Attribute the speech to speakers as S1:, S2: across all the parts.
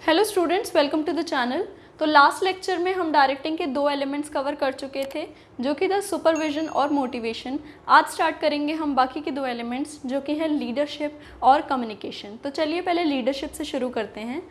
S1: Hello students, welcome to the channel. तो last lecture में हम डायरेक्टिंग के दो एलिमेंट्स कवर कर चुके थे, जो कि था सुपरविजन और मोटिवेशन। आज स्टार्ट करेंगे हम बाकी के दो एलिमेंट्स, जो कि हैं लीडरशिप और कम्युनिकेशन। तो चलिए पहले लीडरशिप से शुरू करते हैं।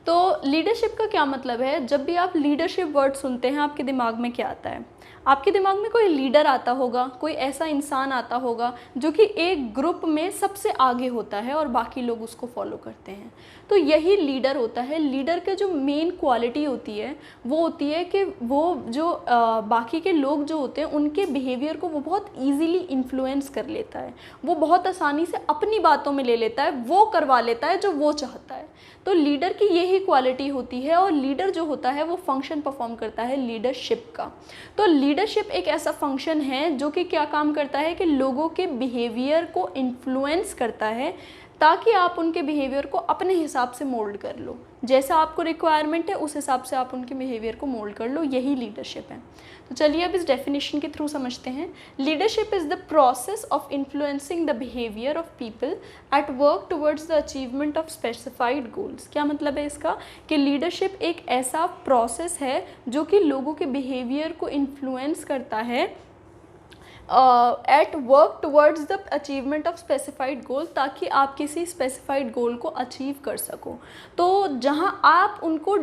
S1: तो लीडरशिप का क्या मतलब है? जब भी आप लीडरशिप वर्ड सुनते हैं, आपके दिमाग में क्या आता है? आपके दिमाग में कोई लीडर आता होगा, कोई ऐसा इंसान आता होगा जो कि एक ग्रुप में सबसे आगे होता है और बाकी लोग उसको फॉलो करते हैं। तो यही लीडर होता है। लीडर के जो मेन क्वालिटी होती है वो होती है कि वो जो बाकी के लोग जो होते हैं उनके बिहेवियर को वो बहुत इजीली इन्फ्लुएंस कर लेता है। वो बहुत आसानी से अपनी बातों में ले लेता है, वो करवा लेता है जो वो चाहता है। तो लीडर की यही क्वालिटी होती है और लीडर जो होता है वो फंक्शन परफॉर्म करता है लीडरशिप का। तो लीडरशिप एक ऐसा फंक्शन है जो कि क्या काम करता है कि लोगों के बिहेवियर को इन्फ्लुएंस करता है, ताकि आप उनके बिहेवियर को अपने हिसाब से मोल्ड कर लो। जैसा आपको रिक्वायरमेंट है उस हिसाब से आप उनके बिहेवियर को मोल्ड कर लो, यही लीडरशिप है। तो चलिए अब इस डेफिनेशन के थ्रू समझते हैं। Leadership is the process of influencing the behaviour of people at work towards the achievement of specified goals. क्या मतलब है इसका? कि लीडरशिप एक ऐसा प्रोसेस है जो कि लोगों के बिहेवियर को इन्फ्लुएंस करता है at work towards the achievement of specified goal, ताकि आप किसी स्पेसिफाइड गोल को अचीव कर सको। तो जहाँ आप उनको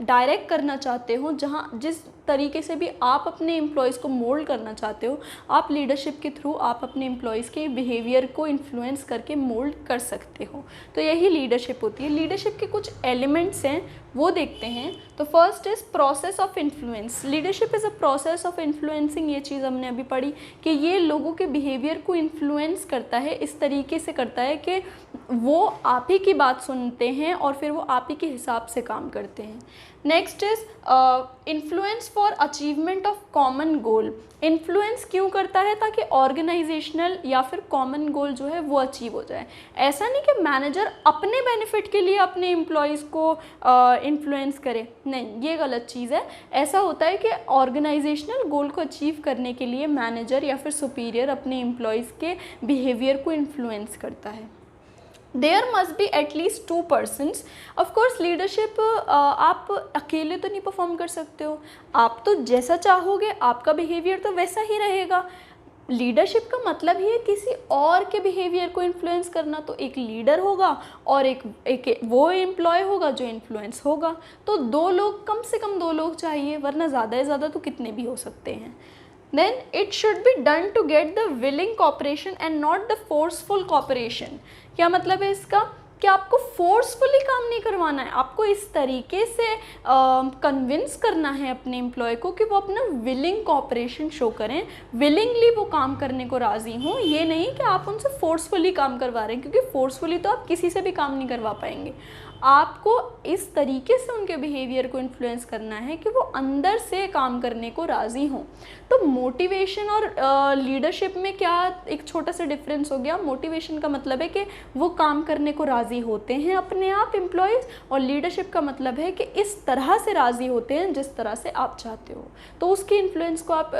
S1: डायरेक्ट करना चाहते हो, जहाँ जिस तरीके से भी आप अपने एम्प्लॉयज़ को मोल्ड करना चाहते हो, आप लीडरशिप के थ्रू आप अपने एम्प्लॉयज़ के बिहेवियर को इन्फ्लुएंस करके मोल्ड कर सकते हो। तो यही लीडरशिप होती है। लीडरशिप के कुछ एलिमेंट्स हैं, वो देखते हैं। तो first is process of influence. Leadership is a process of influencing. ये चीज़ हमने अभी पढ़ी कि ये लोगों के बिहेवियर को इन्फ्लुएंस करता है, इस तरीके से करता है कि वो आप ही की बात सुनते हैं और फिर वो आप ही के हिसाब से काम करते हैं। Next is influence for achievement of common goal. Influence क्यों करता है? ताकि ऑर्गेनाइजेशनल या फिर कॉमन गोल जो है वो अचीव हो जाए। ऐसा नहीं कि मैनेजर अपने बेनिफिट के लिए अपने एम्प्लॉयज़ को इन्फ्लुएंस करे, नहीं, ये गलत चीज़ है। ऐसा होता है कि ऑर्गेनाइजेशनल गोल को अचीव करने के लिए मैनेजर या फिर सुपीरियर अपने एम्प्लॉयज़ के बिहेवियर को इन्फ्लुएंस करता है। There must be at least 2 persons. Of course leadership आप अकेले तो नहीं परफॉर्म कर सकते हो। आप तो जैसा चाहोगे आपका बिहेवियर तो वैसा ही रहेगा। लीडरशिप का मतलब ही है किसी और के बिहेवियर को इन्फ्लुएंस करना। तो एक लीडर होगा और एक वो एम्प्लॉय होगा जो इन्फ्लुएंस होगा। तो 2 लोग, कम से कम 2 लोग चाहिए, वरना ज़्यादा से ज़्यादा तो कितने भी हो सकते हैं। Then it should be done to get the willing cooperation and not the forceful cooperation। क्या मतलब है इसका? कि आपको फोर्सफुली काम नहीं करवाना है, आपको इस तरीके से कन्विंस करना है अपने एम्प्लॉय को कि वो अपना विलिंग कॉपरेशन शो करें, विलिंगली वो काम करने को राज़ी हों। ये नहीं कि आप उनसे फोर्सफुली काम करवा रहे हैं, क्योंकि फोर्सफुली तो आप किसी से भी काम नहीं करवा पाएंगे। आपको इस तरीके से उनके बिहेवियर को इन्फ्लुएंस करना है कि वो अंदर से काम करने को राज़ी हों। तो मोटिवेशन और लीडरशिप में क्या एक छोटा सा डिफरेंस हो गया। मोटिवेशन का मतलब है कि वो काम करने को राज़ी होते हैं अपने आप एम्प्लॉयज़, और लीडरशिप का मतलब है कि इस तरह से राज़ी होते हैं जिस तरह से आप चाहते हो। तो उसके इन्फ्लुएंस को आप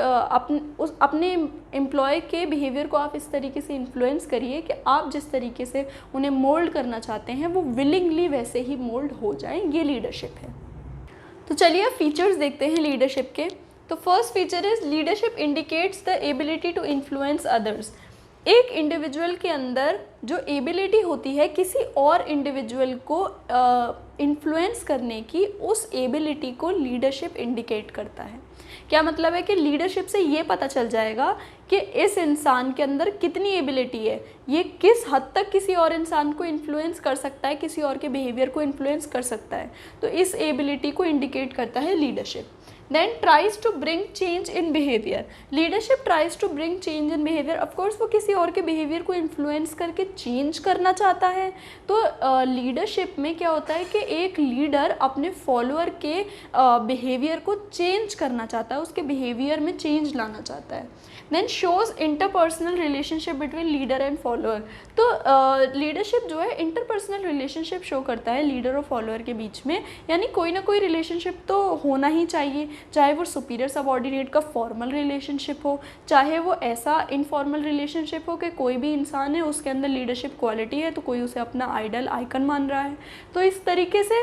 S1: अपने एम्प्लॉय के बिहेवियर को आप इस तरीके से इन्फ्लुएंस करिए कि आप जिस तरीके से उन्हें मोल्ड करना चाहते हैं वो विलिंगली वैसे ही मोल्ड हो जाएं। ये लीडरशिप है। तो चलिए फीचर्स देखते हैं लीडरशिप के। तो first feature is leadership indicates the ability to influence others. एक इंडिविजुअल के अंदर जो एबिलिटी होती है किसी और इंडिविजुअल को इन्फ्लुएंस करने की, उस एबिलिटी को लीडरशिप इंडिकेट करता है। क्या मतलब है? कि लीडरशिप से ये पता चल जाएगा कि इस इंसान के अंदर कितनी एबिलिटी है, ये किस हद तक किसी और इंसान को इन्फ्लुएंस कर सकता है, किसी और के बिहेवियर को इन्फ्लुएंस कर सकता है। तो इस एबिलिटी को इंडिकेट करता है leadership. Then tries to bring change in behavior। Leadership tries to bring change in behavior। of course वो किसी और के बिहेवियर को इन्फ्लुएंस करके चेंज करना चाहता है। तो लीडरशिप में क्या होता है कि एक लीडर अपने फॉलोअर के बिहेवियर को चेंज करना चाहता है, उसके बिहेवियर में चेंज लाना चाहता है। Then shows interpersonal relationship between leader and follower. तो लीडरशिप जो है इंटरपर्सनल रिलेशनशिप शो करता है लीडर और फॉलोअर के बीच में, यानी कोई ना कोई रिलेशनशिप तो होना ही चाहिए, चाहे वो सुपीरियर सबऑर्डिनेट का फॉर्मल रिलेशनशिप हो, चाहे वो ऐसा इनफॉर्मल रिलेशनशिप हो कि कोई भी इंसान है उसके अंदर लीडरशिप क्वालिटी है तो कोई उसे अपना आइडल आइकन मान रहा है। तो इस तरीके से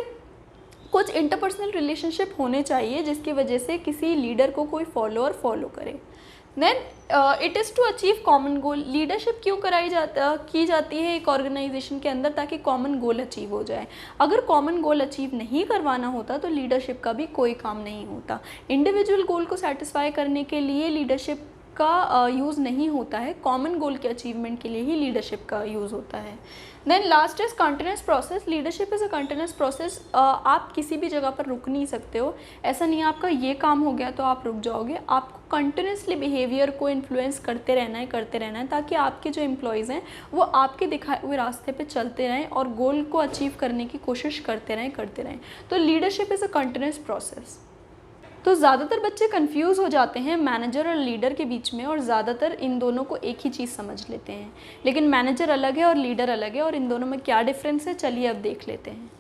S1: कुछ इंटरपर्सनल रिलेशनशिप होने चाहिए जिसकी वजह से किसी लीडर को कोई फॉलोअर फॉलो करे। Then it is to achieve common goal. Leadership क्यों की जाती है एक ऑर्गेनाइजेशन के अंदर? ताकि कॉमन गोल अचीव हो जाए। अगर कॉमन गोल अचीव नहीं करवाना होता तो लीडरशिप का भी कोई काम नहीं होता। इंडिविजुअल गोल को सेटिस्फाई करने के लिए लीडरशिप का यूज़ नहीं होता है, कॉमन गोल के अचीवमेंट के लिए ही लीडरशिप का यूज़ होता है। Then last is continuous process. Leadership is a continuous process. आप किसी भी जगह पर रुक नहीं सकते हो। ऐसा नहीं है आपका ये काम हो गया तो आप रुक जाओगे। आपको कंटिन्यूसली बिहेवियर को इन्फ्लुएंस करते रहना है ताकि आपके जो एम्प्लॉयज़ हैं वो आपके दिखाए हुए रास्ते पे चलते रहें और गोल को अचीव करने की कोशिश करते रहें। तो leadership is a continuous process. तो ज़्यादातर बच्चे कंफ्यूज हो जाते हैं मैनेजर और लीडर के बीच में, और ज़्यादातर इन दोनों को एक ही चीज़ समझ लेते हैं। लेकिन मैनेजर अलग है और लीडर अलग है, और इन दोनों में क्या डिफरेंस है चलिए अब देख लेते हैं।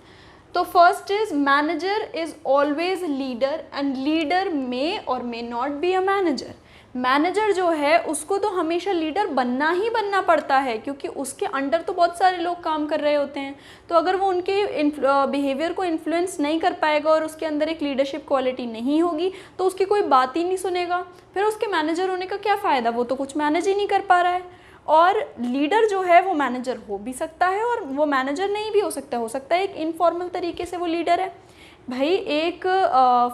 S1: तो first is manager is always leader and leader may और may not be a manager. Manager जो है उसको तो हमेशा लीडर बनना ही बनना पड़ता है, क्योंकि उसके अंडर तो बहुत सारे लोग काम कर रहे होते हैं। तो अगर वो उनके बिहेवियर को इन्फ्लुएंस नहीं कर पाएगा और उसके अंदर एक लीडरशिप क्वालिटी नहीं होगी तो उसकी कोई बात ही नहीं सुनेगा। फिर उसके मैनेजर होने का क्या फ़ायदा? वो तो कुछ मैनेज ही नहीं कर पा रहा है। और लीडर जो है वो मैनेजर हो भी सकता है और वो मैनेजर नहीं भी हो सकता है एक इनफॉर्मल तरीके से वो लीडर है। भाई एक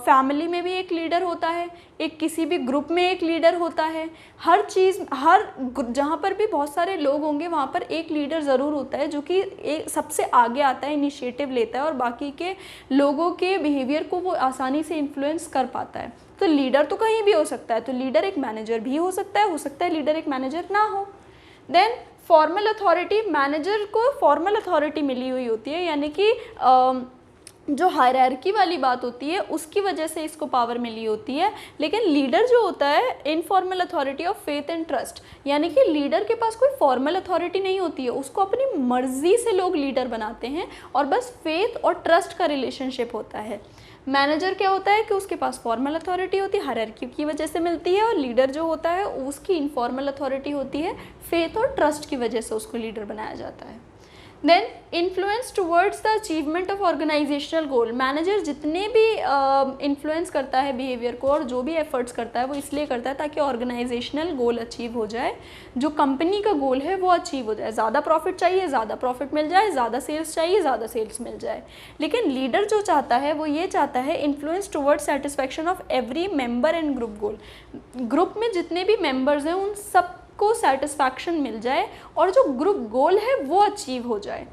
S1: फैमिली में भी एक लीडर होता है, एक किसी भी ग्रुप में एक लीडर होता है। हर चीज़, जहाँ पर भी बहुत सारे लोग होंगे वहाँ पर एक लीडर ज़रूर होता है जो कि एक सबसे आगे आता है, इनिशिएटिव लेता है और बाकी के लोगों के बिहेवियर को वो आसानी से इन्फ्लुएंस कर पाता है। तो लीडर तो कहीं भी हो सकता है। तो लीडर एक मैनेजर भी हो सकता है लीडर एक मैनेजर ना हो। Then formal authority. मैनेजर को फॉर्मल अथॉरिटी मिली हुई होती है, यानी कि जो हायरार्की वाली बात होती है उसकी वजह से इसको पावर मिली होती है। लेकिन लीडर जो होता है informal authority of faith and trust, यानी कि लीडर के पास कोई फॉर्मल अथॉरिटी नहीं होती है, उसको अपनी मर्जी से लोग लीडर बनाते हैं और बस फेथ और ट्रस्ट का रिलेशनशिप होता है। मैनेजर क्या होता है कि उसके पास फॉर्मल अथॉरिटी होती है, हायरार्की की वजह से मिलती है, और लीडर जो होता है उसकी इनफॉर्मल अथॉरिटी होती है, फेथ और ट्रस्ट की वजह से उसको लीडर बनाया जाता है। Then influence towards the achievement of organisational goal. Manager जितने भी इन्फ्लुएंस करता है बिहेवियर को और जो भी एफर्ट्स करता है वो इसलिए करता है ताकि ऑर्गेनाइजेशनल गोल अचीव हो जाए, जो कंपनी का गोल है वो अचीव हो जाए। ज़्यादा प्रॉफिट चाहिए, ज़्यादा प्रॉफिट मिल जाए, ज़्यादा सेल्स चाहिए, ज़्यादा सेल्स मिल जाए। लेकिन लीडर जो चाहता है वो ये चाहता है influence towards satisfaction of every member and group goal. Group में जितने भी मेंबर्स हैं उन सब को सेटिस्फैक्शन मिल जाए और जो ग्रुप गोल है वो अचीव हो जाए।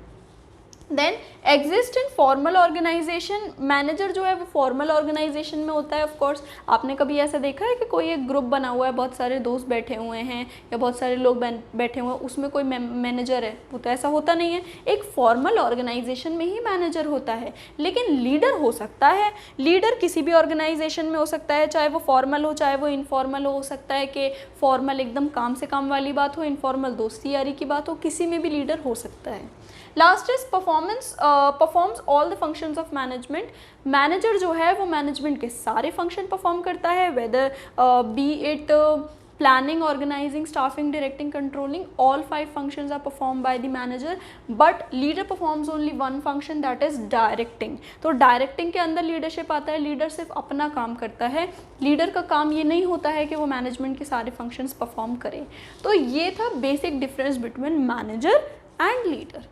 S1: Then exist in formal organisation. Manager जो है वो फॉर्मल ऑर्गेनाइजेशन में होता है। ऑफ कोर्स आपने कभी ऐसा देखा है कि कोई एक ग्रुप बना हुआ है, बहुत सारे दोस्त बैठे हुए हैं या बहुत सारे लोग बैठे हुए हैं, उसमें कोई मैनेजर है? वो तो ऐसा होता नहीं है। एक फॉर्मल ऑर्गेनाइजेशन में ही मैनेजर होता है। लेकिन लीडर हो सकता है, लीडर किसी भी ऑर्गेनाइजेशन में हो सकता है, चाहे वो फॉर्मल हो चाहे वो इनफॉर्मल हो सकता है कि फॉर्मल एकदम काम से काम वाली बात हो, इनफॉर्मल दोस्ती यारी की बात हो, किसी में भी लीडर हो सकता है। Last is performs all the functions of management. Manager जो है वो मैनेजमेंट के सारे फंक्शन परफॉर्म करता है, whether be it planning, organizing, staffing, directing, controlling, all 5 functions are performed by the manager, but leader performs only one function, that is directing. तो directing के अंदर leadership आता है। leader सिर्फ अपना काम करता है, leader का काम ये नहीं होता है कि वो management के सारे functions perform करे। तो ये था basic difference between manager and leader।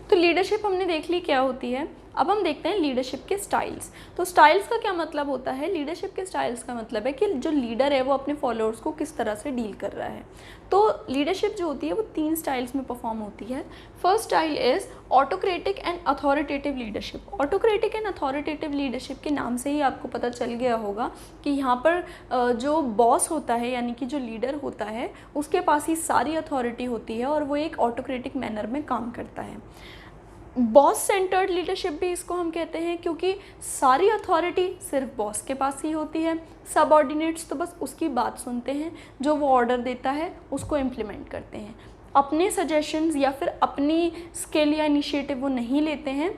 S1: तो लीडरशिप हमने देख ली क्या होती है। अब हम देखते हैं लीडरशिप के स्टाइल्स। तो स्टाइल्स का क्या मतलब होता है? लीडरशिप के स्टाइल्स का मतलब है कि जो लीडर है वो अपने फॉलोअर्स को किस तरह से डील कर रहा है। तो लीडरशिप जो होती है वो 3 स्टाइल्स में परफॉर्म होती है। First style is autocratic and authoritative leadership. Autocratic and authoritative leadership के नाम से ही आपको पता चल गया होगा कि यहाँ पर जो बॉस होता है यानी कि जो लीडर होता है उसके पास ही सारी अथॉरिटी होती है और वो एक ऑटोक्रेटिक मैनर में काम करता है। बॉस सेंटर्ड लीडरशिप भी इसको हम कहते हैं, क्योंकि सारी अथॉरिटी सिर्फ बॉस के पास ही होती है। सबऑर्डिनेट्स तो बस उसकी बात सुनते हैं, जो वो ऑर्डर देता है उसको इम्प्लीमेंट करते हैं। अपने सजेशंस या फिर अपनी स्किल या इनिशिएटिव वो नहीं लेते हैं,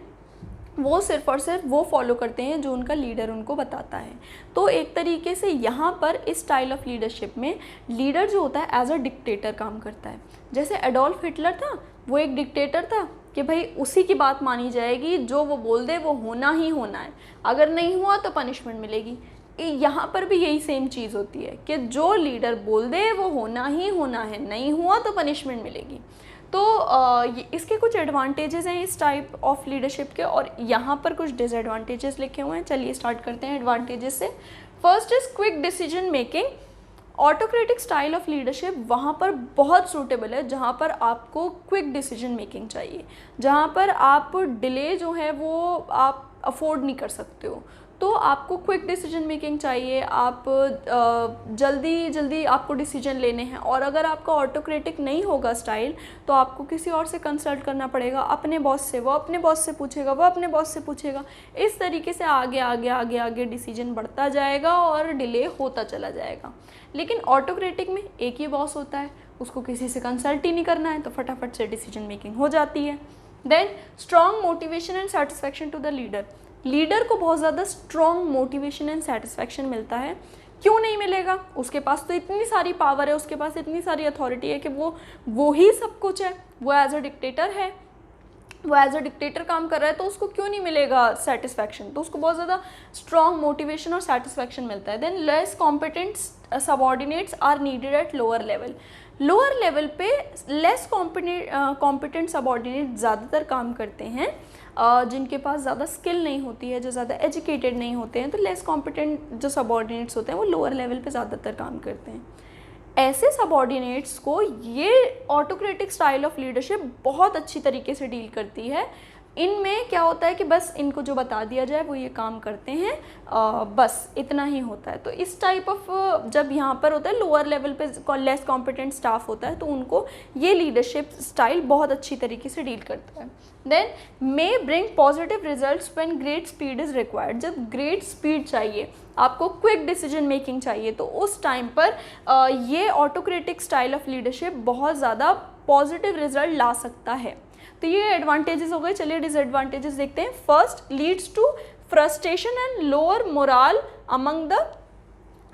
S1: वो सिर्फ और सिर्फ वो फॉलो करते हैं जो उनका लीडर उनको बताता है। तो एक तरीके से यहाँ पर इस स्टाइल ऑफ लीडरशिप में लीडर जो होता है एज अ डिक्टेटर काम करता है। जैसे एडोल्फ हिटलर था, वो एक डिक्टेटर था कि कि भाई उसी की बात मानी जाएगी, जो वो बोल दे वो होना ही होना है, अगर नहीं हुआ तो पनिशमेंट मिलेगी। यहाँ पर भी यही सेम चीज़ होती है कि जो लीडर बोल दे वो होना ही होना है, नहीं हुआ तो पनिशमेंट मिलेगी। तो इसके कुछ एडवांटेजेस हैं इस टाइप ऑफ लीडरशिप के, और यहाँ पर कुछ डिसएडवांटेजेस लिखे हुए हैं। चलिए स्टार्ट करते हैं एडवांटेजेस से। First is quick decision making. Autocratic style of leadership वहाँ पर बहुत सूटेबल है जहाँ पर आपको क्विक डिसीजन मेकिंग चाहिए, जहाँ पर आप डिले जो है वो आप अफोर्ड नहीं कर सकते हो, तो आपको क्विक डिसीजन मेकिंग चाहिए, आप जल्दी जल्दी आपको डिसीजन लेने हैं। और अगर आपका ऑटोक्रेटिक नहीं होगा स्टाइल तो आपको किसी और से कंसल्ट करना पड़ेगा, अपने बॉस से, वो अपने बॉस से पूछेगा, वो अपने बॉस से पूछेगा, इस तरीके से आगे आगे आगे आगे डिसीजन बढ़ता जाएगा और डिले होता चला जाएगा। लेकिन ऑटोक्रेटिक में एक ही बॉस होता है, उसको किसी से कंसल्ट ही नहीं करना है, तो फटाफट से डिसीजन मेकिंग हो जाती है। Then strong motivation and satisfaction to the leader. Leader को बहुत ज़्यादा स्ट्रॉन्ग मोटिवेशन एंड सेटिस्फैक्शन मिलता है। क्यों नहीं मिलेगा? उसके पास तो इतनी सारी पावर है, उसके पास इतनी सारी अथॉरिटी है कि वो ही सब कुछ है, वो एज अ डिक्टेटर है, वो एज अ डिक्टेटर काम कर रहा है, तो उसको क्यों नहीं मिलेगा सेटिस्फैक्शन? तो उसको बहुत ज़्यादा स्ट्रॉन्ग मोटिवेशन और सेटिस्फैक्शन मिलता है। Then less competent subordinates are needed at lower level. Lower level पे लेस कॉम्पिटेंट सबऑर्डिनेट ज़्यादातर काम करते हैं, जिनके पास ज़्यादा स्किल नहीं होती है, जो ज़्यादा एजुकेटेड नहीं होते हैं, तो लेस कॉम्पिटेंट जो सबऑर्डिनेट्स होते हैं वो लोअर लेवल पे ज़्यादातर काम करते हैं। ऐसे सबऑर्डिनेट्स को ये ऑटोक्रेटिक स्टाइल ऑफ लीडरशिप बहुत अच्छी तरीके से डील करती है। इनमें क्या होता है कि बस इनको जो बता दिया जाए वो ये काम करते हैं, बस इतना ही होता है। तो इस टाइप ऑफ जब यहाँ पर होता है लोअर लेवल पे लेस कॉम्पिटेंट स्टाफ होता है, तो उनको ये लीडरशिप स्टाइल बहुत अच्छी तरीके से डील करता है। Then may bring positive results when great speed is required. जब ग्रेट स्पीड चाहिए, आपको क्विक डिसीजन मेकिंग चाहिए, तो उस टाइम पर ये ऑटोक्रेटिक स्टाइल ऑफ लीडरशिप बहुत ज़्यादा पॉजिटिव रिजल्ट ला सकता है। तो ये एडवांटेजेस हो गए। चलिए डिसएडवांटेजेस देखते हैं। First, leads to frustration and lower morale among the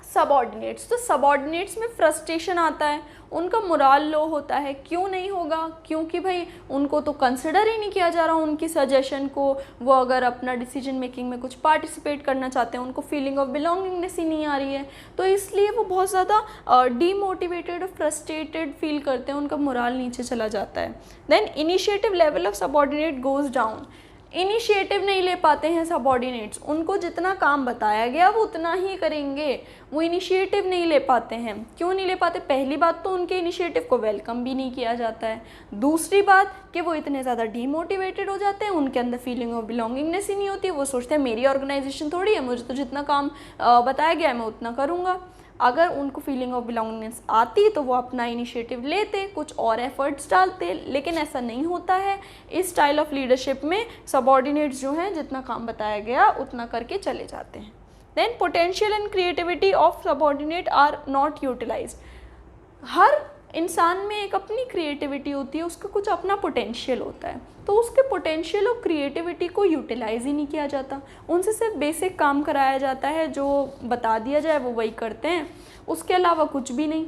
S1: subordinates. तो सबऑर्डिनेट्स में फ्रस्ट्रेशन आता है, उनका मोरल लो होता है। क्यों नहीं होगा? क्योंकि भाई उनको तो कंसिडर ही नहीं किया जा रहा उनकी सजेशन को। वो अगर अपना डिसीजन मेकिंग में कुछ पार्टिसिपेट करना चाहते हैं, उनको फीलिंग ऑफ बिलोंगिंगनेस ही नहीं आ रही है, तो इसलिए वो बहुत ज़्यादा डीमोटिवेटेड और फ्रस्ट्रेटेड फील करते हैं, उनका मोरल नीचे चला जाता है। Then initiative level of subordinate goes down. Initiative नहीं ले पाते हैं सबऑर्डिनेट्स, उनको जितना काम बताया गया वो उतना ही करेंगे, वो इनिशिएटिव नहीं ले पाते हैं। क्यों नहीं ले पाते? पहली बात तो उनके इनिशिएटिव को वेलकम भी नहीं किया जाता है। दूसरी बात कि वो इतने ज़्यादा डीमोटिवेटेड हो जाते हैं, उनके अंदर फीलिंग ऑफ बिलोंगिंगनेस ही नहीं होती। वो सोचते हैं मेरी ऑर्गेनाइजेशन थोड़ी है, मुझे तो जितना काम बताया गया है मैं उतना करूँगा। अगर उनको फीलिंग ऑफ बिलोंगिंगनेस आती तो वो अपना इनिशिएटिव लेते, कुछ और एफर्ट्स डालते, लेकिन ऐसा नहीं होता है। इस स्टाइल ऑफ लीडरशिप में सबऑर्डिनेट्स जो हैं जितना काम बताया गया उतना करके चले जाते हैं। Then potential and creativity of subordinate are not utilized. हर इंसान में एक अपनी क्रिएटिविटी होती है, उसका कुछ अपना पोटेंशियल होता है, तो उसके पोटेंशियल और क्रिएटिविटी को यूटिलाइज़ ही नहीं किया जाता। उनसे सिर्फ बेसिक काम कराया जाता है, जो बता दिया जाए वो वही करते हैं, उसके अलावा कुछ भी नहीं।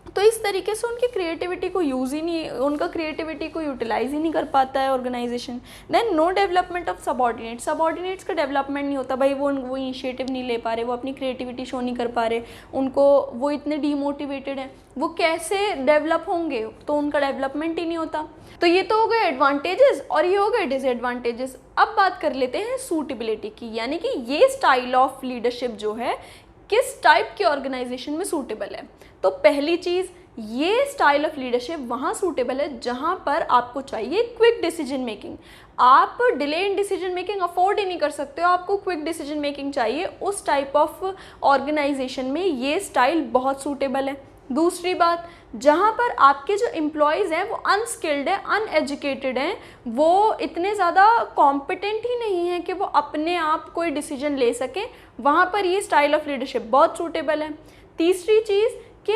S1: तो इस तरीके से उनकी क्रिएटिविटी को यूज़ ही नहीं, उनका क्रिएटिविटी को यूटिलाइज़ ही नहीं कर पाता है organisation. Then no development of subordinates. Subordinates का डेवलपमेंट नहीं होता। भाई वो इनिशिएटिव नहीं ले पा रहे, वो अपनी क्रिएटिविटी शो नहीं कर पा रहे, उनको वो इतने डीमोटिवेटेड हैं, वो कैसे डेवलप होंगे? तो उनका डेवलपमेंट ही नहीं होता। तो ये तो हो गए एडवांटेजेस और ये हो गए डिसएडवांटेजेस। अब बात कर लेते हैं सूटेबिलिटी की, यानी कि ये स्टाइल ऑफ लीडरशिप जो है किस टाइप की ऑर्गेनाइजेशन में सूटेबल है। तो पहली चीज़, ये स्टाइल ऑफ लीडरशिप वहाँ सूटेबल है जहाँ पर आपको चाहिए क्विक डिसीजन मेकिंग। आप delay in decision making afford ही नहीं कर सकते हो, आपको क्विक डिसीजन मेकिंग चाहिए। उस टाइप ऑफ ऑर्गेनाइजेशन में ये स्टाइल बहुत सूटेबल है। दूसरी बात, जहाँ पर आपके जो एम्प्लॉयज़ हैं वो अनस्किल्ड है, अनएजुकेटेड हैं, वो इतने ज़्यादा कॉम्पिटेंट ही नहीं हैं कि वो अपने आप कोई डिसीजन ले सकें, वहाँ पर ये स्टाइल ऑफ लीडरशिप बहुत सूटेबल है। तीसरी चीज़ कि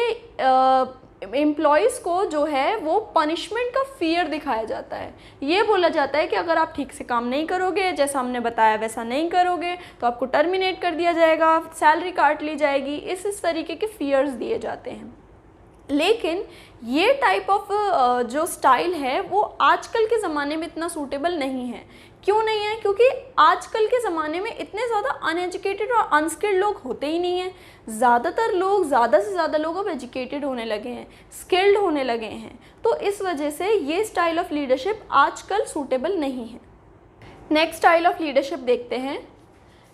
S1: एम्प्लॉयज़ को जो है वो पनिशमेंट का फियर दिखाया जाता है। ये बोला जाता है कि अगर आप ठीक से काम नहीं करोगे, जैसा हमने बताया वैसा नहीं करोगे, तो आपको टर्मिनेट कर दिया जाएगा, सैलरी काट ली जाएगी। इस तरीके के फियर्स दिए जाते हैं। लेकिन ये टाइप ऑफ जो स्टाइल है वो आजकल के ज़माने में इतना सूटेबल नहीं है। क्यों नहीं है? क्योंकि आजकल के ज़माने में इतने ज़्यादा अनएजुकेटेड और अनस्किल्ड लोग होते ही नहीं हैं। ज़्यादातर लोग, ज़्यादा से ज़्यादा लोग अब एजुकेटेड होने लगे हैं, स्किल्ड होने लगे हैं। तो इस वजह से ये स्टाइल ऑफ लीडरशिप आजकल सूटेबल नहीं है। नेक्स्ट स्टाइल ऑफ लीडरशिप देखते हैं,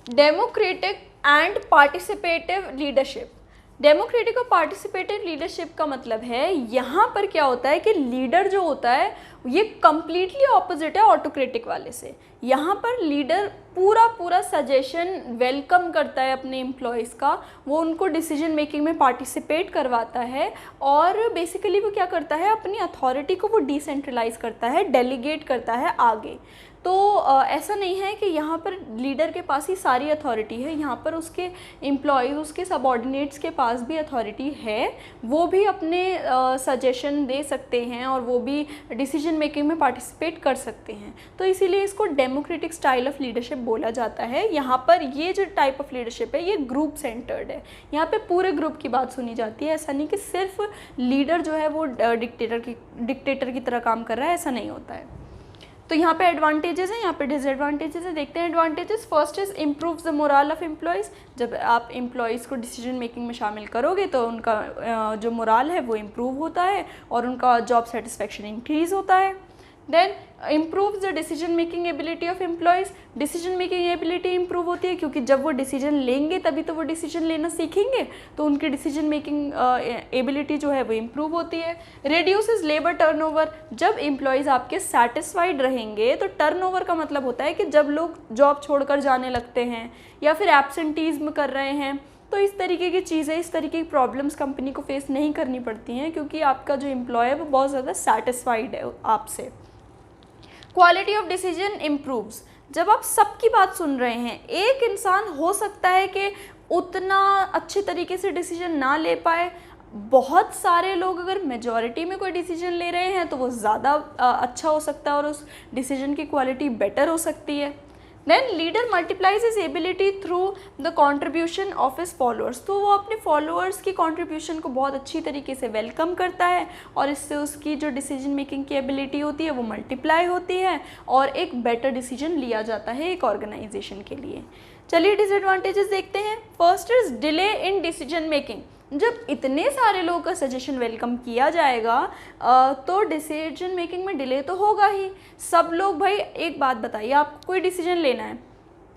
S1: democratic and participative leadership. Democratic और पार्टिसिपेटिव लीडरशिप का मतलब है, यहाँ पर क्या होता है कि लीडर जो होता है ये कम्प्लीटली ऑपोजिट है ऑटोक्रेटिक वाले से। यहाँ पर लीडर पूरा सजेशन वेलकम करता है अपने एम्प्लॉयज़ का, वो उनको डिसीजन मेकिंग में पार्टिसिपेट करवाता है और बेसिकली वो क्या करता है, अपनी अथॉरिटी को वो डिसेंट्रलाइज करता है, डेलीगेट करता है आगे। तो ऐसा नहीं है कि यहाँ पर लीडर के पास ही सारी अथॉरिटी है, यहाँ पर उसके एम्प्लॉयज़, उसके सबऑर्डिनेट्स के पास भी अथॉरिटी है, वो भी अपने सजेशन दे सकते हैं और वो भी डिसीजन मेकिंग में पार्टिसिपेट कर सकते हैं। तो इसीलिए इसको डेमोक्रेटिक स्टाइल ऑफ लीडरशिप बोला जाता है। यहाँ पर ये जो टाइप ऑफ लीडरशिप है ये ग्रुप सेंटर्ड है, यहाँ पे पूरे ग्रुप की बात सुनी जाती है। ऐसा नहीं कि सिर्फ लीडर जो है वो डिक्टेटर की तरह काम कर रहा है, ऐसा नहीं होता है। तो यहाँ पे एडवांटेजेस हैं, यहाँ पे डिसएडवांटेजेस हैं। देखते हैं advantages. First is improve the moral of employees. जब आप एम्प्लॉयज़ को डिसीजन मेकिंग में शामिल करोगे तो उनका जो मोरल है वो इम्प्रूव होता है और उनका जॉब सेटिस्फेक्शन इंक्रीज़ होता है। Then improve the decision making ability of employees. Decision making ability improve होती है क्योंकि जब वो डिसीजन लेंगे तभी तो वो डिसीजन लेना सीखेंगे, तो उनकी डिसीजन मेकिंग एबिलिटी जो है वो इम्प्रूव होती है। Reduces labour turnover. जब एम्प्लॉयज़ आपके सेटिस्फाइड रहेंगे तो टर्नओवर का मतलब होता है कि जब लोग जॉब छोड़कर जाने लगते हैं या फिर एब्सेंटीज़म कर रहे हैं, तो इस तरीके की चीज़ें, इस तरीके की प्रॉब्लम्स कंपनी को फेस नहीं करनी पड़ती हैं क्योंकि आपका जो एम्प्लॉय है वो बहुत ज़्यादा सेटिस्फाइड है आपसे। Quality of decision improves. जब आप सबकी बात सुन रहे हैं, एक इंसान हो सकता है कि उतना अच्छे तरीके से डिसीजन ना ले पाए, बहुत सारे लोग अगर मेजॉरिटी में कोई डिसीजन ले रहे हैं तो वो ज़्यादा अच्छा हो सकता है और उस डिसीजन की क्वालिटी बेटर हो सकती है। Then leader multiplies his ability through the contribution of his followers. तो वो अपने फॉलोअर्स की कॉन्ट्रीब्यूशन को बहुत अच्छी तरीके से वेलकम करता है और इससे उसकी जो डिसीजन मेकिंग की एबिलिटी होती है वो मल्टीप्लाई होती है और एक बेटर डिसीजन लिया जाता है एक ऑर्गेनाइजेशन के लिए। चलिए डिसएडवांटेजेस देखते हैं। First is delay in decision making. जब इतने सारे लोगों का सजेशन वेलकम किया जाएगा तो डिसीजन मेकिंग में डिले तो होगा ही। सब लोग, भाई एक बात बताइए, आपको कोई डिसीजन लेना है,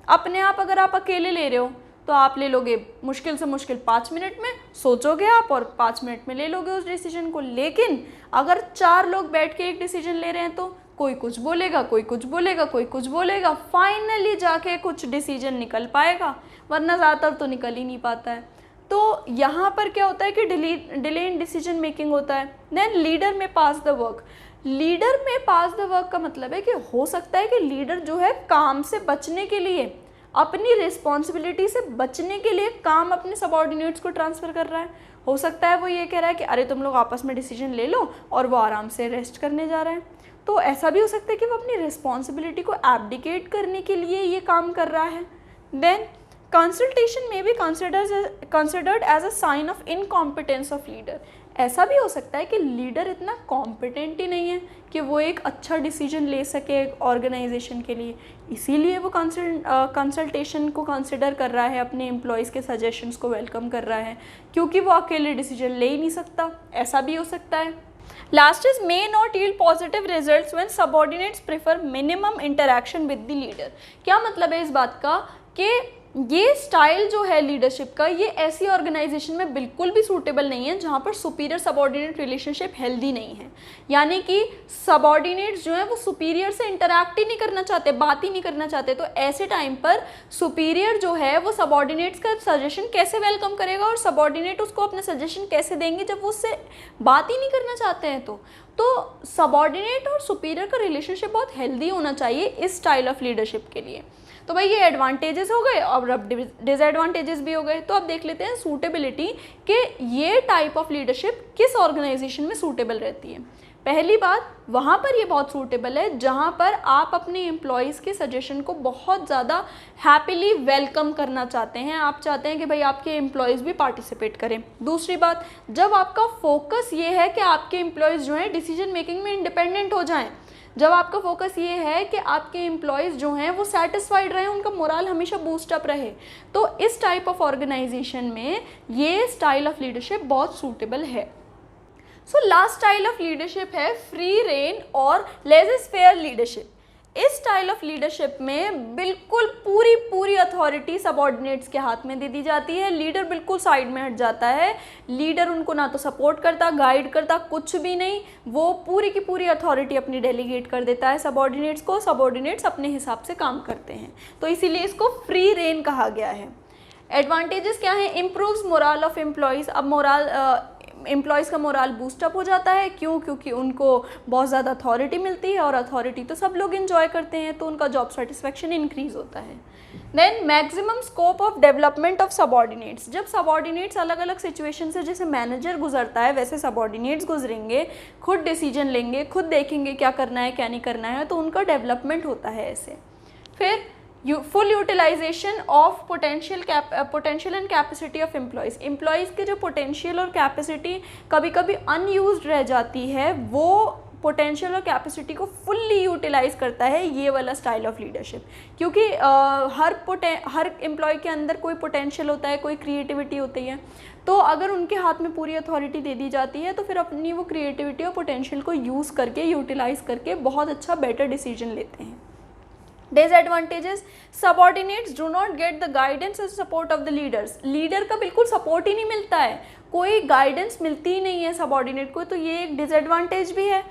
S1: अपने आप अगर आप अकेले ले रहे हो तो आप ले लोगे मुश्किल से मुश्किल 5 मिनट में, सोचोगे आप और 5 मिनट में ले लोगे उस डिसीजन को। लेकिन अगर 4 लोग बैठ के एक डिसीजन ले रहे हैं तो कोई कुछ बोलेगा, कोई कुछ बोलेगा, कोई कुछ बोलेगा, फाइनली जाके कुछ डिसीजन निकल पाएगा, वरना ज़्यादातर तो निकल ही नहीं पाता है। तो यहाँ पर क्या होता है कि डिले इन डिसीजन मेकिंग होता है। देन लीडर में पास द वर्क। लीडर में पास द वर्क का मतलब है कि हो सकता है कि लीडर जो है काम से बचने के लिए, अपनी रिस्पॉन्सिबिलिटी से बचने के लिए काम अपने सबऑर्डिनेट्स को ट्रांसफ़र कर रहा है। हो सकता है वो ये कह रहा है कि अरे तुम लोग आपस में डिसीजन ले लो, और वो आराम से रेस्ट करने जा रहा है। तो ऐसा भी हो सकता है कि वो अपनी रिस्पॉन्सिबिलिटी को एब्डिकेट करने के लिए ये काम कर रहा है। देन कंसल्टेशन में भी considered as a sign of incompetence of leader. ऐसा भी हो सकता है कि लीडर इतना कॉम्पिटेंट ही नहीं है कि वो एक अच्छा डिसीजन ले सके ऑर्गेनाइजेशन के लिए, इसीलिए वो कंसल्टेशन को कंसिडर कर रहा है, अपने एम्प्लॉयज़ के सजेशंस को वेलकम कर रहा है, क्योंकि वो अकेले डिसीजन ले ही नहीं सकता। ऐसा भी हो सकता है। Last is may not yield positive results when subordinates prefer minimum interaction with the leader. क्या मतलब है इस बात का कि ये स्टाइल जो है लीडरशिप का, ये ऐसी ऑर्गेनाइजेशन में बिल्कुल भी सूटेबल नहीं है जहाँ पर सुपीरियर सबऑर्डिनेट रिलेशनशिप हेल्दी नहीं है। यानी कि सबऑर्डिनेट्स जो हैं वो सुपीरियर से इंटरैक्ट ही नहीं करना चाहते, बात ही नहीं करना चाहते। तो ऐसे टाइम पर सुपीरियर जो है वो सबऑर्डिनेट्स का सजेशन कैसे वेलकम करेगा और सबऑर्डिनेट उसको अपने सजेशन कैसे देंगे जब वो उससे बात ही नहीं करना चाहते हैं। तो सबऑर्डिनेट और सुपीरियर का रिलेशनशिप बहुत हेल्दी होना चाहिए इस स्टाइल ऑफ लीडरशिप के लिए। तो भाई ये एडवांटेजेस हो गए और अब डिसएडवांटेजेस भी हो गए। तो अब देख लेते हैं सूटेबिलिटी कि ये टाइप ऑफ लीडरशिप किस ऑर्गेनाइजेशन में सूटेबल रहती है। पहली बात, वहाँ पर ये बहुत सूटेबल है जहाँ पर आप अपने एम्प्लॉयज़ के सजेशन को बहुत ज़्यादा हैप्पीली वेलकम करना चाहते हैं, आप चाहते हैं कि भाई आपके एम्प्लॉयज़ भी पार्टिसिपेट करें। दूसरी बात, जब आपका फोकस ये है कि आपके एम्प्लॉयज़ जो हैं डिसीजन मेकिंग में इंडिपेंडेंट हो जाएं, जब आपका फोकस ये है कि आपके एम्प्लॉयज़ जो हैं वो सेटिस्फाइड रहें, उनका मोरल हमेशा बूस्टअप रहे, तो इस टाइप ऑफ ऑर्गेनाइजेशन में ये स्टाइल ऑफ लीडरशिप बहुत सूटेबल है। So last style of leadership है फ्री रेन और लेज़र-फेयर लीडरशिप। इस स्टाइल ऑफ लीडरशिप में बिल्कुल पूरी अथॉरिटी सबऑर्डिनेट्स के हाथ में दे दी जाती है। लीडर बिल्कुल साइड में हट जाता है। लीडर उनको ना तो सपोर्ट करता, गाइड करता, कुछ भी नहीं, वो पूरी की पूरी अथॉरिटी अपनी डेलीगेट कर देता है सबऑर्डिनेट्स को। सबऑर्डिनेट्स अपने हिसाब से काम करते हैं, तो इसीलिए इसको फ्री रेन कहा गया है। एडवांटेजेस क्या हैं? Improves moral of employees. अब एम्प्लॉयज़ का मोरल बूस्टअप हो जाता है। क्यों? क्योंकि उनको बहुत ज़्यादा अथॉरिटी मिलती है और अथॉरिटी तो सब लोग इन्जॉय करते हैं, तो उनका जॉब सेटिस्फेक्शन इंक्रीज़ होता है। Then maximum scope of development of subordinates. जब सबऑर्डिनेट्स अलग अलग सिचुएशन से, जैसे मैनेजर गुजरता है वैसे सबऑर्डिनेट्स गुजरेंगे, खुद डिसीजन लेंगे, खुद देखेंगे क्या करना है क्या नहीं करना है, तो उनका डेवलपमेंट होता है ऐसे। फिर full utilisation of potential and capacity of employees के जो पोटेंशियल और कैपेसिटी कभी कभी अनयूज्ड रह जाती है, वो पोटेंशियल और कैपेसिटी को फुल्ली यूटिलाइज करता है ये वाला स्टाइल ऑफ लीडरशिप। क्योंकि हर एम्प्लॉय के अंदर कोई पोटेंशियल होता है, कोई क्रिएटिविटी होती है, तो अगर उनके हाथ में पूरी अथॉरिटी दे दी जाती है तो फिर अपनी वो क्रिएटिविटी और पोटेंशियल को यूज़ करके, यूटिलाइज करके बहुत अच्छा बेटर डिसीजन लेते हैं। Disadvantages, subordinates do not get the guidance and support of the leaders. Leader का बिल्कुल सपोर्ट ही नहीं मिलता है, कोई गाइडेंस मिलती ही नहीं है सबऑर्डिनेट को, तो ये एक डिसएडवांटेज भी है।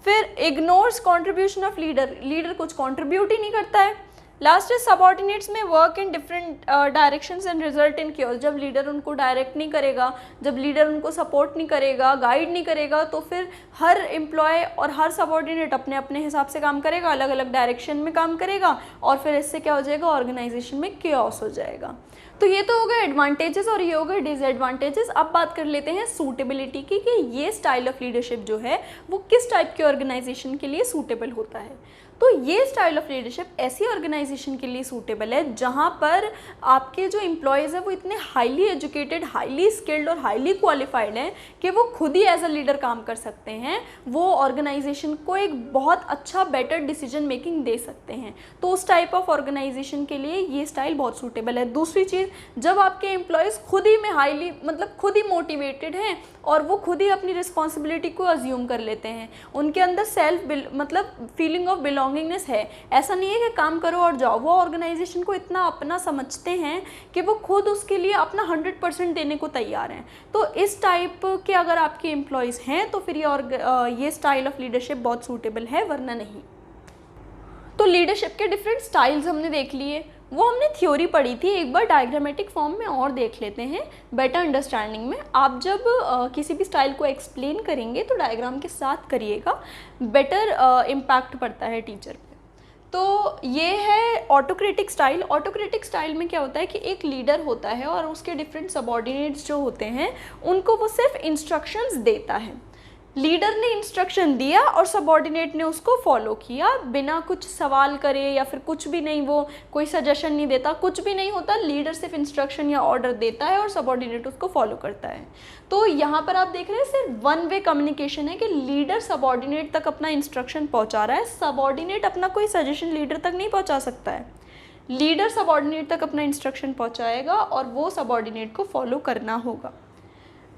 S1: फिर ignores contribution of leader, leader कुछ कंट्रीब्यूट ही नहीं करता है। लास्ट है सबऑर्डिनेट्स में work in different directions and result in cure. जब लीडर उनको डायरेक्ट नहीं करेगा, जब लीडर उनको सपोर्ट नहीं करेगा, गाइड नहीं करेगा, तो फिर हर एम्प्लॉय और हर सबऑर्डिनेट अपने अपने हिसाब से काम करेगा, अलग अलग डायरेक्शन में काम करेगा, और फिर इससे क्या हो जाएगा, ऑर्गेनाइजेशन में केओस हो जाएगा। तो ये तो हो गए एडवांटेजेस और ये हो गए डिसएडवांटेजेस। अब बात कर लेते हैं सूटेबिलिटी की कि ये स्टाइल ऑफ लीडरशिप जो है वो किस टाइप के ऑर्गेनाइजेशन के लिए सूटेबल होता है। तो ये स्टाइल ऑफ लीडरशिप ऐसी ऑर्गेनाइजेशन के लिए सूटेबल है जहाँ पर आपके जो एम्प्लॉयज़ हैं वो इतने हाईली एजुकेटेड, हाईली स्किल्ड और हाईली क्वालिफाइड हैं कि वो खुद ही एज अ लीडर काम कर सकते हैं, वो ऑर्गेनाइजेशन को एक बहुत अच्छा बेटर डिसीजन मेकिंग दे सकते हैं। तो उस टाइप ऑफ ऑर्गेनाइजेशन के लिए ये स्टाइल बहुत सूटेबल है। दूसरी चीज़, जब आपके एम्प्लॉयज़ खुद ही में हाईली खुद ही मोटिवेटेड हैं और वो खुद ही अपनी रिस्पॉन्सिबिलिटी को अज्यूम कर लेते हैं, उनके अंदर फीलिंग ऑफ बिलोंगिंगनेस है। ऐसा नहीं है कि काम करो और जाओ, वो ऑर्गेनाइजेशन को इतना अपना समझते हैं कि वो खुद उसके लिए अपना 100% देने को तैयार हैं। तो इस टाइप के अगर आपके एम्प्लॉयज़ हैं तो फिर ये स्टाइल ऑफ लीडरशिप बहुत सूटेबल है, वरना नहीं। तो लीडरशिप के डिफरेंट स्टाइल्स हमने देख लिए, वो हमने थ्योरी पढ़ी थी, एक बार डायग्रामेटिक फॉर्म में और देख लेते हैं बेटर अंडरस्टैंडिंग में। आप जब किसी भी स्टाइल को एक्सप्लेन करेंगे तो डायग्राम के साथ करिएगा, बेटर इम्पैक्ट पड़ता है टीचर पे। तो ये है ऑटोक्रेटिक स्टाइल। ऑटोक्रेटिक स्टाइल में क्या होता है कि एक लीडर होता है और उसके डिफरेंट सबऑर्डिनेट्स जो होते हैं उनको वो सिर्फ इंस्ट्रक्शंस देता है। लीडर ने इंस्ट्रक्शन दिया और सबऑर्डिनेट ने उसको फॉलो किया बिना कुछ सवाल करे या फिर कुछ भी नहीं, वो कोई सजेशन नहीं देता, कुछ भी नहीं होता, लीडर सिर्फ इंस्ट्रक्शन या ऑर्डर देता है और सबऑर्डिनेट उसको फॉलो करता है। तो यहाँ पर आप देख रहे हैं सिर्फ वन वे कम्युनिकेशन है कि लीडर सबऑर्डिनेट तक अपना इंस्ट्रक्शन पहुँचा रहा है, सबऑर्डिनेट अपना कोई सजेशन लीडर तक नहीं पहुँचा सकता है। लीडर सबऑर्डिनेट तक अपना इंस्ट्रक्शन पहुँचाएगा और वो सबऑर्डिनेट को फॉलो करना होगा।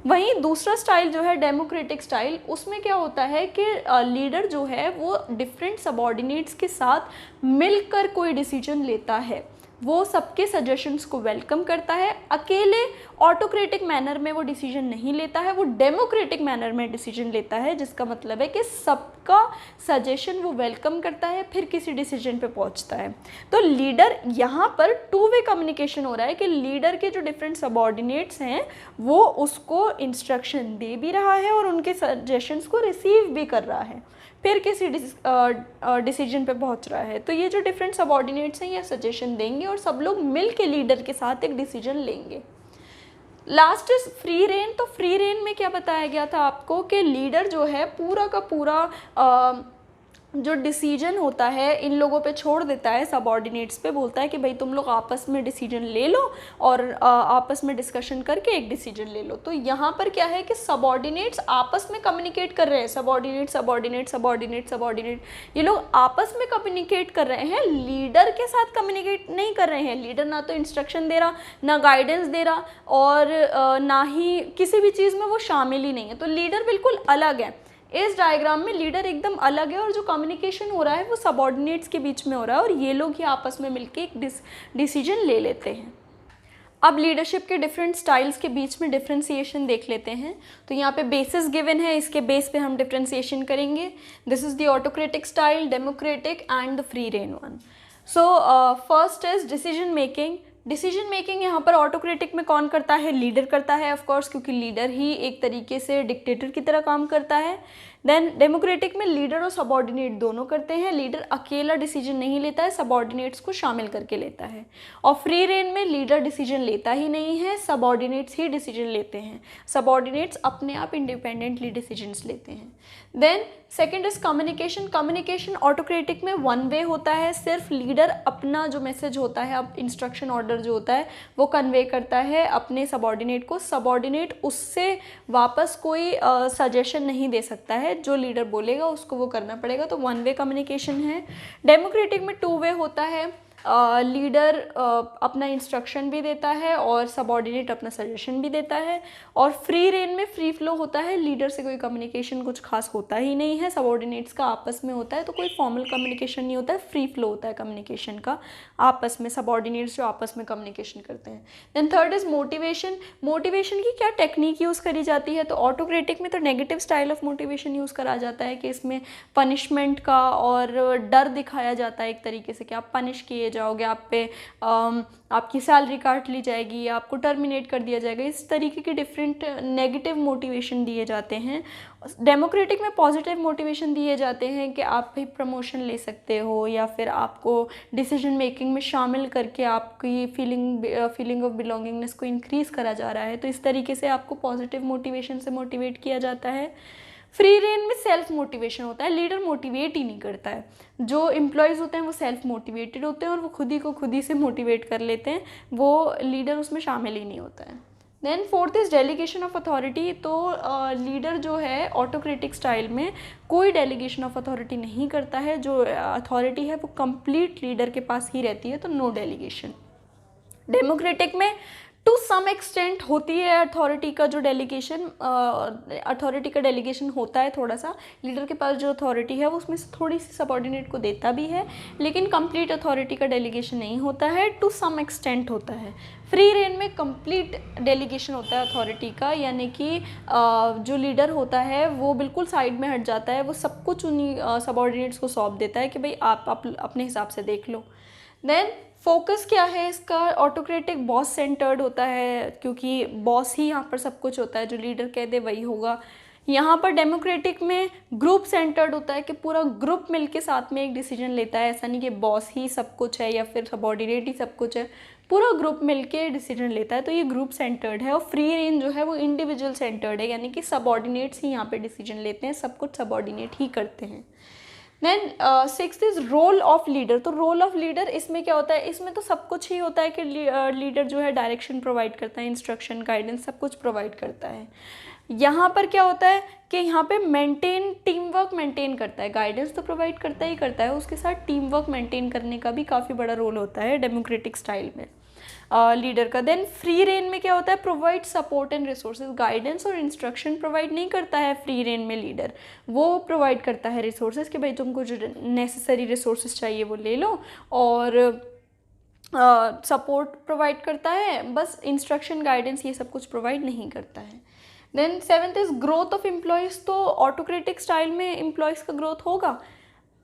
S1: वहीं दूसरा स्टाइल जो है डेमोक्रेटिक स्टाइल, उसमें क्या होता है कि लीडर जो है वो डिफरेंट सबऑर्डिनेट्स के साथ मिलकर कोई डिसीजन लेता है, वो सबके सजेशंस को वेलकम करता है, अकेले ऑटोक्रेटिक मैनर में वो डिसीजन नहीं लेता है, वो डेमोक्रेटिक मैनर में डिसीजन लेता है, जिसका मतलब है कि सबका सजेशन वो वेलकम करता है, फिर किसी डिसीजन पे पहुंचता है। तो लीडर यहाँ पर टू वे कम्युनिकेशन हो रहा है कि लीडर के जो डिफरेंट सबऑर्डिनेट्स हैं वो उसको इंस्ट्रक्शन दे भी रहा है और उनके सजेशंस को रिसीव भी कर रहा है। फिर किसी डिसीजन पे पहुंच रहा है। तो ये जो डिफरेंट सबऑर्डिनेट्स हैं ये सजेशन देंगे और सब लोग मिल के लीडर के साथ एक डिसीजन लेंगे। Last is free rein. तो फ्री रेन में क्या बताया गया था आपको कि लीडर जो है पूरा का पूरा जो डिसीजन होता है इन लोगों पे छोड़ देता है, सबऑर्डिनेट्स पे, बोलता है कि भाई तुम लोग आपस में डिसीजन ले लो और आपस में डिस्कशन करके एक डिसीजन ले लो। तो यहाँ पर क्या है कि सबऑर्डिनेट्स आपस में कम्युनिकेट कर रहे हैं, सबऑर्डिनेट सबऑर्डिनेट सबऑर्डिनेट सबऑर्डिनेट, ये लोग आपस में कम्युनिकेट कर रहे हैं, लीडर के साथ कम्युनिकेट नहीं कर रहे हैं। लीडर ना तो इंस्ट्रक्शन दे रहा, ना गाइडेंस दे रहा और ना ही किसी भी चीज़ में वो शामिल ही नहीं है। तो लीडर बिल्कुल अलग है। इस डायग्राम में लीडर एकदम अलग है और जो कम्युनिकेशन हो रहा है वो सबऑर्डिनेट्स के बीच में हो रहा है और ये लोग ही आपस में मिलके एक डिसीजन ले लेते हैं। अब लीडरशिप के डिफरेंट स्टाइल्स के बीच में डिफ्रेंसिएशन देख लेते हैं। तो यहाँ पे बेसिस गिवन है, इसके बेस पे हम डिफ्रेंसिएशन करेंगे। This is the autocratic style, democratic and the free rein one. So first is decision making. Decision making यहाँ पर ऑटोक्रेटिक में कौन करता है? लीडर करता है ऑफ कोर्स, क्योंकि लीडर ही एक तरीके से डिक्टेटर की तरह काम करता है। देन डेमोक्रेटिक में लीडर और सबऑर्डिनेट दोनों करते हैं। लीडर अकेला डिसीजन नहीं लेता है, सबऑर्डिनेट्स को शामिल करके लेता है। और फ्री रेन में लीडर डिसीजन लेता ही नहीं है, सबऑर्डिनेट्स ही डिसीजन लेते हैं। सबऑर्डिनेट्स अपने आप इंडिपेंडेंटली डिसीजंस लेते हैं। Then second is communication. Communication autocratic में वन वे होता है, सिर्फ लीडर अपना जो मैसेज होता है, अब इंस्ट्रक्शन ऑर्डर जो होता है वो कन्वे करता है अपने सबऑर्डिनेट को। सबऑर्डिनेट उससे वापस कोई सजेशन नहीं दे सकता है, जो लीडर बोलेगा उसको वो करना पड़ेगा। तो वन वे कम्युनिकेशन है। डेमोक्रेटिक में टू वे होता है, लीडर अपना इंस्ट्रक्शन भी देता है और सबऑर्डिनेट अपना सजेशन भी देता है। और फ्री रेन में फ्री फ्लो होता है, लीडर से कोई कम्युनिकेशन कुछ खास होता ही नहीं है, सबऑर्डिनेट्स का आपस में होता है, तो कोई फॉर्मल कम्युनिकेशन नहीं होता है, फ्री फ्लो होता है कम्युनिकेशन का आपस में, सबऑर्डिनेट्स जो आपस में कम्युनिकेशन करते हैं। Then third is motivation. Motivation की क्या टेक्निक यूज़ करी जाती है? तो ऑटोक्रेटिक में तो negative style of motivation use करा जाता है कि इसमें पनिशमेंट का और डर दिखाया जाता है एक तरीके से कि आप पनिश किए जाओगे, आप पे आपकी सैलरी काट ली जाएगी, आपको टर्मिनेट कर दिया जाएगा, इस तरीके के डिफरेंट नेगेटिव मोटिवेशन दिए जाते हैं। डेमोक्रेटिक में पॉजिटिव मोटिवेशन दिए जाते हैं कि आप भी प्रमोशन ले सकते हो या फिर आपको डिसीजन मेकिंग में शामिल करके आपकी फीलिंग ऑफ बिलोंगिंगनेस को इंक्रीज़ करा जा रहा है। तो इस तरीके से आपको पॉजिटिव मोटिवेशन से मोटिवेट किया जाता है। फ्री रेन में सेल्फ मोटिवेशन होता है, लीडर मोटिवेट ही नहीं करता है। जो एम्प्लॉयज़ होते हैं वो सेल्फ मोटिवेटेड होते हैं और वो खुद ही को खुद ही से मोटिवेट कर लेते हैं, वो लीडर उसमें शामिल ही नहीं होता है। Then fourth is delegation of authority. तो लीडर जो है ऑटोक्रेटिक स्टाइल में कोई डेलीगेशन ऑफ अथॉरिटी नहीं करता है, जो अथॉरिटी है वो कंप्लीट लीडर के पास ही रहती है, तो नो डेलीगेशन। डेमोक्रेटिक में टू सम एक्सटेंट होती है अथॉरिटी का जो डेलीगेशन, अथॉरिटी का डेलीगेशन होता है थोड़ा सा, लीडर के पास जो अथॉरिटी है वो उसमें से थोड़ी सी सबऑर्डिनेट को देता भी है, लेकिन कंप्लीट अथॉरिटी का डेलीगेशन नहीं होता है, टू सम एक्सटेंट होता है। फ्री रेन में कंप्लीट डेलीगेशन होता है अथॉरिटी का, यानी कि जो लीडर होता है वो बिल्कुल साइड में हट जाता है, वो सब कुछ उन्हीं सबऑर्डिनेट्स को सौंप देता है कि भाई आप अपने हिसाब से देख लो। देन फोकस क्या है इसका? ऑटोक्रेटिक बॉस सेंटर्ड होता है, क्योंकि बॉस ही यहाँ पर सब कुछ होता है, जो लीडर कह दे वही होगा। यहाँ पर डेमोक्रेटिक में ग्रुप सेंटर्ड होता है कि पूरा ग्रुप मिलके साथ में एक डिसीजन लेता है, ऐसा नहीं कि बॉस ही सब कुछ है या फिर सबऑर्डिनेट ही सब कुछ है, पूरा ग्रुप मिलके डिसीजन लेता है, तो ये ग्रुप सेंटर्ड है। और फ्री रेन जो है वो इंडिविजुअल सेंटर्ड है, यानी कि सबऑर्डिनेट्स ही यहाँ पे डिसीजन लेते हैं, सब कुछ सबऑर्डिनेट ही करते हैं। Then sixth is role of leader. तो रोल ऑफ लीडर इसमें क्या होता है? इसमें तो सब कुछ ही होता है कि लीडर जो है डायरेक्शन प्रोवाइड करता है, इंस्ट्रक्शन, गाइडेंस सब कुछ प्रोवाइड करता है। यहाँ पर क्या होता है कि यहाँ पे टीम वर्क मेंटेन करता है, गाइडेंस तो प्रोवाइड करता ही करता है, उसके साथ टीम वर्क मेंटेन करने का भी काफ़ी बड़ा रोल होता है डेमोक्रेटिक स्टाइल में लीडर का। देन फ्री रेन में क्या होता है? Provide support and resources. Guidance और इंस्ट्रक्शन प्रोवाइड नहीं करता है फ्री रेन में लीडर, वो प्रोवाइड करता है रिसोर्सेज कि भाई तुमको जो नेसेसरी रिसोर्सेज चाहिए वो ले लो, और सपोर्ट प्रोवाइड करता है, बस इंस्ट्रक्शन गाइडेंस ये सब कुछ प्रोवाइड नहीं करता है। Then seventh is growth of employees. तो ऑटोक्रेटिक स्टाइल में एम्प्लॉयज़ का ग्रोथ होगा,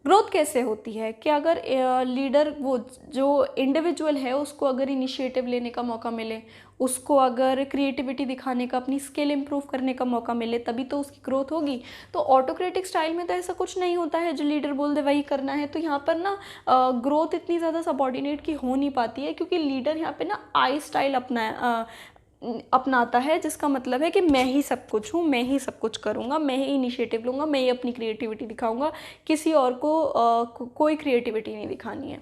S1: ग्रोथ कैसे होती है कि अगर लीडर, वो जो इंडिविजुअल है, उसको अगर इनिशिएटिव लेने का मौका मिले, उसको अगर क्रिएटिविटी दिखाने का, अपनी स्किल इंप्रूव करने का मौका मिले, तभी तो उसकी ग्रोथ होगी। तो ऑटोक्रेटिक स्टाइल में तो ऐसा कुछ नहीं होता है, जो लीडर बोल दे वही करना है। तो यहाँ पर ना ग्रोथ इतनी ज़्यादा सबॉर्डिनेट की हो नहीं पाती है, क्योंकि लीडर यहाँ पे ना आई स्टाइल अपनाता है, जिसका मतलब है कि मैं ही सब कुछ हूँ, मैं ही सब कुछ करूँगा, मैं ही इनिशिएटिव लूँगा, मैं ही अपनी क्रिएटिविटी दिखाऊँगा, किसी और को कोई क्रिएटिविटी नहीं दिखानी है।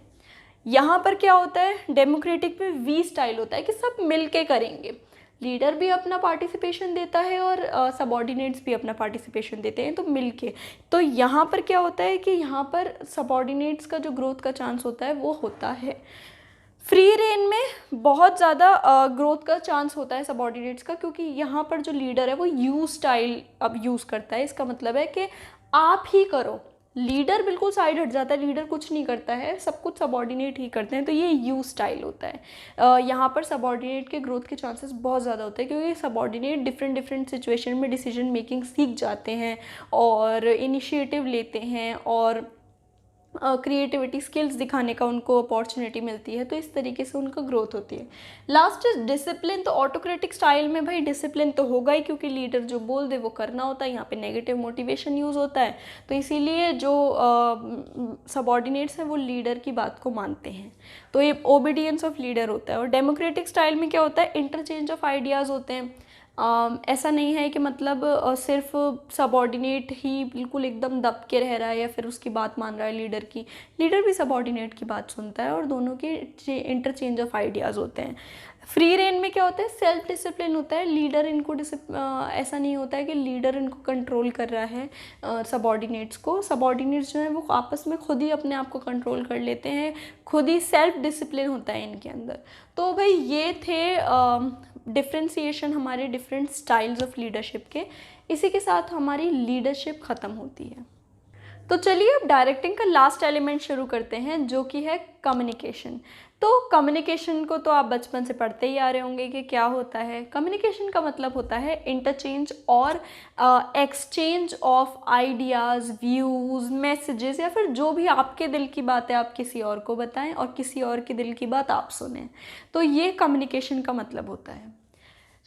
S1: यहाँ पर क्या होता है, डेमोक्रेटिक में वी स्टाइल होता है कि सब मिलके करेंगे। लीडर भी अपना पार्टिसिपेशन देता है और सबॉर्डिनेट्स भी अपना पार्टिसिपेशन देते हैं, तो मिलके। तो यहाँ पर क्या होता है कि यहाँ पर सबॉर्डिनेट्स का जो ग्रोथ का चांस होता है वो होता है। फ्री रेन में बहुत ज़्यादा ग्रोथ का चांस होता है सबॉर्डिनेट्स का, क्योंकि यहाँ पर जो लीडर है वो यू स्टाइल अब यूज़ करता है। इसका मतलब है कि आप ही करो, लीडर बिल्कुल साइड हट जाता है, लीडर कुछ नहीं करता है, सब कुछ सबॉर्डिनेट ही करते हैं। तो ये यू स्टाइल होता है। यहाँ पर सबॉर्डिनेट के ग्रोथ के चांसेस बहुत ज़्यादा होते हैं, क्योंकि सबॉर्डिनेट डिफरेंट सिचुएशन में डिसीजन मेकिंग सीख जाते हैं और इनिशिएटिव लेते हैं और क्रिएटिविटी स्किल्स दिखाने का उनको अपॉर्चुनिटी मिलती है। तो इस तरीके से उनका ग्रोथ होती है। Last is discipline. तो ऑटोक्रेटिक स्टाइल में भाई डिसिप्लिन तो होगा ही, क्योंकि लीडर जो बोल दे वो करना होता है। यहाँ पे नेगेटिव मोटिवेशन यूज़ होता है, तो इसीलिए जो सबॉर्डिनेट्स हैं वो लीडर की बात को मानते हैं। तो ये ओबीडियंस ऑफ लीडर होता है। और डेमोक्रेटिक स्टाइल में क्या होता है, इंटरचेंज ऑफ आइडियाज़ होते हैं। ऐसा नहीं है कि मतलब सिर्फ सबॉर्डिनेट ही बिल्कुल एकदम दब के रह रहा है या फिर उसकी बात मान रहा है लीडर की। लीडर भी सबॉर्डिनेट की बात सुनता है और दोनों के इंटरचेंज ऑफ आइडियाज़ होते हैं। फ्री रेन में क्या होता है, सेल्फ डिसिप्लिन होता है। लीडर इनको ऐसा नहीं होता है कि लीडर इनको कंट्रोल कर रहा है सबॉर्डिनेट्स को। सबॉर्डिनेट्स जो है वो आपस में खुद ही अपने आप को कंट्रोल कर लेते हैं, खुद ही सेल्फ डिसिप्लिन होता है इनके अंदर। तो भाई ये थे डिफ्रेंसिएशन हमारे डिफरेंट स्टाइल्स ऑफ लीडरशिप के। इसी के साथ हमारी लीडरशिप ख़त्म होती है। तो चलिए अब डायरेक्टिंग का लास्ट एलिमेंट शुरू करते हैं, जो कि है कम्युनिकेशन। तो कम्युनिकेशन को तो आप बचपन से पढ़ते ही आ रहे होंगे कि क्या होता है। कम्युनिकेशन का मतलब होता है इंटरचेंज और exchange of ideas, views, messages, या फिर जो भी आपके दिल की बात है आप किसी और को बताएं और किसी और के दिल की बात आप सुनें। तो ये कम्युनिकेशन का मतलब होता है।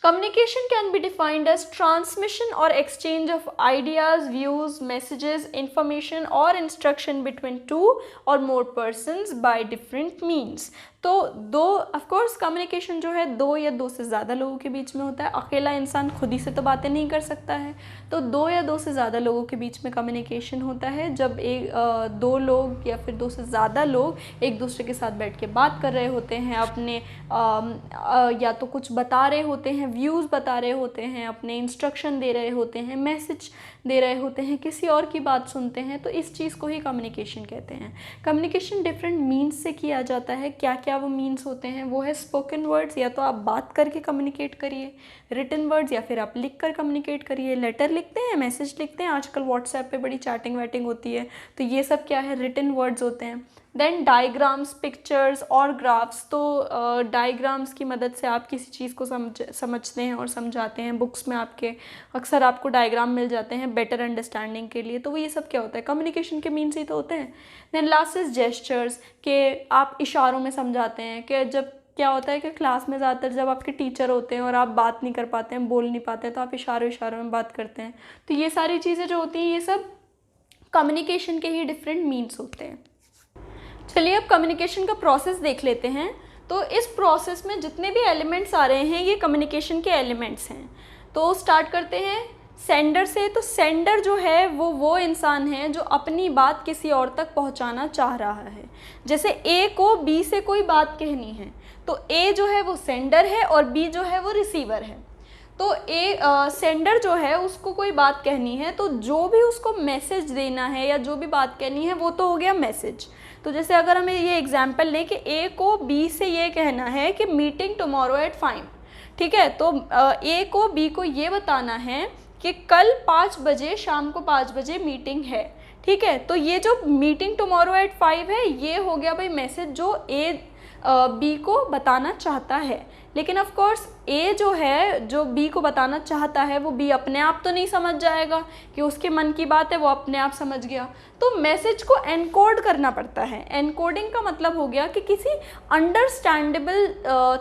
S1: Communication can be defined as transmission or exchange of ideas, views, messages, information or instruction between two or more persons by different means. तो दो, ऑफ कोर्स कम्युनिकेशन जो है दो या दो से ज़्यादा लोगों के बीच में होता है। अकेला इंसान खुद ही से तो बातें नहीं कर सकता है, तो दो या दो से ज़्यादा लोगों के बीच में कम्युनिकेशन होता है। जब दो लोग या फिर दो से ज़्यादा लोग एक दूसरे के साथ बैठ के बात कर रहे होते हैं, अपने या तो कुछ बता रहे होते हैं, व्यूज़ बता रहे होते हैं, अपने इंस्ट्रक्शन दे रहे होते हैं, मैसेज दे रहे होते हैं, किसी और की बात सुनते हैं, तो इस चीज़ को ही कम्युनिकेशन कहते हैं। कम्युनिकेशन डिफरेंट मीन्स से किया जाता है। क्या क्या वो मीन्स होते हैं, वो है स्पोकन वर्ड्स, या तो आप बात करके कम्युनिकेट करिए, रिटन वर्ड्स या फिर आप लिख कर कम्युनिकेट करिए, लेटर लिखते हैं, मैसेज लिखते हैं, आजकल व्हाट्सएप पे बड़ी चैटिंग वैटिंग होती है, तो ये सब क्या है, रिटन वर्ड्स होते हैं। देन डायग्राम्स, पिक्चर्स और ग्राफ्स। तो डायग्राम्स की मदद से आप किसी चीज़ को समझते हैं और समझाते हैं। बुक्स में आपके अक्सर आपको डायग्राम मिल जाते हैं बेटर अंडरस्टैंडिंग के लिए। तो वो ये सब क्या होता है, कम्युनिकेशन के मीन्स ही तो होते हैं। देन लास्ट इज जेस्चर्स, के आप इशारों में समझाते हैं। कि जब क्या होता है कि क्लास में ज़्यादातर जब आपके टीचर होते हैं और आप बात नहीं कर पाते हैं, बोल नहीं पाते हैं, तो आप इशारों में बात करते हैं। तो ये सारी चीज़ें जो होती हैं ये सब कम्युनिकेशन के ही डिफरेंट मीन्स होते हैं। चलिए अब कम्युनिकेशन का प्रोसेस देख लेते हैं। तो इस प्रोसेस में जितने भी एलिमेंट्स आ रहे हैं ये कम्युनिकेशन के एलिमेंट्स हैं। तो स्टार्ट करते हैं सेंडर से। तो सेंडर जो है वो इंसान है जो अपनी बात किसी और तक पहुंचाना चाह रहा है। जैसे ए को बी से कोई बात कहनी है, तो ए जो है वो सेंडर है और बी जो है वो रिसीवर है। तो सेंडर जो है उसको कोई बात कहनी है, तो जो भी उसको मैसेज देना है या जो भी बात कहनी है वो तो हो गया मैसेज। तो जैसे अगर हमें ये एग्जांपल लें कि ए को बी से ये कहना है कि मीटिंग टुमारो एट 5, ठीक है। तो ए को बी को ये बताना है कि कल 5 बजे, शाम को 5 बजे मीटिंग है, ठीक है। तो ये जो मीटिंग टुमारो एट 5 है ये हो गया भाई मैसेज जो ए बी को बताना चाहता है। लेकिन ऑफ कोर्स ए जो है, जो बी को बताना चाहता है, वो बी अपने आप तो नहीं समझ जाएगा कि उसके मन की बात है, वो अपने आप समझ गया। तो मैसेज को एनकोड करना पड़ता है। एनकोडिंग का मतलब हो गया कि किसी अंडरस्टैंडेबल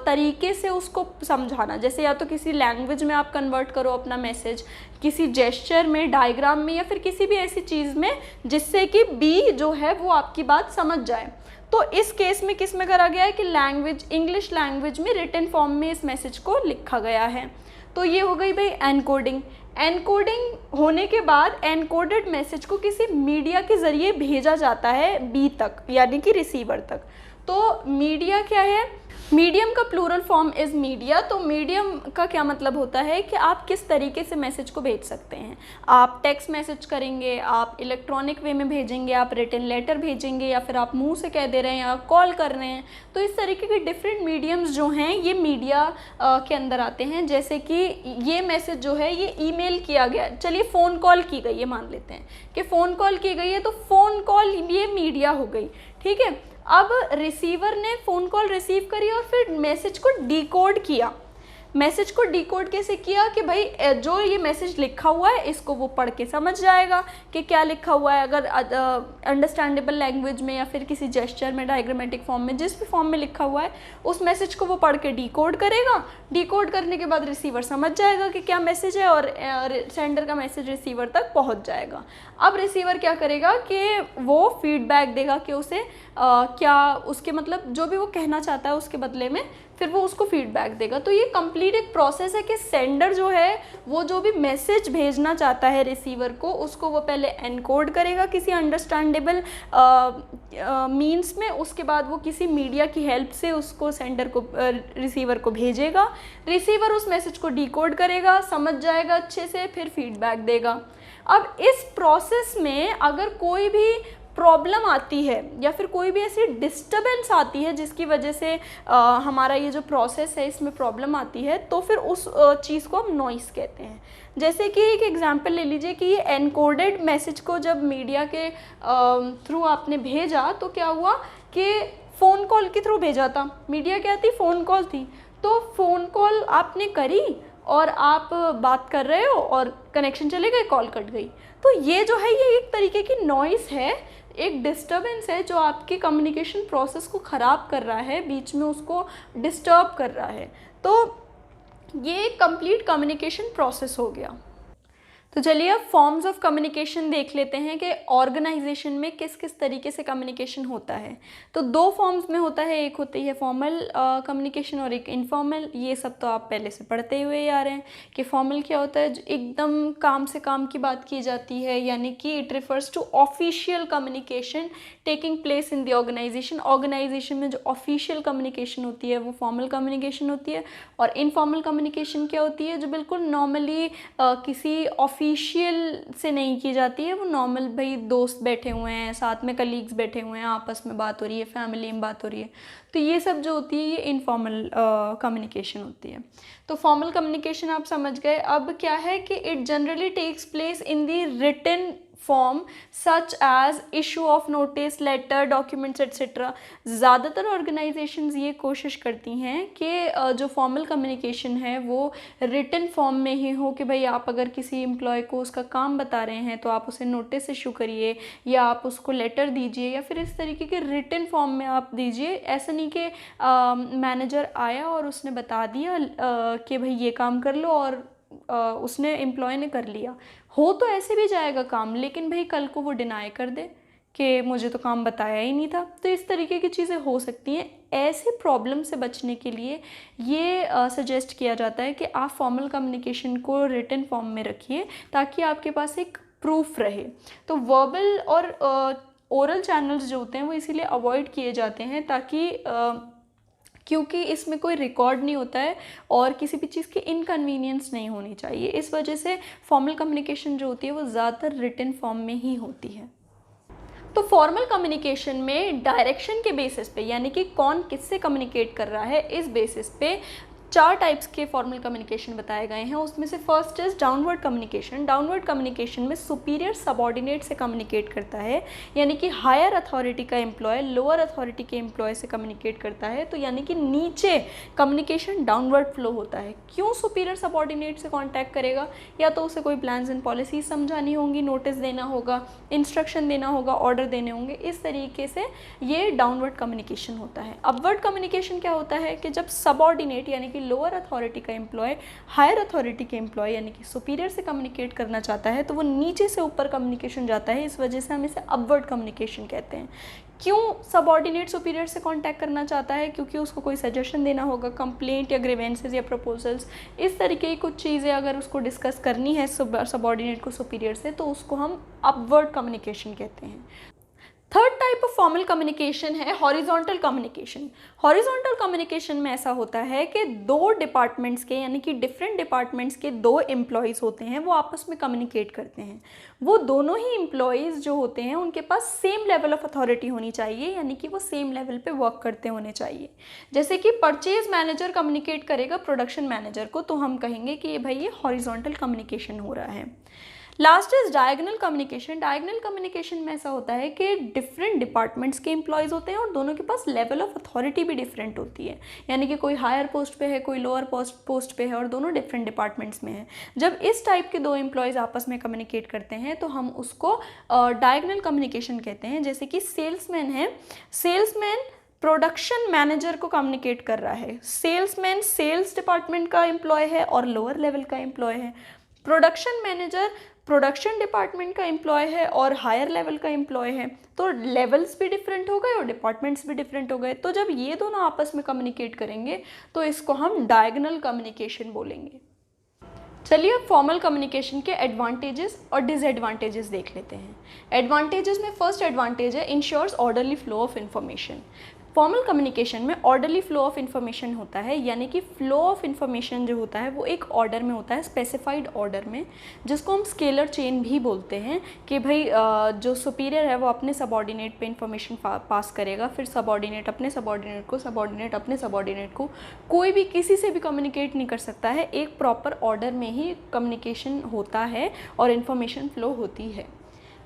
S1: तरीके से उसको समझाना। जैसे या तो किसी लैंग्वेज में आप कन्वर्ट करो अपना मैसेज, किसी जेस्चर में, डायग्राम में, या फिर किसी भी ऐसी चीज़ में जिससे कि बी जो है वो आपकी बात समझ जाए। तो इस केस में किस में करा गया है कि लैंग्वेज, इंग्लिश लैंग्वेज में रिटन फॉर्म में इस मैसेज को लिखा गया है। तो ये हो गई भाई एनकोडिंग। एनकोडिंग होने के बाद एनकोडेड मैसेज को किसी मीडिया के ज़रिए भेजा जाता है बी तक, यानी कि रिसीवर तक। तो मीडिया क्या है? मीडियम का प्लूरल फॉर्म इज़ मीडिया। तो मीडियम का क्या मतलब होता है कि आप किस तरीके से मैसेज को भेज सकते हैं। आप टेक्स्ट मैसेज करेंगे, आप इलेक्ट्रॉनिक वे में भेजेंगे, आप रिटन लेटर भेजेंगे, या फिर आप मुंह से कह दे रहे हैं या कॉल कर रहे हैं। तो इस तरीके के डिफरेंट मीडियम्स जो हैं ये मीडिया के अंदर आते हैं। जैसे कि ये मैसेज जो है ये ईमेल किया गया, चलिए फ़ोन कॉल की गई है, मान लेते हैं कि फ़ोन कॉल की गई है, तो फ़ोन कॉल ये मीडिया हो गई, ठीक है। अब रिसीवर ने फ़ोन कॉल रिसीव करी और फिर मैसेज को डिकोड किया। मैसेज को डिकोड कैसे किया कि भाई जो ये मैसेज लिखा हुआ है इसको वो पढ़ के समझ जाएगा कि क्या लिखा हुआ है। अगर अंडरस्टैंडेबल लैंग्वेज में या फिर किसी जेस्चर में, डायग्रामेटिक फॉर्म में, जिस भी फॉर्म में लिखा हुआ है, उस मैसेज को वो पढ़ के डिकोड करेगा। डिकोड करने के बाद रिसीवर समझ जाएगा कि क्या मैसेज है और सेंडर का मैसेज रिसीवर तक पहुंच जाएगा। अब रिसीवर क्या करेगा कि वो फीडबैक देगा कि उसे क्या उसके मतलब जो भी वो कहना चाहता है उसके बदले में फिर वो उसको फीडबैक देगा। तो ये कंप्लीट एक प्रोसेस है कि सेंडर जो है वो जो भी मैसेज भेजना चाहता है रिसीवर को, उसको वो पहले एनकोड करेगा किसी अंडरस्टैंडेबल मीन्स में। उसके बाद वो किसी मीडिया की हेल्प से उसको सेंडर को रिसीवर को भेजेगा। रिसीवर उस मैसेज को डिकोड करेगा, समझ जाएगा अच्छे से, फिर फीडबैक देगा। अब इस प्रोसेस में अगर कोई भी प्रॉब्लम आती है या फिर कोई भी ऐसी डिस्टर्बेंस आती है जिसकी वजह से हमारा ये जो प्रोसेस है इसमें प्रॉब्लम आती है, तो फिर उस चीज़ को हम नॉइस कहते हैं। जैसे कि एक एग्जांपल ले लीजिए कि ये एनकोडेड मैसेज को जब मीडिया के थ्रू आपने भेजा तो क्या हुआ कि फ़ोन कॉल के थ्रू भेजा था। मीडिया क्या थी? फ़ोन कॉल थी। तो फ़ोन कॉल आपने करी और आप बात कर रहे हो और कनेक्शन चले गए, कॉल कट गई। तो ये जो है ये एक तरीके की नॉइस है, एक डिस्टर्बेंस है जो आपकी कम्युनिकेशन प्रोसेस को ख़राब कर रहा है, बीच में उसको डिस्टर्ब कर रहा है। तो ये कंप्लीट कम्युनिकेशन प्रोसेस हो गया। तो चलिए अब फॉर्म्स ऑफ कम्युनिकेशन देख लेते हैं कि ऑर्गेनाइजेशन में किस किस तरीके से कम्युनिकेशन होता है। तो दो फॉर्म्स में होता है, एक होती है फॉर्मल कम्युनिकेशन और एक इनफॉर्मल। ये सब तो आप पहले से पढ़ते हुए आ रहे हैं कि फॉर्मल क्या होता है, जो एकदम काम से काम की बात की जाती है, यानी कि it refers to official communication taking place in the organisation. Organisation में जो ऑफिशियल कम्युनिकेशन होती है वो फॉर्मल कम्युनिकेशन होती है। और इनफॉर्मल कम्युनिकेशन क्या होती है, जो बिल्कुल नॉर्मली किसी ऑफिशियल से नहीं की जाती है, वो नॉर्मल भाई दोस्त बैठे हुए हैं, साथ में कलीग्स बैठे हुए हैं, आपस में बात हो रही है, फैमिली में बात हो रही है। तो ये सब जो होती है ये इनफॉर्मल कम्युनिकेशन होती है। तो फॉर्मल कम्युनिकेशन आप समझ गए। अब क्या है कि it generally takes place in the written form such as issue of notice, letter, documents etcetera. ज़्यादातर ऑर्गेनाइजेशंस ये कोशिश करती हैं कि जो फॉर्मल कम्युनिकेशन है वो रिटन फॉर्म में ही हो, कि भाई आप अगर किसी एम्प्लॉय को उसका काम बता रहे हैं तो आप उसे नोटिस इशू करिए या आप उसको लेटर दीजिए या फिर इस तरीके के रिटन फॉर्म में आप दीजिए। ऐसा नहीं कि मैनेजर आया और उसने बता दिया कि भाई ये काम कर लो और उसने एम्प्लॉय ने कर लिया। हो तो ऐसे भी जाएगा काम, लेकिन भाई कल को वो डिनाई कर दे कि मुझे तो काम बताया ही नहीं था। तो इस तरीके की चीज़ें हो सकती हैं। ऐसे प्रॉब्लम से बचने के लिए ये सजेस्ट किया जाता है कि आप फॉर्मल कम्युनिकेशन को रिटन फॉर्म में रखिए ताकि आपके पास एक प्रूफ रहे। तो वर्बल और ओरल चैनल्स जो होते हैं वो इसीलिए अवॉइड किए जाते हैं ताकि क्योंकि इसमें कोई रिकॉर्ड नहीं होता है और किसी भी चीज़ की इनकन्वीनियंस नहीं होनी चाहिए। इस वजह से फॉर्मल कम्युनिकेशन जो होती है वो ज़्यादातर रिटन फॉर्म में ही होती है। तो फॉर्मल कम्युनिकेशन में डायरेक्शन के बेसिस पे, यानी कि कौन किससे कम्युनिकेट कर रहा है, इस बेसिस पे 4 टाइप्स के फॉर्मल कम्युनिकेशन बताए गए हैं। उसमें से first is downward communication. Downward communication में सुपीरियर सबऑर्डिनेट से कम्युनिकेट करता है, यानी कि हायर अथॉरिटी का एम्प्लॉय लोअर अथॉरिटी के एम्प्लॉय से कम्युनिकेट करता है, तो यानी कि नीचे कम्युनिकेशन डाउनवर्ड फ्लो होता है। क्यों सुपीरियर सबऑर्डिनेट से कॉन्टैक्ट करेगा? या तो उसे कोई प्लान्स एंड पॉलिसीज समझानी होंगी, नोटिस देना होगा, इंस्ट्रक्शन देना होगा, ऑर्डर देने होंगे, इस तरीके से ये डाउनवर्ड कम्युनिकेशन होता है। अपवर्ड कम्युनिकेशन क्या होता है कि जब सबऑर्डिनेट यानी कि लोअर अथॉरिटी का एम्प्लॉय हायर अथॉरिटी के एम्प्लॉय यानी कि सुपीरियर से कम्युनिकेट करना चाहता है तो वो नीचे से ऊपर कम्युनिकेशन जाता है, इस वजह से हम इसे अपवर्ड कम्युनिकेशन कहते हैं। क्यों सबऑर्डिनेट सुपीरियर से कांटेक्ट करना चाहता है? क्योंकि उसको कोई सजेशन देना होगा, कंप्लेंट या ग्रीवेंसेस या प्रपोजल्स, इस तरीके की कुछ चीज़ें अगर उसको डिस्कस करनी है सबऑर्डिनेट को सुपीरियर से, तो उसको हम अपवर्ड कम्युनिकेशन कहते हैं। Third type of formal communication है हॉरिजॉन्टल कम्युनिकेशन। हॉरिजॉन्टल कम्युनिकेशन में ऐसा होता है कि दो डिपार्टमेंट्स के यानी कि डिफरेंट डिपार्टमेंट्स के दो एम्प्लॉयज़ होते हैं, वो आपस में कम्युनिकेट करते हैं। वो दोनों ही एम्प्लॉयज़ जो होते हैं उनके पास सेम लेवल ऑफ अथॉरिटी होनी चाहिए, यानी कि वो सेम लेवल पे वर्क करते होने चाहिए। जैसे कि परचेज मैनेजर कम्युनिकेट करेगा प्रोडक्शन मैनेजर को, तो हम कहेंगे कि भाई ये हॉरिजॉन्टल कम्युनिकेशन हो रहा है। Last is diagonal communication. Diagonal communication में ऐसा होता है कि डिफरेंट डिपार्टमेंट्स के एम्प्लॉयज़ होते हैं और दोनों के पास लेवल ऑफ अथॉरिटी भी डिफरेंट होती है, यानी कि कोई हायर पोस्ट पे है, कोई लोअर पोस्ट पे है और दोनों डिफरेंट डिपार्टमेंट्स में है। जब इस टाइप के दो एम्प्लॉयज़ आपस में कम्युनिकेट करते हैं तो हम उसको डायगोनल कम्युनिकेशन कहते हैं। जैसे कि सेल्समैन है, सेल्समैन प्रोडक्शन मैनेजर को कम्युनिकेट कर रहा है। सेल्समैन सेल्स डिपार्टमेंट का एम्प्लॉय है और लोअर लेवल का एम्प्लॉय है। प्रोडक्शन मैनेजर प्रोडक्शन डिपार्टमेंट का एम्प्लॉय है और हायर लेवल का एम्प्लॉय है, तो लेवल्स भी डिफरेंट हो गए और डिपार्टमेंट्स भी डिफरेंट हो गए। तो जब ये दोनों आपस में कम्युनिकेट करेंगे तो इसको हम डायगोनल कम्युनिकेशन बोलेंगे। चलिए अब फॉर्मल कम्युनिकेशन के एडवांटेजेस और डिसएडवांटेजेस देख लेते हैं। एडवांटेजेस में फर्स्ट एडवांटेज है ensures orderly flow of information. Formal communication में ऑर्डरली फ्लो ऑफ इन्फॉर्मेशन होता है, यानी कि फ्लो ऑफ इन्फॉर्मेशन जो होता है वो एक ऑर्डर में होता है, स्पेसिफाइड ऑर्डर में, जिसको हम स्केलर चेन भी बोलते हैं। कि भाई जो सुपीरियर है वो अपने सबऑर्डिनेट पे इन्फॉर्मेशन पास करेगा, फिर सबऑर्डिनेट अपने सबऑर्डिनेट को, सबऑर्डिनेट अपने सबऑर्डिनेट को, कोई भी किसी से भी कम्युनिकेट नहीं कर सकता है। एक प्रॉपर ऑर्डर में ही कम्युनिकेशन होता है और इन्फॉर्मेशन फ्लो होती है।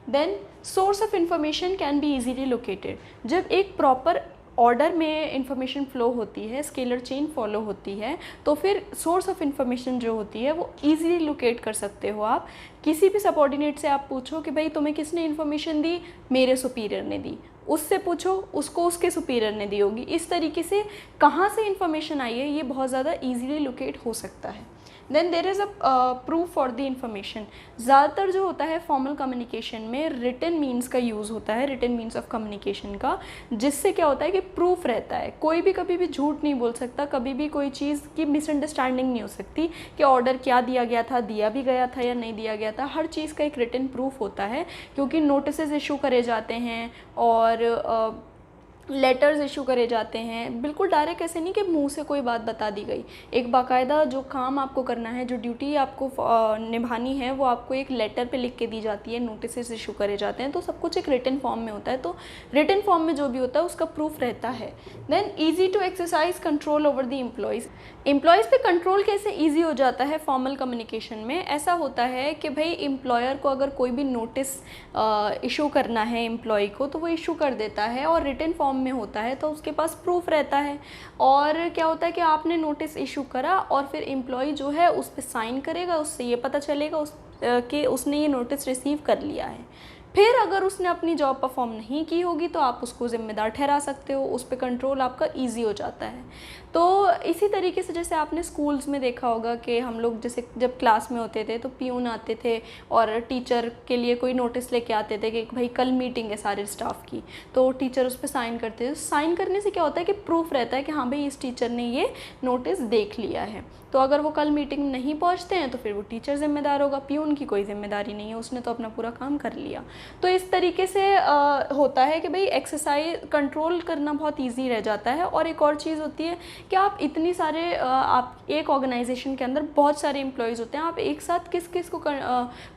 S1: Then source of information can be easily located. जब एक प्रॉपर ऑर्डर में इंफॉर्मेशन फ़्लो होती है, स्केलर चेन फॉलो होती है, तो फिर सोर्स ऑफ इन्फॉर्मेशन जो होती है वो ईजिली लोकेट कर सकते हो आप। किसी भी सबऑर्डिनेट से आप पूछो कि भाई तुम्हें किसने इन्फॉर्मेशन दी, मेरे सुपीरियर ने दी, उससे पूछो उसको उसके सुपीरियर ने दी होगी। इस तरीके से कहाँ से इन्फॉर्मेशन आई है ये बहुत ज़्यादा ईजिली लोकेट हो सकता है। Then there is a proof for the information. ज़्यादातर जो होता है फॉर्मल कम्युनिकेशन में रिटन मीन्स का यूज़ होता है, रिटन मीन्स ऑफ कम्युनिकेशन का, जिससे क्या होता है कि प्रूफ रहता है। कोई भी कभी भी झूठ नहीं बोल सकता, कभी भी कोई चीज़ की मिसअंडरस्टैंडिंग नहीं हो सकती कि ऑर्डर क्या दिया गया था, दिया भी गया था या नहीं दिया गया था। हर चीज़ का एक रिटन प्रूफ होता है, क्योंकि नोटिसेस इशू करे जाते हैं और लेटर्स इशू करे जाते हैं। बिल्कुल डायरेक्ट ऐसे नहीं कि मुंह से कोई बात बता दी गई। एक बाकायदा जो काम आपको करना है, जो ड्यूटी आपको निभानी है, वो आपको एक लेटर पे लिख के दी जाती है, नोटिस इशू करे जाते हैं, तो सब कुछ एक रिटन फॉर्म में होता है। तो रिटन फॉर्म में जो भी होता है उसका प्रूफ रहता है। Then easy to exercise control over the employees. Employees पे कंट्रोल कैसे ईजी हो जाता है फॉर्मल कम्युनिकेशन में? ऐसा होता है कि भाई एम्प्लॉयर को अगर कोई भी नोटिस इशू करना है एम्प्लॉय को, तो वो इशू कर देता है और रिटन फॉर्म में होता है, तो उसके पास प्रूफ रहता है। और क्या होता है कि आपने नोटिस इशू करा और फिर एम्प्लॉय जो है उस पर साइन करेगा, उससे ये पता चलेगा कि उसने ये नोटिस रिसीव कर लिया है। फिर अगर उसने अपनी जॉब परफॉर्म नहीं की होगी तो आप उसको ज़िम्मेदार ठहरा सकते हो, उस पर कंट्रोल आपका ईजी हो जाता है। तो इसी तरीके से जैसे आपने स्कूल्स में देखा होगा कि हम लोग जैसे जब क्लास में होते थे तो पियून आते थे और टीचर के लिए कोई नोटिस लेके आते थे कि भाई कल मीटिंग है सारे स्टाफ की, तो टीचर उस पर साइन करते थे। साइन करने से क्या होता है कि प्रूफ रहता है कि हाँ भाई इस टीचर ने ये नोटिस देख लिया है। तो अगर वो कल मीटिंग नहीं पहुंचते हैं तो फिर वो टीचर जिम्मेदार होगा, पियून की कोई जिम्मेदारी नहीं है, उसने तो अपना पूरा काम कर लिया। तो इस तरीके से होता है कि भाई एक्सरसाइज कंट्रोल करना बहुत ईजी रह जाता है। और एक और चीज़ होती है कि आप इतनी सारे आप एक ऑर्गेनाइजेशन के अंदर बहुत सारे एम्प्लॉयज़ होते हैं, आप एक साथ किस किस को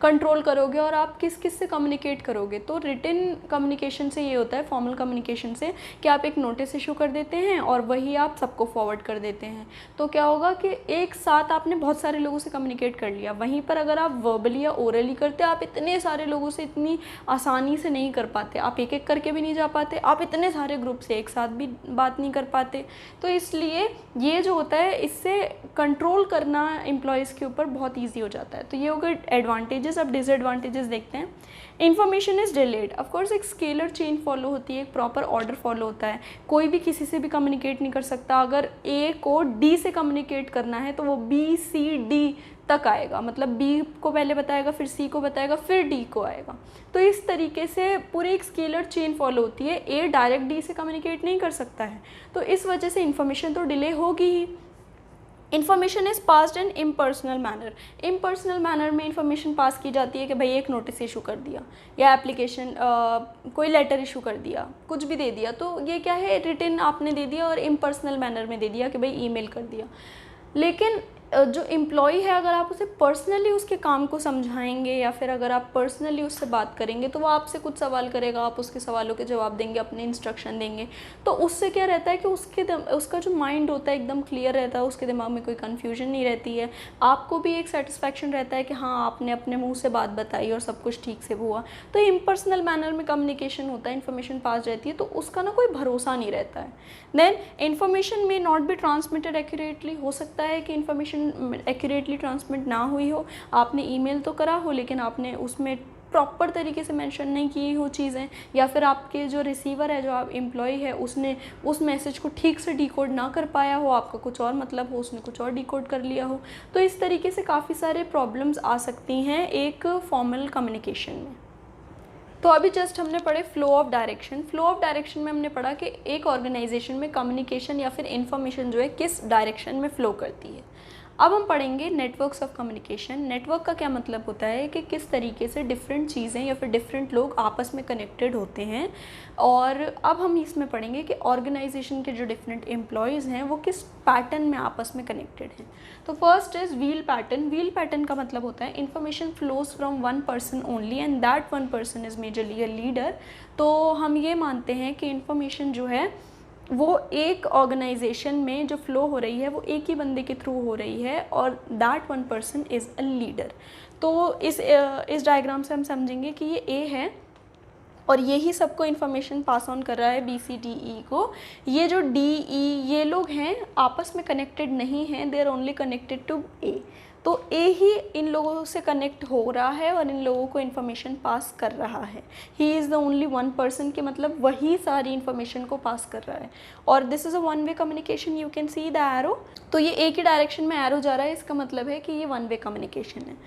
S1: कंट्रोल करोगे और आप किस किस से कम्युनिकेट करोगे। तो रिटन कम्युनिकेशन से ये होता है, फॉर्मल कम्युनिकेशन से, कि आप एक नोटिस इशू कर देते हैं और वही आप सबको फॉरवर्ड कर देते हैं। तो क्या होगा कि एक साथ आपने बहुत सारे लोगों से कम्युनिकेट कर लिया। वहीं पर अगर आप वर्बली या ओरली करते, आप इतने सारे लोगों से इतनी आसानी से नहीं कर पाते, आप एक एक करके भी नहीं जा पाते, आप इतने सारे ग्रुप से एक साथ भी बात नहीं कर पाते। तो इसलिए ये जो होता है, इससे कंट्रोल करना एम्प्लॉयज़ के ऊपर बहुत ईजी हो जाता है। तो ये हो गए एडवांटेजेस। अब डिसएडवांटेजेस देखते हैं। Information is delayed. ऑफकोर्स एक स्केलर चेन फॉलो होती है, एक प्रॉपर ऑर्डर फॉलो होता है। कोई भी किसी से भी कम्युनिकेट नहीं कर सकता। अगर ए को डी से कम्युनिकेट करना है तो वो बी सी डी तक आएगा, मतलब बी को पहले बताएगा, फिर सी को बताएगा, फिर डी को आएगा। तो इस तरीके से पूरी एक स्केलर चेन फॉलो होती है। ए डायरेक्ट डी से कम्युनिकेट नहीं कर सकता है, तो इस वजह से इन्फॉर्मेशन तो डिले होगी ही। Information is passed in impersonal manner. Impersonal manner में इन्फॉर्मेशन पास की जाती है कि भाई एक नोटिस इशू कर दिया या एप्लीकेशन कोई लेटर इशू कर दिया, कुछ भी दे दिया, तो ये क्या है, रिटन आपने दे दिया और इम्पर्सनल मैनर में दे दिया कि भाई ईमेल कर दिया। लेकिन जो एम्प्लॉय है, अगर आप उसे पर्सनली उसके काम को समझाएंगे या फिर अगर आप पर्सनली उससे बात करेंगे तो वो आपसे कुछ सवाल करेगा, आप उसके सवालों के जवाब देंगे, अपने इंस्ट्रक्शन देंगे। तो उससे क्या रहता है कि उसका जो माइंड होता है एकदम क्लियर रहता है, उसके दिमाग में कोई कन्फ्यूजन नहीं रहती है। आपको भी एक सेटिस्फैक्शन रहता है कि हाँ, आपने अपने मुँह से बात बताई और सब कुछ ठीक से हुआ। तो इम्पर्सनल मैनर में कम्युनिकेशन होता है, इन्फॉर्मेशन पास रहती है, तो उसका ना कोई भरोसा नहीं रहता है। देन इन्फॉर्मेशन में नॉट बी ट्रांसमिटेड एक्यूरेटली। हो सकता है कि इन्फॉर्मेशन एक्यूरेटली ट्रांसमिट ना हुई हो, आपने ईमेल तो करा हो लेकिन आपने उसमें प्रॉपर तरीके से मेंशन नहीं की हो चीज़ें, या फिर आपके जो रिसीवर है, जो आप एम्प्लॉय है, उसने उस मैसेज को ठीक से डिकोड ना कर पाया हो, आपका कुछ और मतलब हो, उसने कुछ और डिकोड कर लिया हो। तो इस तरीके से काफ़ी सारे प्रॉब्लम्स आ सकती हैं एक फॉर्मल कम्युनिकेशन में। तो अभी जस्ट हमने पढ़े flow of direction. Flow of direction में हमने पढ़ा कि एक ऑर्गेनाइजेशन में कम्युनिकेशन या फिर इंफॉर्मेशन जो है किस डायरेक्शन में फ़्लो करती है। अब हम पढ़ेंगे नेटवर्क्स ऑफ कम्युनिकेशन। नेटवर्क का क्या मतलब होता है कि किस तरीके से डिफरेंट चीज़ें या फिर डिफरेंट लोग आपस में कनेक्टेड होते हैं। और अब हम इसमें पढ़ेंगे कि ऑर्गेनाइजेशन के जो डिफरेंट एम्प्लॉयज़ हैं वो किस पैटर्न में आपस में कनेक्टेड हैं। तो first is wheel pattern. Wheel pattern का मतलब होता है information flows from one person only and that one person is majorly a leader. तो हम ये मानते हैं कि इन्फॉर्मेशन जो है वो एक ऑर्गेनाइजेशन में जो फ़्लो हो रही है वो एक ही बंदे के थ्रू हो रही है और that one person is a leader. तो इस डायग्राम से हम समझेंगे कि ये ए है और यही सबको इन्फॉर्मेशन पास ऑन कर रहा है बी सी डी ई को। ये जो डी ई ये लोग हैं आपस में कनेक्टेड नहीं हैं, they are only connected to A. तो ए ही इन लोगों से कनेक्ट हो रहा है और इन लोगों को इन्फॉर्मेशन पास कर रहा है। He is the only one person के मतलब वही सारी इन्फॉर्मेशन को पास कर रहा है। और this is a one way communication. You can see the arrow. तो ये एक ही डायरेक्शन में एरो जा रहा है, इसका मतलब है कि ये वन वे कम्युनिकेशन है।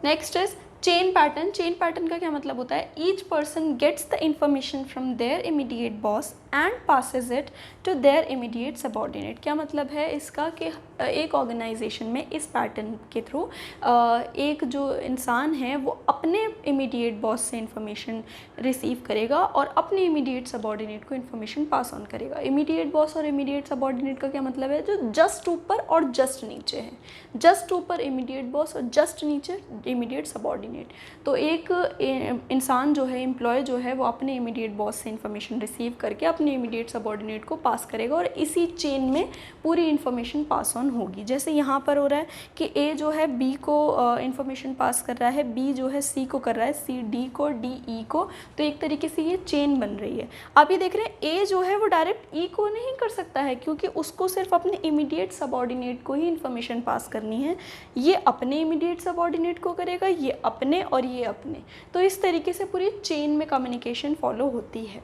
S1: Next is chain pattern. Chain pattern का क्या मतलब होता है, each person gets the information from their immediate boss and passes it to their immediate subordinate. क्या मतलब है इसका कि एक ऑर्गेनाइजेशन में इस पैटर्न के थ्रू एक जो इंसान है वो अपने इमीडिएट बॉस से इंफॉर्मेशन रिसीव करेगा और अपने इमीडिएट सबॉर्डिनेट को इन्फॉर्मेशन पास ऑन करेगा। इमीडिएट बॉस और इमीडिएट सबॉर्डिनेट का क्या मतलब है, जो जस्ट ऊपर और जस्ट नीचे है। जस्ट ऊपर इमीडिएट बॉस और जस्ट नीचे इमीडिएट सबॉर्डिनेट। तो एक इंसान जो है, एम्प्लॉय जो है, वो अपने इमीडिएट बॉस से इंफॉर्मेशन रिसीव करके अपने इमीडिएट सबॉर्डिनेट को पास करेगा और इसी चेन में पूरी इन्फॉर्मेशन पास ऑन होगी। जैसे यहाँ पर हो रहा है कि ए जो है बी को इन्फॉर्मेशन पास कर रहा है, बी जो है सी को कर रहा है, सी डी को, डी ई को। तो एक तरीके से ये चेन बन रही है। आप ये देख रहे हैं ए जो है वो डायरेक्ट ई को नहीं कर सकता है क्योंकि उसको सिर्फ अपने इमीडिएट सबॉर्डिनेट को ही इन्फॉर्मेशन पास करनी है। ये अपने इमीडिएट सबॉर्डिनेट को करेगा, ये अपने और ये अपने। तो इस तरीके से पूरी चेन में कम्युनिकेशन फॉलो होती है।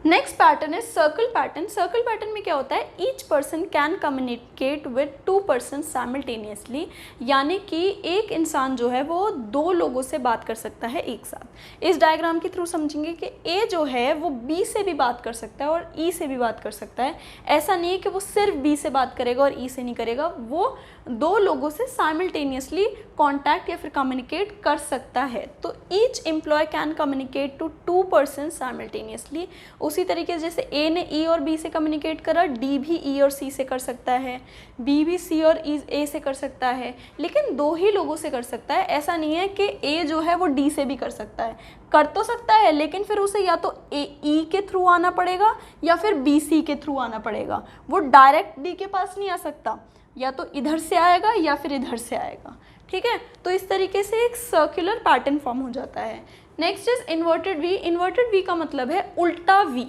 S1: नेक्स्ट पैटर्न है सर्कल पैटर्न। सर्कल पैटर्न में क्या होता है, each person can communicate with 2 person simultaneously, यानी कि एक इंसान जो है वो 2 लोगों से बात कर सकता है एक साथ। इस डायग्राम के थ्रू समझेंगे कि ए जो है वो बी से भी बात कर सकता है और ई से भी बात कर सकता है। ऐसा नहीं है कि वो सिर्फ बी से बात करेगा और ई से नहीं करेगा, वो 2 लोगों से साइमल्टेनियसली कॉन्टैक्ट या फिर कम्युनिकेट कर सकता है। तो each employee can communicate to 2 person simultaneously. उसी तरीके से जैसे ए ने ई और बी से कम्युनिकेट करा, डी भी ई और सी से कर सकता है, बी भी सी और ए से कर सकता है, लेकिन 2 ही लोगों से कर सकता है। ऐसा नहीं है कि ए जो है वो डी से भी कर सकता है, कर तो सकता है लेकिन फिर उसे या तो ई के थ्रू आना पड़ेगा या फिर बी सी के थ्रू आना पड़ेगा। वो डायरेक्ट डी के पास नहीं आ सकता, या तो इधर से आएगा या फिर इधर से आएगा। ठीक है, तो इस तरीके से एक सर्कुलर पैटर्न फॉर्म हो जाता है। Next is inverted we. Inverted we का मतलब है उल्टा वी।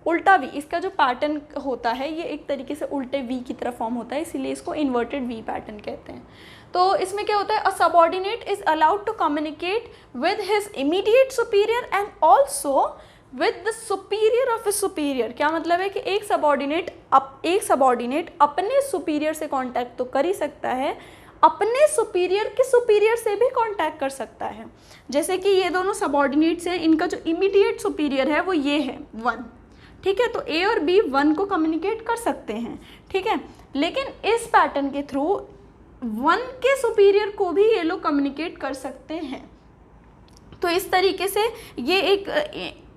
S1: उल्टा वी, इसका जो पैटर्न होता है ये एक तरीके से उल्टे वी की तरह फॉर्म होता है, इसीलिए इसको इन्वर्टेड वी पैटर्न कहते हैं। तो इसमें क्या होता है, a subordinate is allowed to communicate with his immediate superior and also with the superior of his superior. क्या मतलब है कि एक सबऑर्डिनेट अपने सुपीरियर से कांटेक्ट तो कर ही सकता है, अपने सुपीरियर के सुपीरियर से भी कांटेक्ट कर सकता है। जैसे कि ये दोनों सबऑर्डिनेट्स हैं, इनका जो इमीडिएट सुपीरियर है वो ये है 1। ठीक है, तो ए और बी 1 को कम्युनिकेट कर सकते हैं। ठीक है, लेकिन इस पैटर्न के थ्रू 1 के सुपीरियर को भी ये लोग कम्युनिकेट कर सकते हैं। तो इस तरीके से ये एक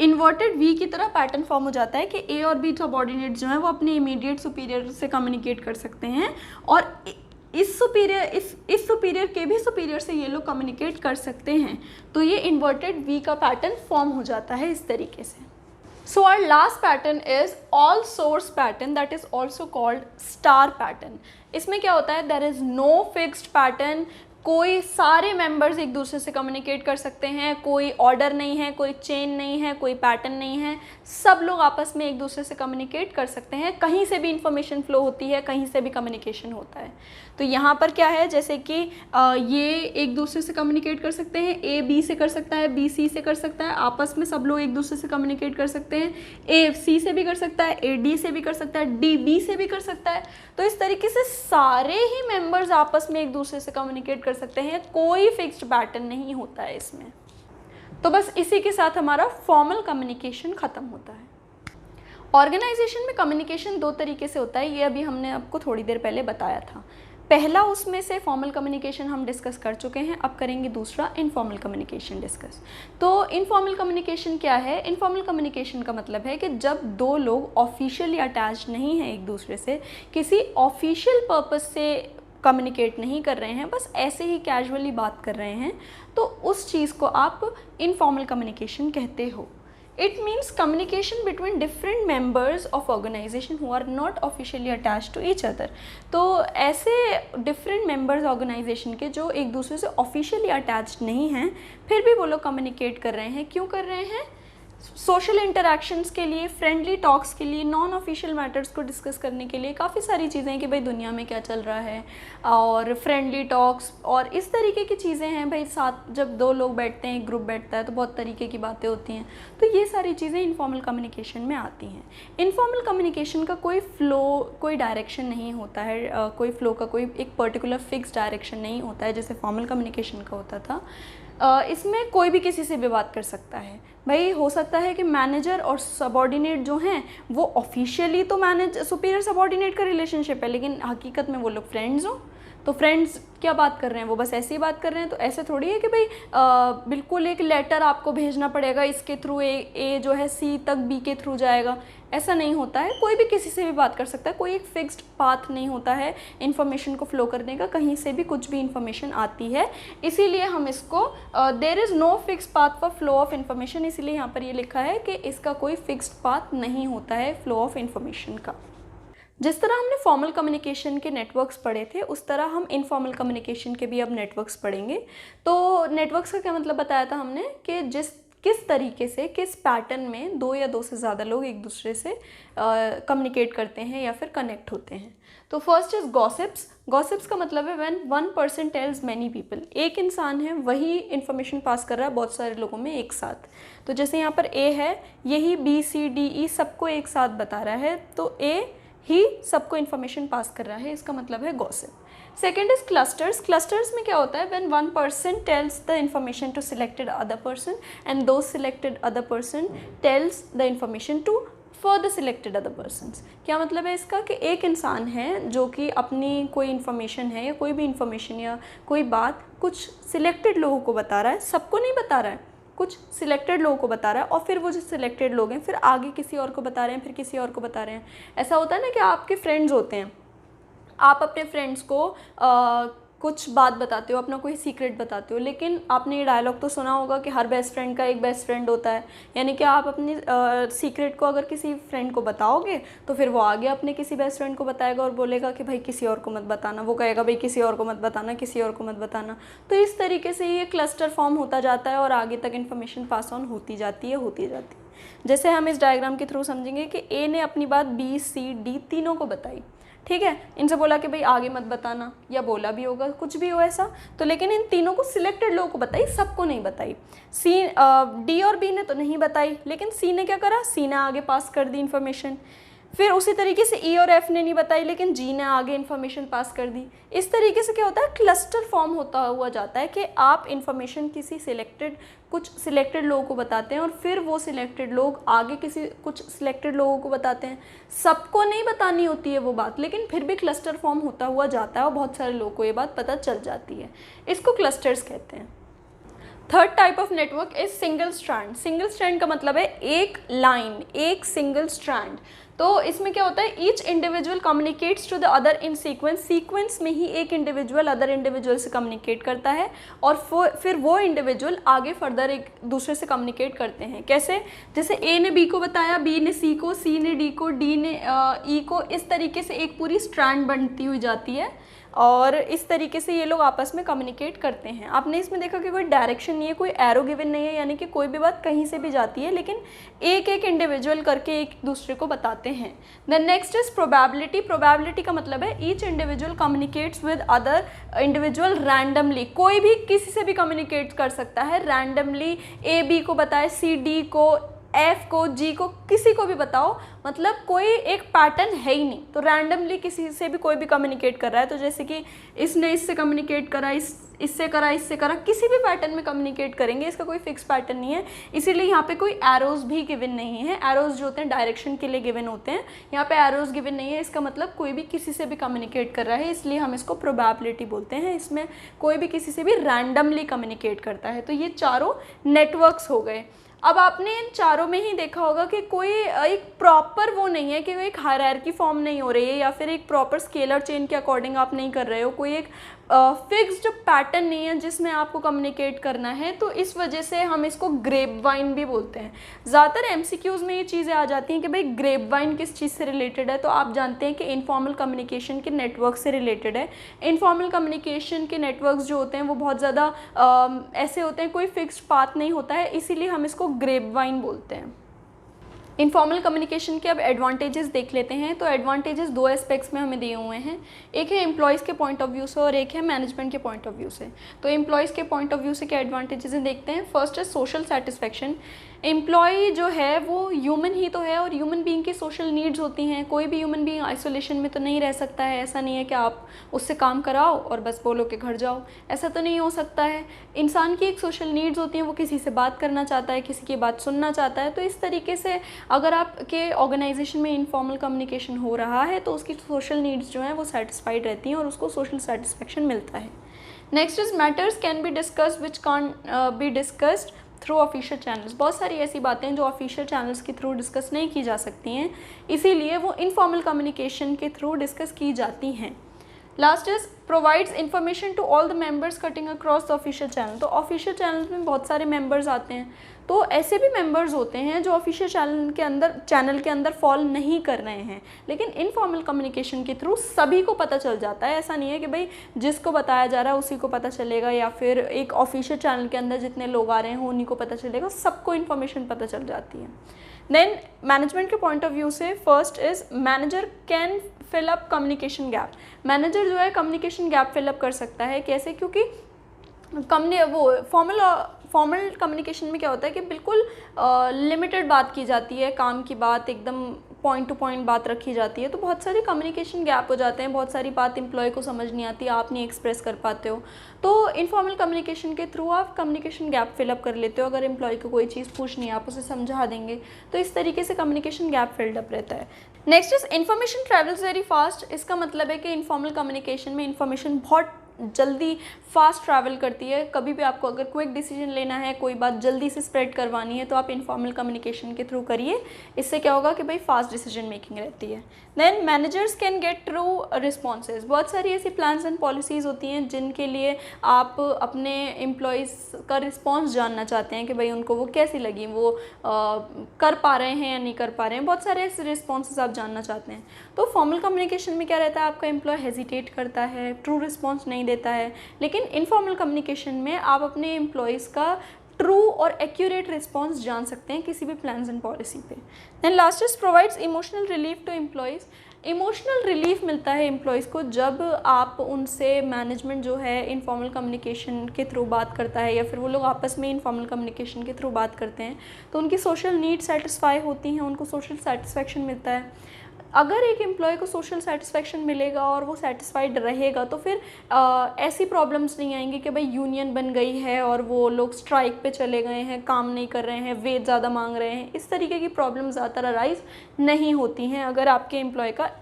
S1: इन्वर्टेड वी की तरह पैटर्न फॉर्म हो जाता है कि ए और बी सबऑर्डिनेट जो है वो अपने इमीडिएट सुपीरियर से कम्युनिकेट कर सकते हैं और इस सुपीरियर के भी सुपीरियर से ये लोग कम्युनिकेट कर सकते हैं। तो ये इन्वर्टेड वी का पैटर्न फॉर्म हो जाता है इस तरीके से। So our last pattern is all source pattern, that is also called star pattern. इसमें क्या होता है, there is no fixed pattern, कोई सारे मेंबर्स एक दूसरे से कम्युनिकेट कर सकते हैं, कोई ऑर्डर नहीं है, कोई चेन नहीं है, कोई पैटर्न नहीं है, सब लोग आपस में एक दूसरे से कम्युनिकेट कर सकते हैं। कहीं से भी इंफॉर्मेशन फ्लो होती है, कहीं से भी कम्युनिकेशन होता है। तो यहाँ पर क्या है, जैसे कि ये एक दूसरे से कम्युनिकेट कर सकते हैं, ए बी से कर सकता है, बी सी से कर सकता है, आपस में सब लोग एक दूसरे से कम्युनिकेट कर सकते हैं। ए सी से भी कर सकता है, ए डी से भी कर सकता है, डी बी से भी कर सकता है। तो इस तरीके से सारे ही मेंबर्स आपस में एक दूसरे से कम्युनिकेट कर सकते हैं, कोई फिक्स्ड पैटर्न नहीं होता है इसमें। तो बस इसी के साथ हमारा फॉर्मल कम्युनिकेशन ख़त्म होता है। ऑर्गेनाइजेशन में कम्युनिकेशन 2 तरीके से होता है, ये अभी हमने आपको थोड़ी देर पहले बताया था। पहला उसमें से फॉर्मल कम्युनिकेशन हम डिस्कस कर चुके हैं, अब करेंगे दूसरा इनफॉर्मल कम्युनिकेशन डिस्कस। तो इनफॉर्मल कम्युनिकेशन क्या है? इनफॉर्मल कम्युनिकेशन का मतलब है कि जब 2 लोग ऑफिशियली अटैच नहीं हैं एक दूसरे से, किसी ऑफिशियल पर्पस से कम्युनिकेट नहीं कर रहे हैं, बस ऐसे ही कैजुअली बात कर रहे हैं, तो उस चीज़ को आप इनफॉर्मल कम्युनिकेशन कहते हो। It means communication between different members of organization who are not officially attached to each other. तो ऐसे different members organization के जो एक दूसरे से officially attached नहीं हैं, फिर भी वो लोग communicate कर रहे हैं। क्यों कर रहे हैं? सोशल इंटरैक्शंस के लिए, फ्रेंडली टॉक्स के लिए, नॉन ऑफिशियल मैटर्स को डिस्कस करने के लिए, काफ़ी सारी चीज़ें हैं कि भाई दुनिया में क्या चल रहा है, और फ्रेंडली टॉक्स और इस तरीके की चीज़ें हैं। भाई साथ जब 2 लोग बैठते हैं, एक ग्रुप बैठता है, तो बहुत तरीके की बातें होती हैं। तो ये सारी चीज़ें इनफॉर्मल कम्युनिकेशन में आती हैं। इनफॉर्मल कम्युनिकेशन का कोई फ़्लो, कोई डायरेक्शन नहीं होता है, कोई फ़्लो का कोई एक पर्टिकुलर फिक्स डायरेक्शन नहीं होता है जैसे फॉर्मल कम्युनिकेशन का होता था। इसमें कोई भी किसी से भी बात कर सकता है। भाई हो सकता है कि मैनेजर और सबॉर्डिनेट जो हैं वो ऑफिशियली तो सुपीरियर सबॉर्डिनेट का रिलेशनशिप है, लेकिन हकीकत में वो लोग फ्रेंड्स हों। तो फ्रेंड्स क्या बात कर रहे हैं, वो बस ऐसे ही बात कर रहे हैं। तो ऐसे थोड़ी है कि भाई बिल्कुल एक लेटर आपको भेजना पड़ेगा, इसके थ्रू ए जो है सी तक बी के थ्रू जाएगा, ऐसा नहीं होता है। कोई भी किसी से भी बात कर सकता है, कोई एक फिक्स्ड पाथ नहीं होता है इन्फॉर्मेशन को फ्लो करने का, कहीं से भी कुछ भी इन्फॉर्मेशन आती है। इसीलिए हम इसको there is no fix path for flow of information, इसीलिए यहाँ पर ये लिखा है कि इसका कोई फिक्स्ड पाथ नहीं होता है फ्लो ऑफ इन्फॉर्मेशन का। जिस तरह हमने फॉर्मल कम्युनिकेशन के नेटवर्क्स पढ़े थे, उस तरह हम इनफॉर्मल कम्युनिकेशन के भी अब नेटवर्क्स पढ़ेंगे। तो नेटवर्क्स का क्या मतलब बताया था हमने कि किस तरीके से, किस पैटर्न में दो या दो से ज़्यादा लोग एक दूसरे से कम्युनिकेट करते हैं या फिर कनेक्ट होते हैं। तो फर्स्ट इज गॉसिप्स। गॉसिप्स का मतलब है when one person tales many people, एक इंसान है वही इन्फॉर्मेशन पास कर रहा है बहुत सारे लोगों में एक साथ। तो जैसे यहाँ पर ए है, यही बी सी डी ई सबको एक साथ बता रहा है, तो ए ही सबको इन्फॉर्मेशन पास कर रहा है, इसका मतलब है gossip. Second is clusters. Clusters में क्या होता है, when one person tells the information to selected other person and those selected other person tells the information to further selected other persons. क्या मतलब है इसका, कि एक इंसान है जो कि अपनी कोई इन्फॉर्मेशन है या कोई भी इन्फॉर्मेशन या कोई बात कुछ सिलेक्टेड लोगों को बता रहा है, सबको नहीं बता रहा है, कुछ सिलेक्टेड लोगों को बता रहा है, और फिर वो जो सिलेक्टेड लोग हैं फिर आगे किसी और को बता रहे हैं, फिर किसी और को बता रहे हैं। ऐसा होता है ना कि आपके फ्रेंड्स होते हैं, आप अपने फ्रेंड्स को कुछ बात बताते हो, अपना कोई सीक्रेट बताते हो, लेकिन आपने ये डायलॉग तो सुना होगा कि हर बेस्ट फ्रेंड का एक बेस्ट फ्रेंड होता है। यानी कि आप अपनी सीक्रेट को अगर किसी फ्रेंड को बताओगे तो फिर वो आगे अपने किसी बेस्ट फ्रेंड को बताएगा और बोलेगा कि भाई किसी और को मत बताना, वो कहेगा भाई किसी और को मत बताना, किसी और को मत बताना। तो इस तरीके से ये क्लस्टर फॉर्म होता जाता है और आगे तक इन्फॉर्मेशन पास ऑन होती जाती है। जैसे हम इस डायग्राम के थ्रू समझेंगे कि ए ने अपनी बात बी सी डी तीनों को बताई, ठीक है, इनसे बोला कि भाई आगे मत बताना, या बोला भी होगा कुछ भी हो ऐसा, तो लेकिन इन तीनों को सिलेक्टेड लोगों को बताई, सबको नहीं बताई। डी और बी ने तो नहीं बताई, लेकिन सी ने क्या करा, सी ने आगे पास कर दी इन्फॉर्मेशन। फिर उसी तरीके से ई और एफ ने नहीं बताई, लेकिन जी ने आगे इन्फॉर्मेशन पास कर दी। इस तरीके से क्या होता है, क्लस्टर फॉर्म होता हुआ जाता है कि आप इन्फॉर्मेशन किसी कुछ सिलेक्टेड लोगों को बताते हैं और फिर वो सिलेक्टेड लोग आगे कुछ सिलेक्टेड लोगों को बताते हैं। सबको नहीं बतानी होती है वो बात, लेकिन फिर भी क्लस्टर फॉर्म होता हुआ जाता है और बहुत सारे लोगों को ये बात पता चल जाती है। इसको क्लस्टर्स कहते हैं। Third type of network is single strand. Single strand का मतलब है एक लाइन, एक सिंगल स्ट्रैंड। तो इसमें क्या होता है, each individual communicates to the other in sequence. Sequence में ही एक इंडिविजुअल अदर इंडिविजुअल से कम्युनिकेट करता है और फिर वो इंडिविजुअल आगे फर्दर एक दूसरे से कम्युनिकेट करते हैं। कैसे, जैसे ए ने बी को बताया, बी ने सी को, सी ने डी को, डी ने ई को, इस तरीके से एक पूरी स्ट्रैंड बनती हुई जाती है और इस तरीके से ये लोग आपस में कम्युनिकेट करते हैं। आपने इसमें देखा कि कोई डायरेक्शन नहीं है, कोई एरो गिवन नहीं है, यानी कि कोई भी बात कहीं से भी जाती है, लेकिन एक एक इंडिविजुअल करके एक दूसरे को बताते हैं। Then next is probability. Probability का मतलब है each individual communicates with other individual randomly. कोई भी किसी से भी कम्युनिकेट कर सकता है रैंडमली। ए बी को बताए, सी डी को, एफ को, जी को, किसी को भी बताओ, मतलब कोई एक पैटर्न है ही नहीं। तो रैंडमली किसी से भी कोई भी कम्युनिकेट कर रहा है, तो जैसे कि इसने इससे कम्युनिकेट करा, इससे करा, इससे करा, किसी भी पैटर्न में कम्युनिकेट करेंगे, इसका कोई फिक्स पैटर्न नहीं है। इसीलिए यहाँ पे कोई एरोज भी गिवन नहीं है। एरोज जो होते हैं डायरेक्शन के लिए गिवन होते हैं, यहाँ पे एरोज गिवन नहीं है। इसका मतलब कोई भी किसी से भी कम्युनिकेट कर रहा है, इसलिए हम इसको प्रोबेबिलिटी बोलते हैं। इसमें कोई भी किसी से भी रैंडमली कम्युनिकेट करता है। तो ये चारों नेटवर्क्स हो गए। अब आपने इन चारों में ही देखा होगा कि कोई एक प्रॉपर वो नहीं है, कि वो एक हायरार्की फॉर्म नहीं हो रही है या फिर एक प्रॉपर स्केलर चेन के अकॉर्डिंग आप नहीं कर रहे हो, कोई एक फिक्स्ड पैटर्न नहीं है जिसमें आपको कम्युनिकेट करना है। तो इस वजह से हम इसको ग्रेप वाइन भी बोलते हैं। ज़्यादातर एमसीक्यूज़ में ये चीज़ें आ जाती हैं कि भाई ग्रेप वाइन किस चीज़ से रिलेटेड है, तो आप जानते हैं कि इनफॉर्मल कम्युनिकेशन के नेटवर्क से रिलेटेड है। इनफॉर्मल कम्युनिकेशन के नेटवर्क्स जो होते हैं वो बहुत ज़्यादा ऐसे होते हैं, कोई फिक्स्ड पाथ नहीं होता है, इसीलिए हम इसको ग्रेप वाइन बोलते हैं। इनफॉर्मल कम्युनिकेशन के अब एडवांटेजेस देख लेते हैं। तो एडवांटेजेस दो एस्पेक्ट्स में हमें दिए हुए हैं, एक है एम्प्लॉयज़ के पॉइंट ऑफ व्यू से और एक है मैनेजमेंट के पॉइंट ऑफ व्यू से। तो एम्प्लॉयज़ के पॉइंट ऑफ व्यू से क्या एडवांटेजेस हैं देखते हैं। फर्स्ट है सोशल सेटिस्फेक्शन। एम्प्लॉय जो है वो ह्यूमन ही तो है और ह्यूमन बीइंग की सोशल नीड्स होती हैं। कोई भी ह्यूमन बीइंग आइसोलेशन में तो नहीं रह सकता है। ऐसा नहीं है कि आप उससे काम कराओ और बस बोलो कि घर जाओ, ऐसा तो नहीं हो सकता है। इंसान की एक सोशल नीड्स होती हैं, वो किसी से बात करना चाहता है, किसी की बात सुनना चाहता है। तो इस तरीके से अगर आपके ऑर्गेनाइजेशन में इनफॉर्मल कम्युनिकेशन हो रहा है तो उसकी सोशल नीड्स जो हैं वो सेटिस्फाइड रहती हैं और उसको सोशल सेटिस्फेक्शन मिलता है। Next is matters can be discussed which can be discussed through official channels. बहुत सारी ऐसी बातें जो ऑफिशियल चैनल्स के थ्रू डिस्कस नहीं की जा सकती हैं, इसीलिए वो इनफॉर्मल कम्युनिकेशन के थ्रू डिस्कस की जाती हैं। Last is provides information to all the members cutting across the official channel. तो ऑफिशियल चैनल में बहुत सारे मेंबर्स आते हैं, तो ऐसे भी मेंबर्स होते हैं जो ऑफिशियल चैनल के अंदर फॉल नहीं कर रहे हैं, लेकिन इनफॉर्मल कम्युनिकेशन के थ्रू सभी को पता चल जाता है। ऐसा नहीं है कि भाई जिसको बताया जा रहा है उसी को पता चलेगा, या फिर एक ऑफिशियल चैनल के अंदर जितने लोग आ रहे हैं उन्हीं को पता चलेगा, सबको इन्फॉर्मेशन पता चल जाती है। देन मैनेजमेंट के पॉइंट ऑफ व्यू से first is manager can fill up communication gap. Manager जो है कम्युनिकेशन गैप फिलअप कर सकता है। कैसे? क्योंकि फॉर्मल कम्युनिकेशन में क्या होता है कि बिल्कुल लिमिटेड बात की जाती है, काम की बात एकदम पॉइंट टू पॉइंट बात रखी जाती है, तो बहुत सारे कम्युनिकेशन गैप हो जाते हैं, बहुत सारी बात एम्प्लॉय को समझ नहीं आती, आप नहीं एक्सप्रेस कर पाते हो। तो इनफॉर्मल कम्युनिकेशन के थ्रू आप कम्युनिकेशन गैप फिलअप कर लेते हो। अगर एम्प्लॉय को कोई चीज़ पूछनी है आप उसे समझा देंगे, तो इस तरीके से कम्युनिकेशन गैप फिल्ड अप रहता है। Next is information travels very fast. इसका मतलब है कि इनफॉर्मल कम्युनिकेशन में इन्फॉर्मेशन बहुत जल्दी फास्ट ट्रैवल करती है। कभी भी आपको अगर क्विक डिसीजन लेना है, कोई बात जल्दी से स्प्रेड करवानी है, तो आप इनफॉर्मल कम्युनिकेशन के थ्रू करिए। इससे क्या होगा कि भाई फास्ट डिसीजन मेकिंग रहती है। Then managers can get true responses. बहुत सारी ऐसी प्लान्स एंड पॉलिसीज़ होती हैं जिनके लिए आप अपने एम्प्लॉयज़ का रिस्पॉन्स जानना चाहते हैं कि भाई उनको वो कैसी लगी, वो कर पा रहे हैं या नहीं कर पा रहे हैं। बहुत सारे ऐसे रिस्पॉन्सेज आप जानना चाहते हैं। तो फॉर्मल कम्युनिकेशन में क्या रहता है, आपका एम्प्लॉय हेजिटेट करता है, ट्रू रिस्पॉन्स नहीं देता है, लेकिन इनफॉर्मल कम्युनिकेशन में आप अपने एम्प्लॉयज़ का ट्रू और एक्यूरेट रिस्पॉन्स जान सकते हैं किसी भी प्लान्स एंड पॉलिसी पे। Then last is provides emotional relief to employees. Emotional relief मिलता है एम्प्लॉयज़ को जब आप उनसे, मैनेजमेंट जो है इनफॉर्मल कम्युनिकेशन के थ्रू बात करता है, या फिर वो लोग आपस में इनफॉर्मल कम्युनिकेशन के थ्रू बात करते हैं, तो उनकी सोशल नीड सेटिस्फाई होती हैं, उनको सोशल सेटिस्फैक्शन मिलता है। अगर एक एम्प्लॉय को सोशल सेटिस्फैक्शन मिलेगा और वो सेटिस्फाइड रहेगा, तो फिर ऐसी प्रॉब्लम्स नहीं आएंगी कि भाई यूनियन बन गई है और वो लोग स्ट्राइक पे चले गए हैं, काम नहीं कर रहे हैं, वेज ज़्यादा मांग रहे हैं। इस तरीके की प्रॉब्लम्स ज़्यादातर अराइज नहीं होती हैं अगर आपके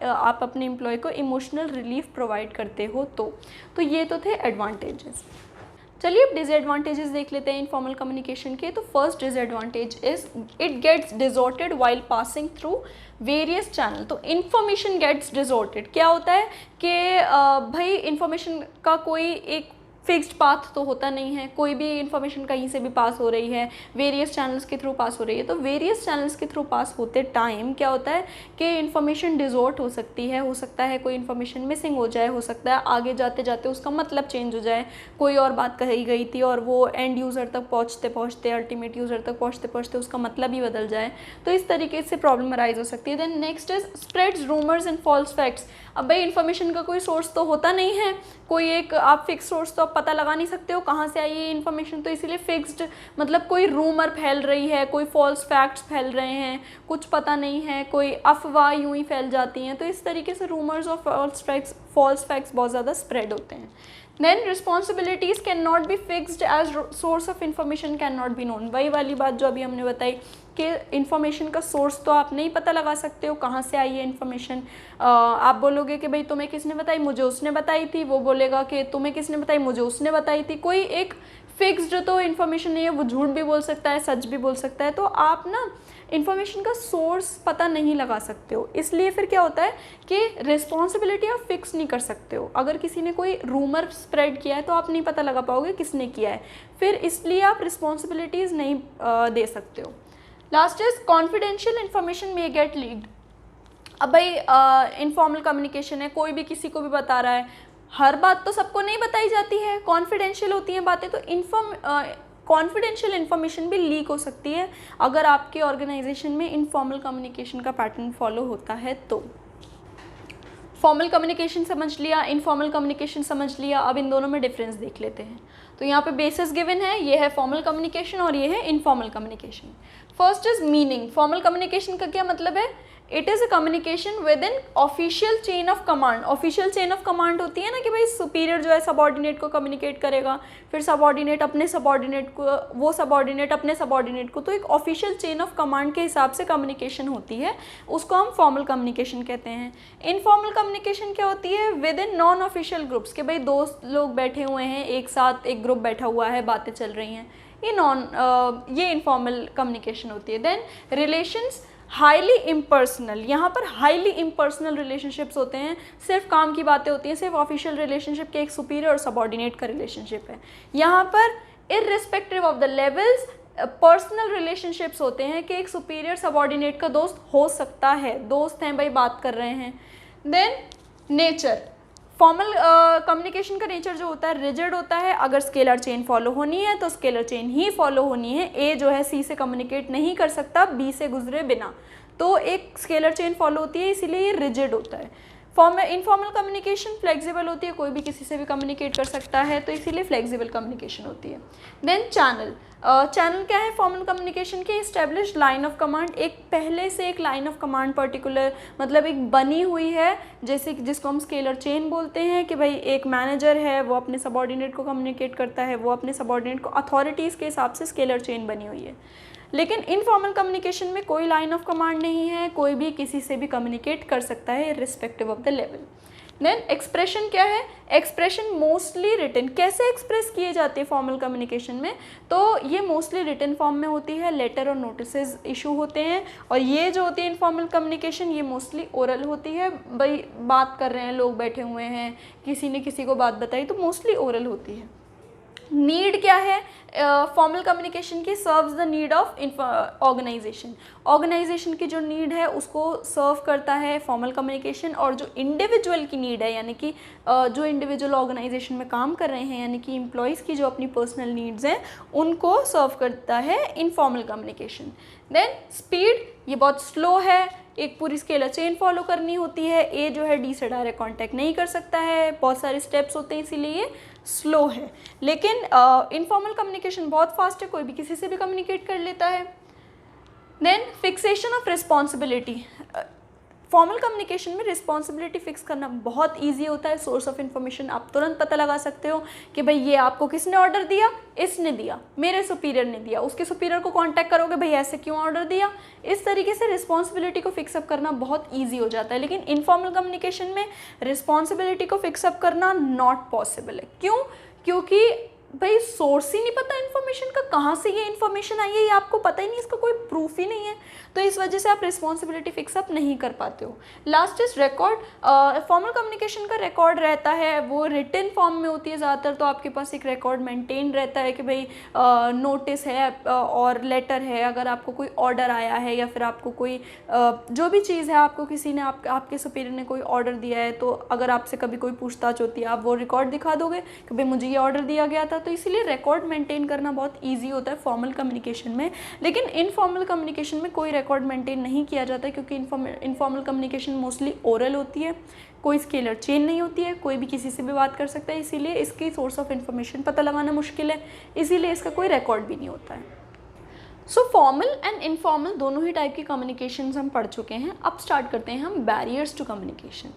S1: आप अपने एम्प्लॉय को इमोशनल रिलीफ प्रोवाइड करते हो तो ये तो थे एडवांटेजेस। चलिए अब डिसएडवांटेजेस देख लेते हैं इनफॉर्मल कम्युनिकेशन के। तो first disadvantage is it gets distorted while passing through various channel. तो इन्फॉर्मेशन गेट्स डिसऑर्टेड क्या होता है कि भाई इन्फॉर्मेशन का कोई एक फिक्स्ड पाथ तो होता नहीं है, कोई भी इन्फॉर्मेशन कहीं से भी पास हो रही है, वेरियस चैनल्स के थ्रू पास हो रही है। तो वेरियस चैनल्स के थ्रू पास होते टाइम क्या होता है कि इन्फॉर्मेशन डिसऑर्ट हो सकती है, हो सकता है कोई इन्फॉर्मेशन मिसिंग हो जाए, हो सकता है आगे जाते जाते उसका मतलब चेंज हो जाए, कोई और बात कही गई थी और वो एंड यूज़र तक पहुँचते पहुँचते, अल्टीमेट यूज़र तक पहुँचते पहुँचते उसका मतलब ही बदल जाए। तो इस तरीके से प्रॉब्लम अराइज हो सकती है। Then next is spreads rumours and false facts. अब भाई इन्फॉर्मेशन का कोई सोर्स तो होता नहीं है, कोई एक आप फिक्स सोर्स तो आप पता लगा नहीं सकते हो कहाँ से आई ये इन्फॉर्मेशन, तो इसीलिए फिक्स्ड मतलब कोई रूमर फैल रही है, कोई फॉल्स फैक्ट्स फैल रहे हैं, कुछ पता नहीं है, कोई अफवाह यूं ही फैल जाती हैं। तो इस तरीके से रूमर्स और फॉल्स फैक्ट्स बहुत ज़्यादा स्प्रेड होते हैं। Then responsibilities can not be fixed as source of information can not be known. वही वाली बात जो अभी हमने बताई कि इन्फॉर्मेशन का सोर्स तो आप नहीं पता लगा सकते हो कहाँ से आई है इन्फॉर्मेशन। आप बोलोगे कि भाई तुम्हें किसने बताई, मुझे उसने बताई थी, वो बोलेगा कि तुम्हें किसने बताई, मुझे उसने बताई थी। कोई एक फिक्स्ड तो इन्फॉर्मेशन नहीं है, वो झूठ भी बोल सकता है, सच भी बोल सकता है। तो आप ना इन्फॉर्मेशन का सोर्स पता नहीं लगा सकते हो, इसलिए फिर क्या होता है कि रिस्पॉन्सिबिलिटी आप फिक्स नहीं कर सकते हो। अगर किसी ने कोई रूमर स्प्रेड किया है तो आप नहीं पता लगा पाओगे किसने किया है, फिर इसलिए आप रिस्पॉन्सिबिलिटीज़ नहीं दे सकते हो। लास्ट इज कॉन्फिडेंशियल इन्फॉर्मेशन में गेट लीक्ड। अब भाई इनफॉर्मल कम्युनिकेशन है, कोई भी किसी को भी बता रहा है, हर बात तो सबको नहीं बताई जाती है, कॉन्फिडेंशियल होती हैं बातें, तो कॉन्फिडेंशियल इन्फॉर्मेशन भी लीक हो सकती है अगर आपके ऑर्गेनाइजेशन में इनफॉर्मल कम्युनिकेशन का पैटर्न फॉलो होता है। तो फॉर्मल कम्युनिकेशन समझ लिया, इनफॉर्मल कम्युनिकेशन समझ लिया, अब इन दोनों में डिफरेंस देख लेते हैं। तो यहाँ पे बेसिस गिवन है, ये है फॉर्मल कम्युनिकेशन और ये है informal communication. First is meaning. Formal communication का क्या मतलब है? It is a communication with in official chain of command. Official chain of command होती है ना कि भाई सुपीरियर जो है सबॉर्डिनेट को कम्युनिकेट करेगा, फिर सबॉर्डिनेट अपने सबॉर्डिनेट को, वो सबॉर्डिनेट अपने सबॉर्डिनेट को। तो एक ऑफिशियल चेन ऑफ कमांड के हिसाब से कम्युनिकेशन होती है, उसको हम फॉर्मल कम्युनिकेशन कहते हैं। इनफॉर्मल कम्युनिकेशन क्या होती है? With in non official groups, के भाई दोस्त लोग बैठे हुए हैं एक साथ, एक ग्रुप बैठा हुआ है, बातें चल रही हैं, ये इनफॉर्मल कम्युनिकेशन होती है। देन रिलेशंस हाईली इम्पर्सनल, यहाँ पर हाईली इम्पर्सनल रिलेशनशिप्स होते हैं, सिर्फ काम की बातें होती हैं, सिर्फ ऑफिशियल रिलेशनशिप के एक सुपीरियर और सबॉर्डिनेट का रिलेशनशिप है। यहाँ पर irrespective of the levels personal relationships होते हैं कि एक सुपीरियर सबॉर्डिनेट का दोस्त हो सकता है, दोस्त हैं भाई, बात कर रहे हैं। देन नेचर, फॉर्मल कम्युनिकेशन का नेचर जो होता है रिजिड होता है। अगर स्केलर चेन फॉलो होनी है तो स्केलर चेन ही फॉलो होनी है। ए जो है सी से कम्युनिकेट नहीं कर सकता बी से गुजरे बिना, तो एक स्केलर चेन फॉलो होती है, इसीलिए ये रिजिड होता है। इनफॉर्मल कम्युनिकेशन फ्लेक्सिबल होती है, कोई भी किसी से भी कम्युनिकेट कर सकता है, तो इसीलिए फ्लेक्सिबल कम्युनिकेशन होती है। देन चैनल, चैनल क्या है फॉर्मल कम्युनिकेशन की? इस्टेब्लिश लाइन ऑफ कमांड, एक पहले से एक लाइन ऑफ कमांड पर्टिकुलर मतलब एक बनी हुई है, जैसे जिसको हम स्केलर चेन बोलते हैं कि भाई एक मैनेजर है, वो अपने सबॉर्डिनेट को कम्युनिकेट करता है, वो अपने सबॉर्डिनेट को अथॉरिटीज़ के हिसाब से स्केलर चेन बनी हुई है। लेकिन इनफॉर्मल कम्युनिकेशन में कोई लाइन ऑफ कमांड नहीं है, कोई भी किसी से भी कम्युनिकेट कर सकता है irrespective of the level. Then expression क्या है? एक्सप्रेशन मोस्टली रिटन, कैसे एक्सप्रेस किए जाते हैं फॉर्मल कम्युनिकेशन में? तो ये मोस्टली रिटन फॉर्म में होती है, लेटर और नोटिसेस इशू होते हैं। और ये जो होती है इनफॉर्मल कम्युनिकेशन, ये मोस्टली ओरल होती है, भाई बात कर रहे हैं, लोग बैठे हुए हैं, किसी ने किसी को बात बताई, तो मोस्टली ओरल होती है। नीड क्या है फॉर्मल कम्युनिकेशन की? Serves the need of organisation, organisation की जो नीड है उसको सर्व करता है फॉर्मल कम्युनिकेशन। और जो इंडिविजुअल की नीड है, यानी कि जो इंडिविजुअल ऑर्गेनाइजेशन में काम कर रहे हैं, यानी कि एम्प्लॉयज़ की जो अपनी पर्सनल नीड्स हैं, उनको सर्व करता है इनफॉर्मल कम्युनिकेशन। देन स्पीड, ये बहुत स्लो है, एक पूरी स्केलर चेन फॉलो करनी होती है। ए जो है डी से डायरेक्ट कांटेक्ट नहीं कर सकता है, बहुत सारे स्टेप्स होते हैं, इसीलिए स्लो है। लेकिन इनफॉर्मल कम्युनिकेशन बहुत फास्ट है, कोई भी किसी से भी कम्युनिकेट कर लेता है। Then fixation of responsibility, formal communication में रिस्पॉन्सिबिलिटी फिक्स करना बहुत ईजी होता है। सोर्स ऑफ इन्फॉर्मेशन आप तुरंत पता लगा सकते हो कि भाई ये आपको किसने ऑर्डर दिया, इसने दिया, मेरे सुपीरियर ने दिया, उसके सुपीरियर को कांटेक्ट करोगे, भाई ऐसे क्यों ऑर्डर दिया। इस तरीके से रिस्पॉन्सिबिलिटी को फिक्सअप करना बहुत ईजी हो जाता है। लेकिन इनफॉर्मल कम्युनिकेशन में रिस्पॉन्सिबिलिटी को फिक्सअप करना नॉट पॉसिबल है। क्यों? क्योंकि भाई सोर्स ही नहीं पता इन्फॉर्मेशन का, कहाँ से ये इन्फॉर्मेशन आई है ये आपको पता ही नहीं, इसका कोई प्रूफ ही नहीं है, तो इस वजह से आप रिस्पॉन्सिबिलिटी फिक्सअप नहीं कर पाते हो। Last is record, formal communication का रिकॉर्ड रहता है, वो रिटन फॉर्म में होती है ज़्यादातर, तो आपके पास एक रिकॉर्ड मेंटेन रहता है कि भाई नोटिस है और लेटर है, अगर आपको कोई ऑर्डर आया है या फिर आपको कोई जो भी चीज़ है, आपको किसी ने आपके सुपीरियर ने कोई ऑर्डर दिया है, तो अगर आपसे कभी कोई पूछताछ होती है, आप वो रिकॉर्ड दिखा दोगे कि भाई मुझे ये ऑर्डर दिया गया था, तो इसीलिए रिकॉर्ड मेंटेन करना बहुत ईजी होता है फॉर्मल कम्युनिकेशन में। लेकिन इनफॉर्मल कम्युनिकेशन में कोई रिकॉर्ड मेंटेन नहीं किया जाता है, क्योंकि इनफॉर्मल कम्युनिकेशन मोस्टली ओरल होती है, कोई स्केलर चेन नहीं होती है, कोई भी किसी से भी बात कर सकता है, इसीलिए इसकी सोर्स ऑफ इन्फॉर्मेशन पता लगाना मुश्किल है, इसीलिए इसका कोई रिकॉर्ड भी नहीं होता है। सो फॉर्मल एंड इनफॉर्मल दोनों ही टाइप की कम्युनिकेशंस हम पढ़ चुके हैं। अब स्टार्ट करते हैं हम barriers to communication.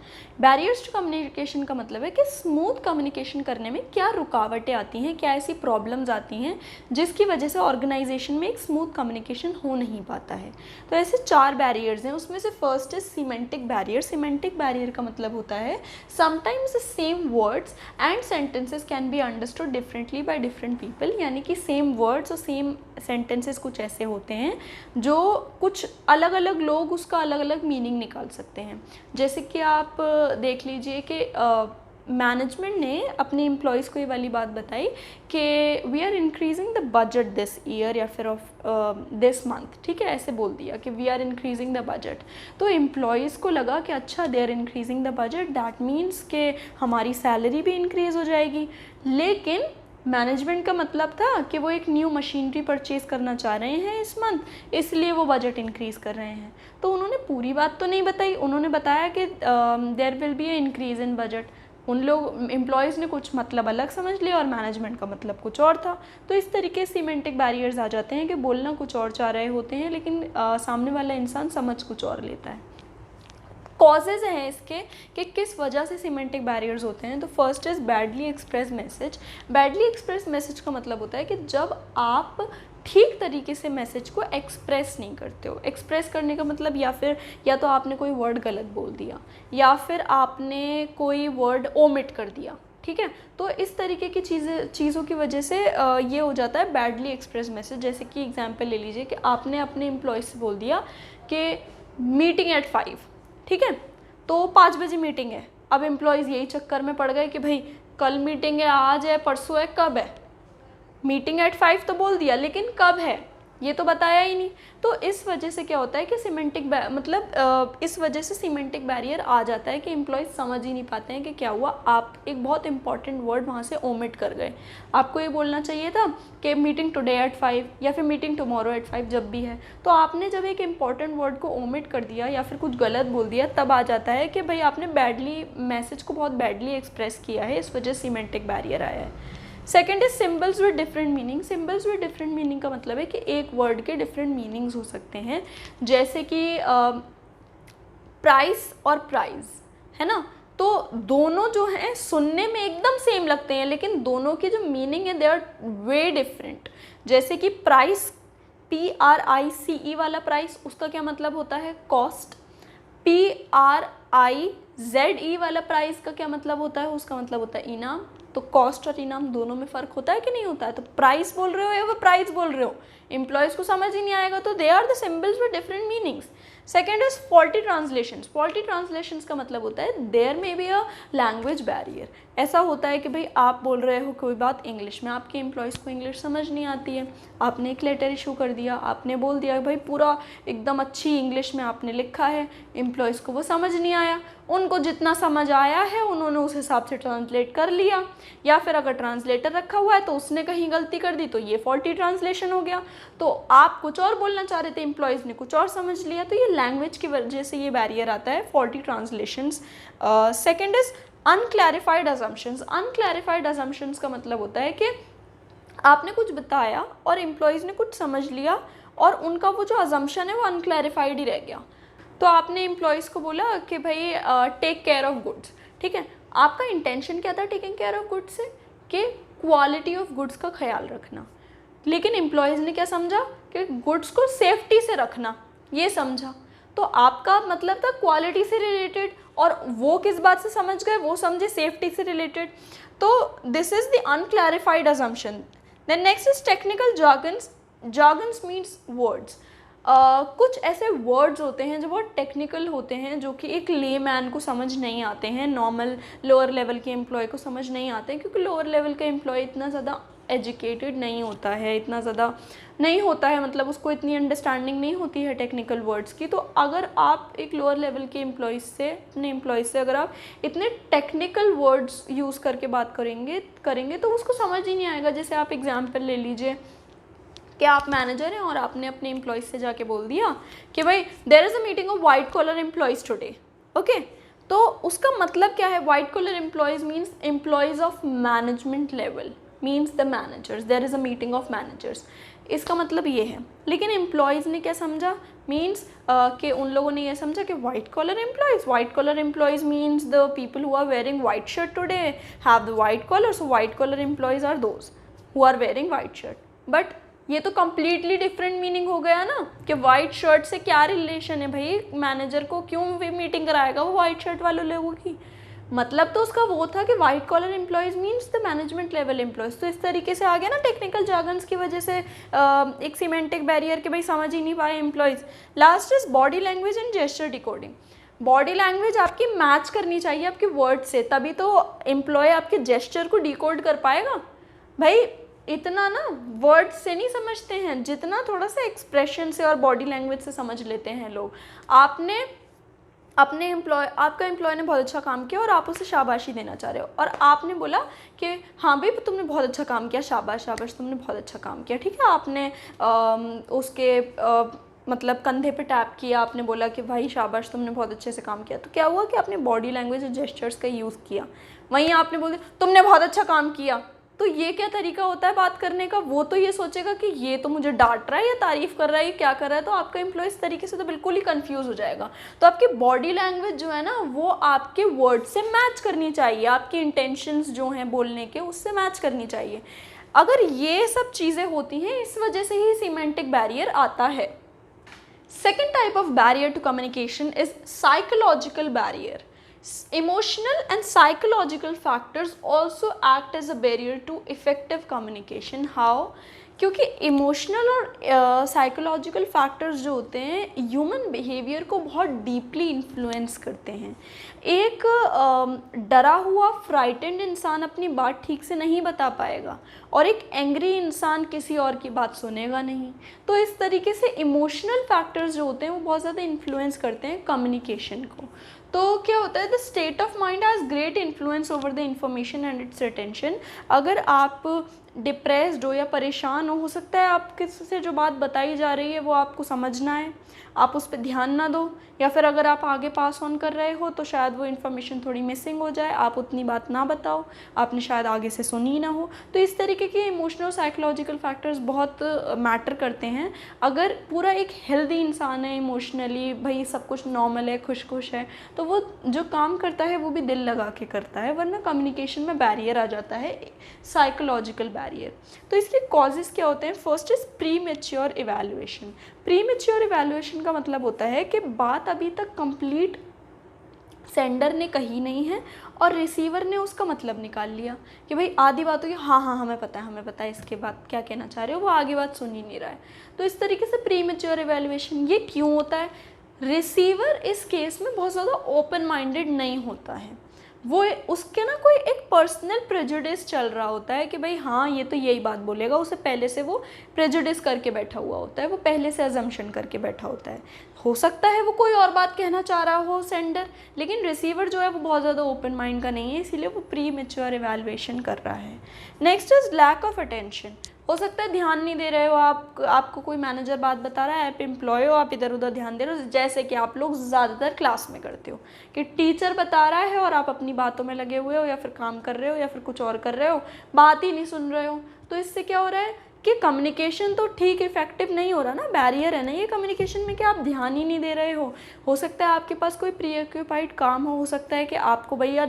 S1: Barriers to communication का मतलब है कि स्मूथ कम्युनिकेशन करने में क्या रुकावटें आती हैं, क्या ऐसी प्रॉब्लम्स आती हैं जिसकी वजह से ऑर्गेनाइजेशन में एक स्मूथ कम्युनिकेशन हो नहीं पाता है। तो ऐसे 4 बैरियर्स हैं, उसमें से first is semantic barrier. Semantic barrier का मतलब होता है sometimes the same words and sentences can be understood differently by different people, यानी कि सेम वर्ड्स और सेम सेंटेंसेस कुछ ऐसे होते हैं जो कुछ अलग अलग लोग उसका अलग अलग मीनिंग निकाल सकते हैं। जैसे कि आप देख लीजिए कि मैनेजमेंट ने अपने एम्प्लॉयज़ को ये वाली बात बताई कि we are increasing the budget this year या फिर ऑफ दिस मंथ, ठीक है, ऐसे बोल दिया कि we are increasing the budget. तो एम्प्लॉयज़ को लगा कि अच्छा they are increasing the budget, that means कि हमारी सैलरी भी इंक्रीज़ हो जाएगी। लेकिन मैनेजमेंट का मतलब था कि वो एक न्यू मशीनरी परचेज़ करना चाह रहे हैं इस मंथ, इसलिए वो बजट इंक्रीज़ कर रहे हैं। तो उन्होंने पूरी बात तो नहीं बताई, उन्होंने बताया कि there will be a increase in budget. उन लोग एम्प्लॉयज़ ने कुछ मतलब अलग समझ लिया और मैनेजमेंट का मतलब कुछ और था। तो इस तरीके से सीमेंटिक बैरियर्स आ जाते हैं कि बोलना कुछ और चाह रहे होते हैं, लेकिन सामने वाला इंसान समझ कुछ और लेता है। कॉजेज़ हैं इसके कि किस वजह से सीमेंटिक बैरियर्स होते हैं। तो first is badly express message. Badly express message का मतलब होता है कि जब आप ठीक तरीके से मैसेज को एक्सप्रेस नहीं करते हो। एक्सप्रेस करने का मतलब या तो आपने कोई वर्ड गलत बोल दिया या फिर आपने कोई वर्ड ओमिट कर दिया, ठीक है। तो इस तरीके की चीज़ों की वजह से ये हो जाता है बैडली एक्सप्रेस मैसेज। जैसे कि एग्जांपल ले लीजिए कि आपने अपने एम्प्लॉय से बोल दिया कि मीटिंग एट 5, ठीक है, तो 5 बजे मीटिंग है। अब एम्प्लॉयज़ यही चक्कर में पड़ गए कि भाई कल मीटिंग है, आज है, परसों है, कब है। मीटिंग एट 5 तो बोल दिया, लेकिन कब है ये तो बताया ही नहीं। तो इस वजह से क्या होता है कि इस वजह से सीमेंटिक बैरियर आ जाता है कि एम्प्लॉयज़ समझ ही नहीं पाते हैं कि क्या हुआ। आप एक बहुत इंपॉर्टेंट वर्ड वहाँ से ओमिट कर गए। आपको ये बोलना चाहिए था कि मीटिंग टुडे एट 5 या फिर मीटिंग टुमारो एट 5, जब भी है। तो आपने जब एक इंपॉर्टेंट वर्ड को ओमिट कर दिया या फिर कुछ गलत बोल दिया, तब आ जाता है कि भाई आपने मैसेज को बहुत बैडली एक्सप्रेस किया है, इस वजह से सीमेंटिक बैरियर आया है। Second is symbols with different meaning. Symbols with different meaning का मतलब है कि एक वर्ड के डिफरेंट मीनिंग्स हो सकते हैं, जैसे कि प्राइस और प्राइज, है ना। तो दोनों जो हैं सुनने में एकदम सेम लगते हैं, लेकिन दोनों की जो मीनिंग है दे आर वे डिफरेंट। जैसे कि प्राइस, PRICE वाला प्राइस, उसका क्या मतलब होता है कॉस्ट। PRIZE वाला प्राइस का क्या मतलब होता है, उसका मतलब होता है इनाम। तो कॉस्ट और इनाम दोनों में फ़र्क होता है कि नहीं होता है। तो प्राइस बोल रहे हो या वो प्राइस बोल रहे हो, एम्प्लॉयज़ को समझ ही नहीं आएगा। तो they are the symbols with different meanings. Second is faulty translations. Faulty translations का मतलब होता है there may be a language barrier. ऐसा होता है कि भाई आप बोल रहे हो कोई बात इंग्लिश में, आपके एम्प्लॉयज़ को इंग्लिश समझ नहीं आती है, आपने एक लेटर इशू कर दिया, आपने बोल दिया भाई पूरा एकदम अच्छी इंग्लिश में आपने लिखा है, एम्प्लॉयज़ को वो समझ नहीं आया, उनको जितना समझ आया है उन्होंने उस हिसाब से ट्रांसलेट कर लिया, या फिर अगर ट्रांसलेटर रखा हुआ है तो उसने कहीं गलती कर दी, तो ये फॉल्टी ट्रांसलेशन हो गया। तो आप कुछ और बोलना चाह रहे थे, एम्प्लॉयज़ ने कुछ और समझ लिया, तो ये लैंग्वेज की वजह से ये बैरियर आता है, faulty translations. Second is unclarified assumptions. Unclarified assumptions का मतलब होता है कि आपने कुछ बताया और एम्प्लॉयज़ ने कुछ समझ लिया और उनका वो जो अजम्पशन है वो अनक्लैरिफाइड ही रह गया। तो आपने एम्प्लॉयज़ को बोला कि भाई टेक केयर ऑफ गुड्स, ठीक है, आपका इंटेंशन क्या था टेकिंग केयर ऑफ गुड्स से, कि क्वालिटी ऑफ गुड्स का ख्याल रखना, लेकिन एम्प्लॉयज़ ने क्या समझा कि गुड्स को सेफ्टी से रखना, ये समझा। तो आपका मतलब था क्वालिटी से रिलेटेड और वो किस बात से समझ गए, वो समझे सेफ्टी से रिलेटेड। तो this is the unclarified assumption. Then next is technical jargons. Jargons means words. कुछ ऐसे वर्ड्स होते हैं जो बहुत टेक्निकल होते हैं, जो कि एक ले मैन को समझ नहीं आते हैं, नॉर्मल लोअर लेवल के एम्प्लॉय को समझ नहीं आते हैं, क्योंकि लोअर लेवल का एम्प्लॉय इतना ज़्यादा एजुकेटेड नहीं होता है, इतना ज़्यादा नहीं होता है, मतलब उसको इतनी अंडरस्टैंडिंग नहीं होती है टेक्निकल वर्ड्स की। तो अगर आप एक लोअर लेवल के अपने एम्प्लॉयज़ से अगर आप इतने टेक्निकल वर्ड्स यूज़ करके बात करेंगे तो उसको समझ ही नहीं आएगा। जैसे आप एग्जाम्पल ले लीजिए कि आप मैनेजर हैं और आपने अपने एम्प्लॉयज़ से जाके बोल दिया कि भाई there is a meeting of white collar employees today, okay. तो उसका मतलब क्या है, white collar employees means employees of management level, means the managers, there is a meeting of managers, इसका मतलब ये है। लेकिन एम्प्लॉयज़ ने क्या समझा, मीन्स कि उन लोगों ने ये समझा कि white collar employees means the people who are wearing white shirt today have the white collar, so white collar employees are those who are wearing white shirt. But ये तो कम्प्लीटली डिफरेंट मीनिंग हो गया ना, कि white shirt से क्या relation है भाई, मैनेजर को क्यों भी मीटिंग कराएगा वो वाइट शर्ट वाले लोगों की। मतलब तो उसका वो था कि white collar employees means the management level employees. तो इस तरीके से आ गया ना टेक्निकल jargons की वजह से एक सीमेंटिक बैरियर के भाई समझ ही नहीं पाए employees. Last is body language and gesture decoding. Body language आपकी मैच करनी चाहिए आपके वर्ड से, तभी तो एम्प्लॉय आपके जेस्चर को डिकोड कर पाएगा। भाई इतना ना वर्ड से नहीं समझते हैं जितना थोड़ा सा एक्सप्रेशन से और बॉडी लैंग्वेज से समझ लेते हैं लोग। आपका एम्प्लॉय ने बहुत अच्छा काम किया और आप उसे शाबाशी देना चाह रहे हो, और आपने बोला कि हाँ भाई तुमने बहुत अच्छा काम किया, शाबाश तुमने बहुत अच्छा काम किया, ठीक है। आपने उसके मतलब कंधे पे टैप किया, आपने बोला कि भाई शाबाश तुमने बहुत अच्छे से काम किया। तो क्या हुआ कि आपने बॉडी लैंग्वेज और जेस्चर्स का यूज़ किया, वहीं आपने बोल दिया तुमने बहुत अच्छा काम किया। तो ये क्या तरीका होता है बात करने का, वो तो ये सोचेगा कि ये तो मुझे डांट रहा है या तारीफ़ कर रहा है, ये क्या कर रहा है। तो आपका एम्प्लॉय इस तरीके से तो बिल्कुल ही कंफ्यूज हो जाएगा। तो आपकी बॉडी लैंग्वेज जो है ना वो आपके वर्ड से मैच करनी चाहिए, आपके इंटेंशंस जो हैं बोलने के उससे मैच करनी चाहिए। अगर ये सब चीज़ें होती हैं, इस वजह से ही सीमेंटिक बैरियर आता है। Second type of barrier to communication is psychological barrier. Emotional and psychological factors also act as a barrier to effective communication. How? क्योंकि इमोशनल और साइकोलॉजिकल फैक्टर्स जो होते हैं ह्यूमन बिहेवियर को बहुत डीपली इन्फ्लुएंस करते हैं। एक डरा हुआ फ्राइटेंड इंसान अपनी बात ठीक से नहीं बता पाएगा और एक एंग्री इंसान किसी और की बात सुनेगा नहीं। तो इस तरीके से इमोशनल फैक्टर्स जो होते हैं वो बहुत ज़्यादा इन्फ्लुएंस करते हैं कम्युनिकेशन को। तो क्या होता है, the state of mind has great influence over the information and it's retention. अगर आप डिप्रेस्ड हो या परेशान हो सकता है आप किसी जो बात बताई जा रही है वो आपको समझना है, आप उस पर ध्यान ना दो, या फिर अगर आप आगे पास ऑन कर रहे हो तो शायद वो इन्फॉर्मेशन थोड़ी मिसिंग हो जाए, आप उतनी बात ना बताओ, आपने शायद आगे से सुनी ना हो। तो इस तरीके के इमोशनल साइकोलॉजिकल फैक्टर्स बहुत मैटर करते हैं। अगर पूरा एक हेल्दी इंसान है इमोशनली, भाई सब कुछ नॉर्मल है, खुश खुश है, तो वो जो काम करता है वो भी दिल लगा के करता है, वरना कम्युनिकेशन में बैरियर आ जाता है, साइकोलॉजिकल बैरियर। तो इसके कॉजेज़ क्या होते हैं? First is pre mature evaluation. Pre mature evaluation का मतलब होता है कि बात अभी तक कंप्लीट सेंडर ने कही नहीं है और रिसीवर ने उसका मतलब निकाल लिया कि भाई आधी बात होगी, हाँ हाँ हमें पता है इसके बाद क्या कहना चाह रहे हो, वो आगे बात सुन ही नहीं रहा है। तो इस तरीके से प्री मैच्योर इवैल्यूएशन ये क्यों होता है? रिसीवर इस केस में बहुत ज़्यादा ओपन माइंडेड नहीं होता है, वो उसके ना कोई एक पर्सनल प्रेजुडिस चल रहा होता है कि भाई हाँ ये तो यही बात बोलेगा, उसे पहले से वो प्रेजुडिस करके बैठा हुआ होता है, वो पहले से अजम्पशन करके बैठा होता है। हो सकता है वो कोई और बात कहना चाह रहा हो सेंडर, लेकिन रिसीवर जो है वो बहुत ज़्यादा ओपन माइंड का नहीं है, इसीलिए वो प्री मैच्योर इवैल्यूएशन कर रहा है। Next is lack of attention. हो सकता है ध्यान नहीं दे रहे हो आपको कोई मैनेजर बात बता रहा है, आप एम्प्लॉय हो, आप इधर उधर ध्यान दे रहे हो, जैसे कि आप लोग ज़्यादातर क्लास में करते हो कि टीचर बता रहा है और आप अपनी बातों में लगे हुए हो या फिर काम कर रहे हो या फिर कुछ और कर रहे हो, बात ही नहीं सुन रहे हो। तो इससे क्या हो रहा है कि कम्युनिकेशन तो ठीक इफेक्टिव नहीं हो रहा ना, बैरियर है ना ये कम्युनिकेशन में कि आप ध्यान ही नहीं दे रहे हो सकता है आपके पास कोई प्री ऑक्यूपाइड काम हो सकता है कि आपको भैया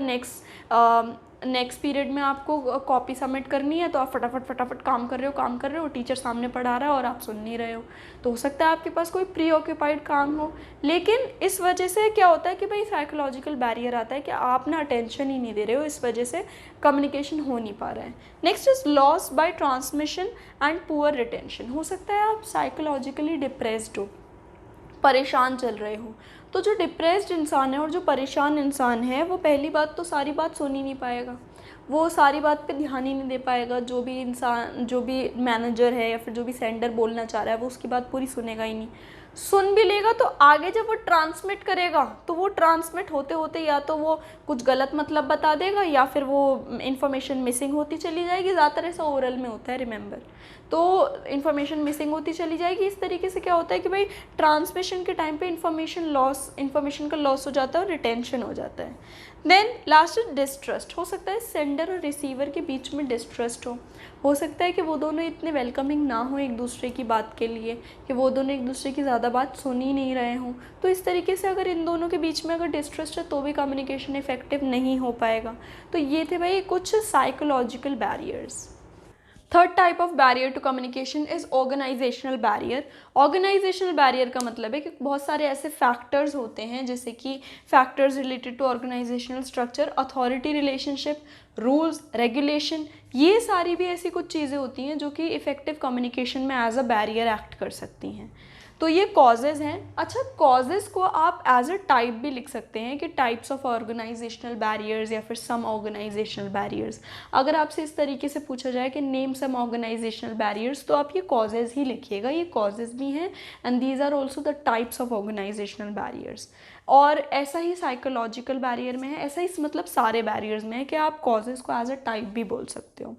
S1: नेक्स्ट पीरियड में आपको कॉपी सबमिट करनी है, तो आप फटाफट काम कर रहे हो, टीचर सामने पढ़ा रहा है और आप सुन नहीं रहे हो। तो हो सकता है आपके पास कोई प्री ऑक्यूपाइड काम हो, लेकिन इस वजह से क्या होता है कि भाई साइकोलॉजिकल बैरियर आता है कि आप ना अटेंशन ही नहीं दे रहे हो, इस वजह से कम्युनिकेशन हो नहीं पा रहा है। Next is loss by transmission and poor retention. हो सकता है आप साइकोलॉजिकली डिप्रेस्ड हो, परेशान चल रहे हो, तो जो डिप्रेस्ड इंसान है और जो परेशान इंसान है वो पहली बात तो सारी बात सुन ही नहीं पाएगा, वो सारी बात पे ध्यान ही नहीं दे पाएगा। जो भी मैनेजर है या फिर जो भी सेंडर बोलना चाह रहा है वो उसकी बात पूरी सुनेगा ही नहीं। सुन भी लेगा तो आगे जब वो ट्रांसमिट करेगा तो वो ट्रांसमिट होते होते या तो वो कुछ गलत मतलब बता देगा या फिर वो इन्फॉर्मेशन मिसिंग होती चली जाएगी। ज़्यादातर ऐसा ओरल में होता है, रिमेंबर, तो इन्फॉर्मेशन मिसिंग होती चली जाएगी। इस तरीके से क्या होता है कि भाई ट्रांसमिशन के टाइम पे इन्फॉर्मेशन का लॉस हो जाता है और रिटेंशन हो जाता है। Then last is distrust. हो सकता है सेंडर और रिसीवर के बीच में डिस्ट्रस्ट हो सकता है कि वो दोनों इतने वेलकमिंग ना हो एक दूसरे की बात के लिए, कि वो दोनों एक दूसरे की ज़्यादा बात सुन ही नहीं रहे हों। तो इस तरीके से अगर इन दोनों के बीच में अगर डिस्ट्रस्ट है तो भी कम्युनिकेशन इफेक्टिव नहीं हो पाएगा। तो ये थे भाई कुछ psychological barriers. Third type of barrier to communication is organisational barrier. Organisational barrier का मतलब है कि बहुत सारे ऐसे फैक्टर्स होते हैं, जैसे कि factors related to organisational structure, authority relationship, rules, regulation, ये सारी भी ऐसी कुछ चीज़ें होती हैं जो कि इफ़ेक्टिव कम्युनिकेशन में एज अ बैरियर एक्ट कर सकती हैं। तो ये कॉजेज़ हैं। अच्छा, कॉजेज़ को आप एज अ टाइप भी लिख सकते हैं कि टाइप्स ऑफ ऑर्गेनाइजेशनल बैरियर्स या फिर सम ऑर्गेनाइजेशनल बैरियर्स। अगर आपसे इस तरीके से पूछा जाए कि नेम सम ऑर्गेनाइजेशनल बैरियर्स, तो आप ये कॉजेज़ ही लिखिएगा, ये कॉजेज़ भी हैं and these are also the types of organisational barriers. और ऐसा ही साइकोलॉजिकल बैरियर में है, ऐसा ही मतलब सारे बैरियर्स में है कि आप कॉजेज़ को एज अ टाइप भी बोल सकते हो।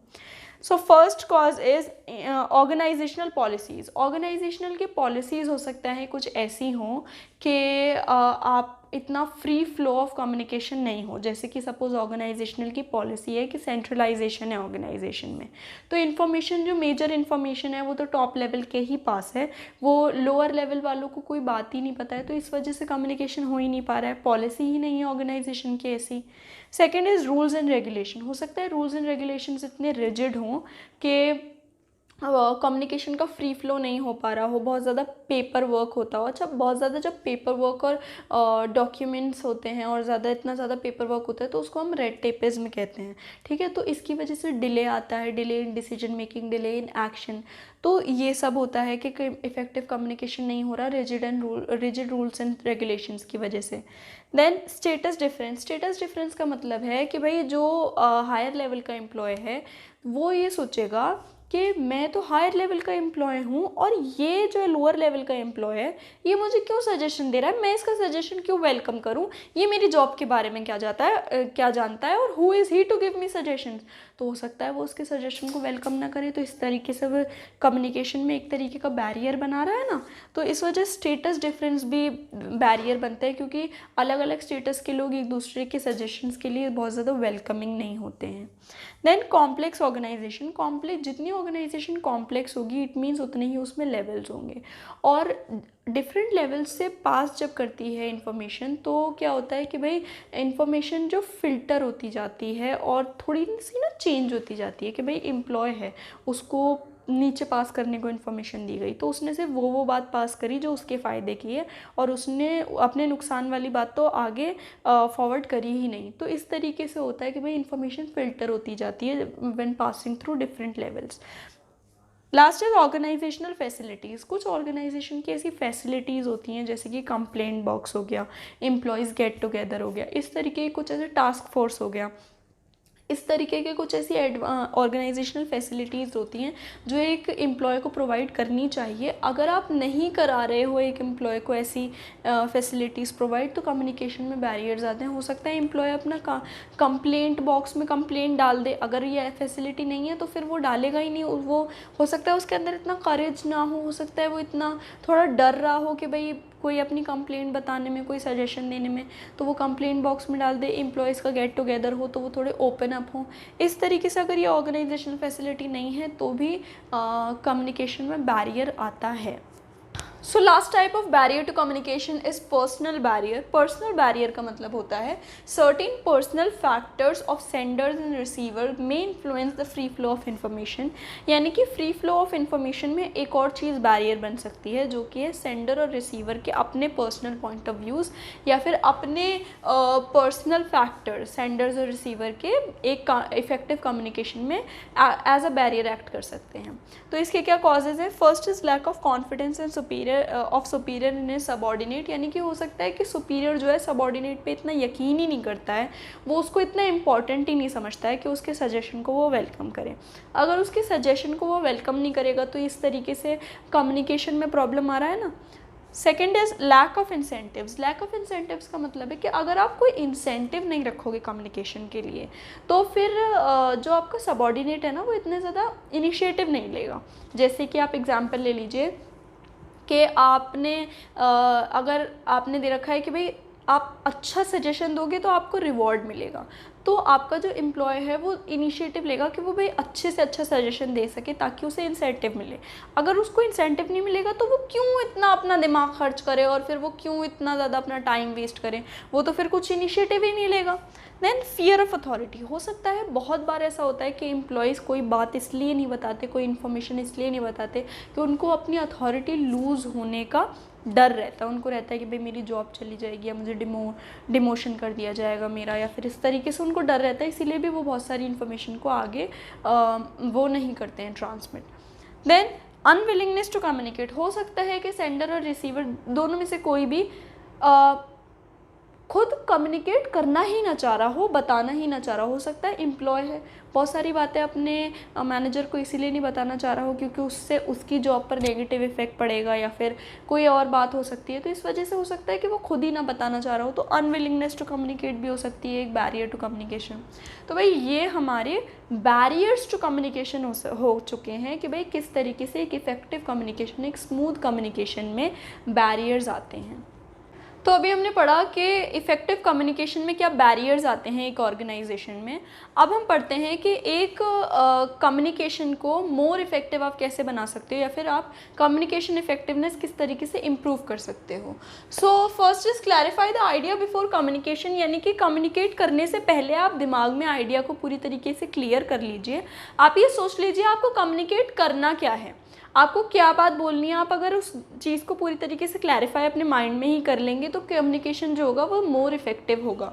S1: So first cause is organisational policies. Organisational की पॉलिसीज़ हो सकता है कुछ ऐसी हों कि आप इतना फ्री फ्लो ऑफ कम्युनिकेशन नहीं हो। जैसे कि सपोज़ ऑर्गेनाइजेशनल की पॉलिसी है कि सेंट्रलाइजेशन है ऑर्गेनाइजेशन में, तो इन्फॉर्मेशन जो मेजर इन्फॉर्मेशन है वो तो टॉप लेवल के ही पास है, वो लोअर लेवल वालों को कोई बात ही नहीं पता है, तो इस वजह से कम्युनिकेशन हो ही नहीं पा रहा है, पॉलिसी ही नहीं है ऑर्गेनाइजेशन की ऐसी। Second is rules and regulation. हो सकता है रूल्स एंड रेगुलेशन इतने रिजिड हों कि कम्युनिकेशन का फ्री फ्लो नहीं हो पा रहा हो, बहुत ज़्यादा पेपर वर्क होता हो। अच्छा, बहुत ज़्यादा जब पेपर वर्क और डॉक्यूमेंट्स होते हैं और इतना ज़्यादा पेपर वर्क होता है तो उसको हम रेड टेपिज्म कहते हैं, ठीक है। तो इसकी वजह से डिले आता है, delay in decision making, delay in action. तो ये सब होता है कि इफेक्टिव कम्युनिकेशन नहीं हो रहा रिजिड रूल्स एंड रेगुलेशंस की वजह से। देन स्टेटस डिफरेंस का मतलब है कि भाई जो हायर लेवल का एम्प्लॉय है वो ये सोचेगा कि मैं तो हायर लेवल का एम्प्लॉय हूँ और ये जो लोअर लेवल का एम्प्लॉय है ये मुझे क्यों सजेशन दे रहा है, मैं इसका सजेशन क्यों वेलकम करूँ, ये मेरी जॉब के बारे में क्या जानता है और who is he to give me suggestions. तो हो सकता है वो उसके सजेशन को वेलकम ना करे, तो इस तरीके से वो कम्युनिकेशन में एक तरीके का बैरियर बना रहा है ना। तो इस वजह स्टेटस डिफरेंस भी बैरियर बनता है, क्योंकि अलग अलग स्टेटस के लोग एक दूसरे के सजेशंस के लिए बहुत ज़्यादा वेलकमिंग नहीं होते हैं। देन कॉम्प्लेक्स ऑर्गेनाइजेशन, जितनी ऑर्गेनाइजेशन कॉम्प्लेक्स होगी इट मीन्स उतने ही उसमें लेवल्स होंगे, और डिफरेंट लेवल्स से पास जब करती है इंफॉर्मेशन तो क्या होता है कि भाई इंफॉर्मेशन जो फिल्टर होती जाती है और थोड़ी सी ना चेंज होती जाती है कि भाई एम्प्लॉय है उसको नीचे पास करने को इन्फॉर्मेशन दी गई तो उसने सिर्फ वो बात पास करी जो उसके फ़ायदे की है और उसने अपने नुकसान वाली बात तो आगे फॉरवर्ड करी ही नहीं। तो इस तरीके से होता है कि भाई इंफॉर्मेशन फ़िल्टर होती जाती है when passing through different levels. Last is organisational facilities. कुछ ऑर्गेनाइजेशन की ऐसी फैसिलिटीज़ होती हैं जैसे कि कंप्लेंट बॉक्स हो गया, एम्प्लॉयज़ गेट टुगेदर हो गया, इस तरीके के कुछ ऐसे टास्क फोर्स हो गया, इस तरीके के कुछ ऐसी ऑर्गेनाइजेशनल फैसिलिटीज़ होती हैं जो एक एम्प्लॉय को प्रोवाइड करनी चाहिए। अगर आप नहीं करा रहे हो एक एम्प्लॉय को ऐसी फैसिलिटीज़ प्रोवाइड तो कम्युनिकेशन में बैरियर्स आते हैं। हो सकता है एम्प्लॉय अपना कंप्लेंट बॉक्स में कंप्लेंट डाल दे, अगर ये फैसिलिटी नहीं है तो फिर वो डालेगा ही नहीं। वो हो सकता है उसके अंदर इतना करेज ना हो सकता है वो इतना थोड़ा डर रहा हो कि भाई कोई अपनी कंप्लेंट बताने में, कोई सजेशन देने में, तो वो कंप्लेंट बॉक्स में डाल दे। एम्प्लॉयज़ का गेट टुगेदर हो तो वो थोड़े ओपन अप हों। इस तरीके से अगर ये ऑर्गेनाइजेशनल फैसिलिटी नहीं है तो भी कम्युनिकेशन में बैरियर आता है। So last type of barrier to communication is personal barrier. Personal barrier का मतलब होता है certain personal factors of senders and receiver may influence the free flow of information. यानी कि फ्री फ्लो ऑफ इंफॉर्मेशन में एक और चीज़ बैरियर बन सकती है जो कि है सेंडर और रिसीवर के अपने पर्सनल पॉइंट ऑफ व्यूज़ या फिर अपने पर्सनल फैक्टर सेंडर्स और रिसीवर के एक इफेक्टिव कम्युनिकेशन में एज अ बैरियर एक्ट कर सकते हैं। तो इसके क्या कॉजेज़ हैं? First is lack of confidence and superior in a subordinate. यानी कि हो सकता है कि सुपीरियर जो है सबॉर्डिनेट पे इतना यकीन ही नहीं करता है, वो उसको इतना इम्पॉर्टेंट ही नहीं समझता है कि उसके सजेशन को वो वेलकम करे। अगर उसके सजेशन को वो वेलकम नहीं करेगा तो इस तरीके से कम्युनिकेशन में प्रॉब्लम आ रहा है ना। Second is lack of incentives. Lack of incentives का मतलब है कि अगर आप कोई इंसेंटिव नहीं रखोगे कम्युनिकेशन के लिए तो फिर जो आपका सबॉर्डिनेट है ना वो इतने ज़्यादा इनिशिएटिव नहीं लेगा। जैसे कि आप एग्जांपल ले लीजिए कि अगर आपने दे रखा है कि भाई आप अच्छा सजेशन दोगे तो आपको रिवॉर्ड मिलेगा, तो आपका जो एम्प्लॉय है वो इनिशिएटिव लेगा कि वो भाई अच्छे से अच्छा सजेशन दे सके ताकि उसे इंसेंटिव मिले। अगर उसको इंसेंटिव नहीं मिलेगा तो वो क्यों इतना अपना दिमाग खर्च करे और फिर वो क्यों इतना ज़्यादा अपना टाइम वेस्ट करे, वो तो फिर कुछ इनिशिएटिव ही नहीं लेगा। Then fear of authority. हो सकता है बहुत बार ऐसा होता है कि एम्प्लॉयज़ कोई बात इसलिए नहीं बताते, कोई इन्फॉर्मेशन इसलिए नहीं बताते कि उनको अपनी अथॉरिटी लूज़ होने का डर रहता है। उनको रहता है कि भाई मेरी जॉब चली जाएगी या मुझे डिमोशन कर दिया जाएगा मेरा, या फिर इस तरीके से उनको डर रहता है, इसीलिए भी वो बहुत सारी इन्फॉर्मेशन को आगे वो नहीं करते हैं transmit. Then unwillingness to communicate. हो सकता है कि सेंडर और रिसीवर दोनों में से कोई भी खुद कम्युनिकेट करना ही ना चाह रहा हो, बताना ही ना चाह रहा हो। सकता है एम्प्लॉय है, बहुत सारी बातें अपने मैनेजर को इसीलिए नहीं बताना चाह रहा हो क्योंकि उससे उसकी जॉब पर नेगेटिव इफेक्ट पड़ेगा या फिर कोई और बात हो सकती है, तो इस वजह से हो सकता है कि वो खुद ही ना बताना चाह रहा हो। तो अनविलिंगनेस टू कम्युनिकेट भी हो सकती है एक बैरियर टू कम्युनिकेशन। तो भाई ये हमारे बैरियर्स टू कम्युनिकेशन हो चुके हैं कि भाई किस तरीके से एक इफेक्टिव कम्युनिकेशन, एक स्मूथ कम्युनिकेशन में बैरियर्स आते हैं। तो अभी हमने पढ़ा कि इफ़ेक्टिव कम्युनिकेशन में क्या बैरियर्स आते हैं एक ऑर्गेनाइजेशन में। अब हम पढ़ते हैं कि एक कम्युनिकेशन को मोर इफ़ेक्टिव आप कैसे बना सकते हो, या फिर आप कम्युनिकेशन इफ़ेक्टिवनेस किस तरीके से इम्प्रूव कर सकते हो। So first is clarify the idea before communication, यानी कि कम्युनिकेट करने से पहले आप दिमाग में आइडिया को पूरी तरीके से क्लियर कर लीजिए। आप ये सोच लीजिए आपको कम्युनिकेट करना क्या है, आपको क्या बात बोलनी है। आप अगर उस चीज़ को पूरी तरीके से क्लैरिफाई अपने माइंड में ही कर लेंगे तो कम्युनिकेशन जो होगा वो मोर इफेक्टिव होगा।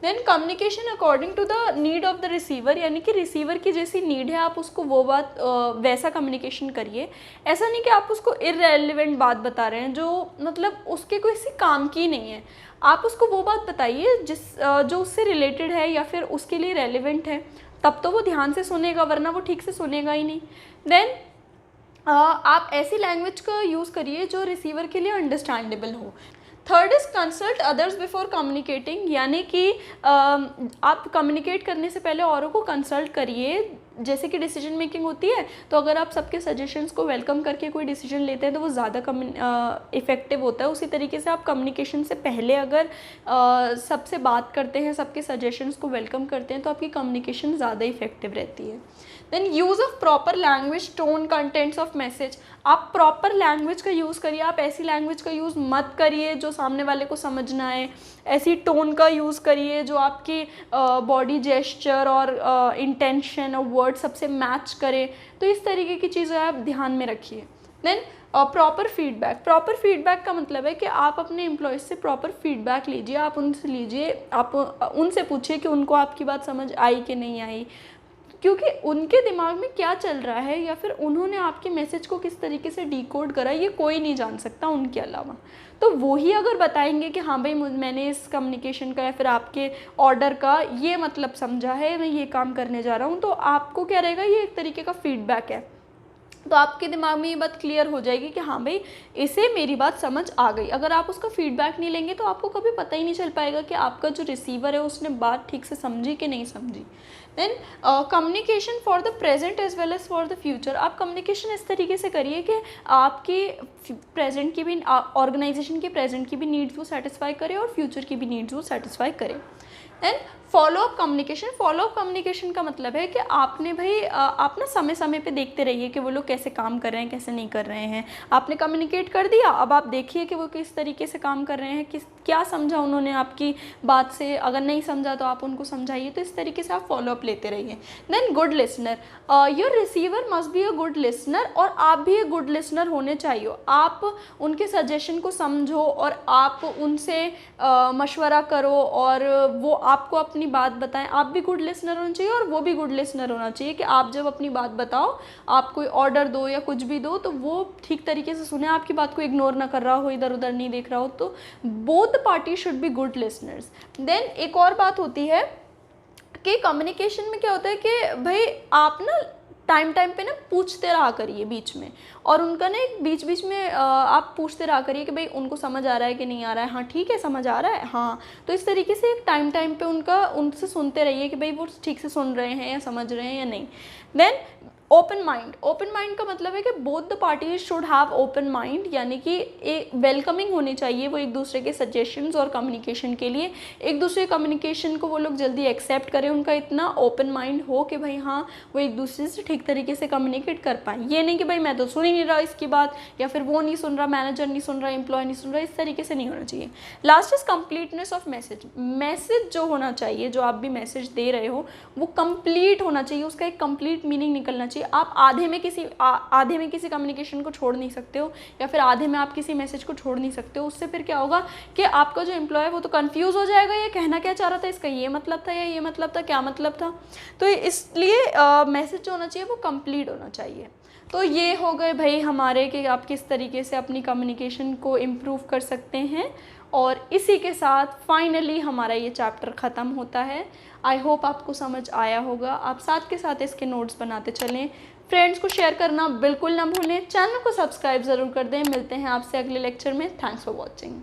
S1: Then communication according to the need of the receiver, यानी कि रिसीवर की जैसी नीड है आप उसको वो बात वैसा कम्युनिकेशन करिए। ऐसा नहीं कि आप उसको इररेलेवेंट बात बता रहे हैं जो मतलब उसके कोई किसी काम की नहीं है। आप उसको वो बात बताइए जो उससे रिलेटेड है या फिर उसके लिए रेलिवेंट है, तब तो वो ध्यान से सुनेगा, वरना वो ठीक से सुनेगा ही नहीं। देन आप ऐसी लैंग्वेज का यूज़ करिए जो रिसीवर के लिए अंडरस्टैंडेबल हो। Third is consult others before communicating, यानी कि आप कम्युनिकेट करने से पहले औरों को कंसल्ट करिए। जैसे कि डिसीजन मेकिंग होती है, तो अगर आप सबके सजेशंस को वेलकम करके कोई डिसीजन लेते हैं तो वो ज़्यादा इफ़ेक्टिव होता है। उसी तरीके से आप कम्युनिकेशन से पहले अगर सबसे बात करते हैं, सबके सजेशंस को वेलकम करते हैं, तो आपकी कम्युनिकेशन ज़्यादा इफ़ेक्टिव रहती है। Then use of proper language, tone, contents of message. आप प्रॉपर लैंग्वेज का यूज़ करिए। आप ऐसी लैंग्वेज का यूज़ मत करिए जो सामने वाले को समझना है। ऐसी टोन का यूज़ करिए जो आपकी बॉडी जेस्चर और इंटेंशन और वर्ड सबसे मैच करे। तो इस तरीके की चीज़ें आप ध्यान में रखिए। Then proper feedback. Proper feedback का मतलब है कि आप अपने एम्प्लॉयज़ से प्रॉपर फीडबैक लीजिए। आप उनसे लीजिए, आप उनसे पूछिए कि उनको आपकी बात समझ आई कि नहीं आई, क्योंकि उनके दिमाग में क्या चल रहा है या फिर उन्होंने आपके मैसेज को किस तरीके से डिकोड करा, ये कोई नहीं जान सकता उनके अलावा। तो वो ही अगर बताएंगे कि हाँ भाई मैंने इस कम्युनिकेशन का या फिर आपके ऑर्डर का ये मतलब समझा है, मैं ये काम करने जा रहा हूँ, तो आपको क्या रहेगा, ये एक तरीके का फीडबैक है। तो आपके दिमाग में ये बात क्लियर हो जाएगी कि हाँ भाई इसे मेरी बात समझ आ गई। अगर आप उसका फीडबैक नहीं लेंगे तो आपको कभी पता ही नहीं चल पाएगा कि आपका जो रिसीवर है उसने बात ठीक से समझी कि नहीं समझी। Then communication for the present as well as for the future. आप कम्युनिकेशन इस तरीके से करिए कि आपकी प्रेजेंट की भी, ऑर्गेनाइजेशन की प्रेजेंट की भी नीड्स वो सेटिस्फाई करे और फ्यूचर की भी नीड्स वो सेटिस्फाई करे। Then follow up communication. Follow up communication का मतलब है कि आपने भाई आप ना समय समय पे देखते रहिए कि वो लोग कैसे काम कर रहे हैं, कैसे नहीं कर रहे हैं। आपने कम्युनिकेट कर दिया, अब आप देखिए कि वो किस तरीके से काम कर रहे हैं, क्या समझा उन्होंने आपकी बात से। अगर नहीं समझा तो आप उनको समझाइए। तो इस तरीके से आप फॉलो अप लेते रहिए। Then good listener. Your receiver must be a good listener, और आप भी एक गुड लिसनर होने चाहिए। आप उनके सजेशन को समझो और आप उनसे मशवरा करो और वो आपको अपनी बात बताएं। आप भी गुड लिसनर होना चाहिए और वो भी गुड लिसनर होना चाहिए कि आप जब अपनी बात बताओ, आप कोई ऑर्डर दो या कुछ भी दो, तो वो ठीक तरीके से सुने, आपकी बात को इग्नोर ना कर रहा हो, इधर उधर नहीं देख रहा हो। तो both party should be good listeners. Then एक और बात होती है कि कम्युनिकेशन में क्या होता है कि भाई आप ना टाइम पे ना पूछते रहा करिए बीच में, और उनका ना एक बीच बीच में आप पूछते रहा करिए कि भाई उनको समझ आ रहा है कि नहीं आ रहा है। हाँ ठीक है, समझ आ रहा है, हाँ। तो इस तरीके से एक टाइम पे उनसे सुनते रहिए कि भाई वो ठीक से सुन रहे हैं या समझ रहे हैं या नहीं। Then open mind. Open mind का मतलब है कि both the parties should have open mind, यानी कि एक वेलकमिंग होनी चाहिए वो एक दूसरे के सजेशंस और कम्युनिकेशन के लिए। एक दूसरे कम्युनिकेशन को वो लोग जल्दी एक्सेप्ट करें, उनका इतना ओपन माइंड हो कि भाई हाँ वो एक दूसरे से ठीक तरीके से कम्युनिकेट कर पाएँ। ये नहीं कि भाई मैं तो सुन ही नहीं रहा इसकी बात, या फिर वो नहीं सुन रहा, मैनेजर नहीं सुन रहा, एम्प्लॉय नहीं सुन रहा। इस तरीके से नहीं होना चाहिए। Last is completeness of message. Message जो होना चाहिए, जो आप भी मैसेज दे रहे हो, वो कंप्लीट होना चाहिए, उसका एक कंप्लीट मीनिंग निकलना चाहिए। आप आधे में किसी कम्युनिकेशन को छोड़ नहीं सकते हो, या फिर आधे में आप किसी मैसेज को छोड़ नहीं सकते हो। उससे फिर क्या होगा कि आपका जो एम्प्लॉय है वो तो कंफ्यूज हो जाएगा, ये कहना क्या चाह रहा था, इसका ये मतलब था या ये मतलब था, क्या मतलब था। तो इसलिए मैसेज जो होना चाहिए वो कंप्लीट होना चाहिए। तो ये हो गए भाई हमारे कि आप किस तरीके से अपनी कम्युनिकेशन को इम्प्रूव कर सकते हैं। और इसी के साथ फाइनली हमारा ये चैप्टर ख़त्म होता है। आई होप आपको समझ आया होगा। आप साथ के साथ इसके नोट्स बनाते चलें। फ्रेंड्स को शेयर करना बिल्कुल ना भूलें। चैनल को सब्सक्राइब ज़रूर कर दें। मिलते हैं आपसे अगले लेक्चर में। Thanks for watching.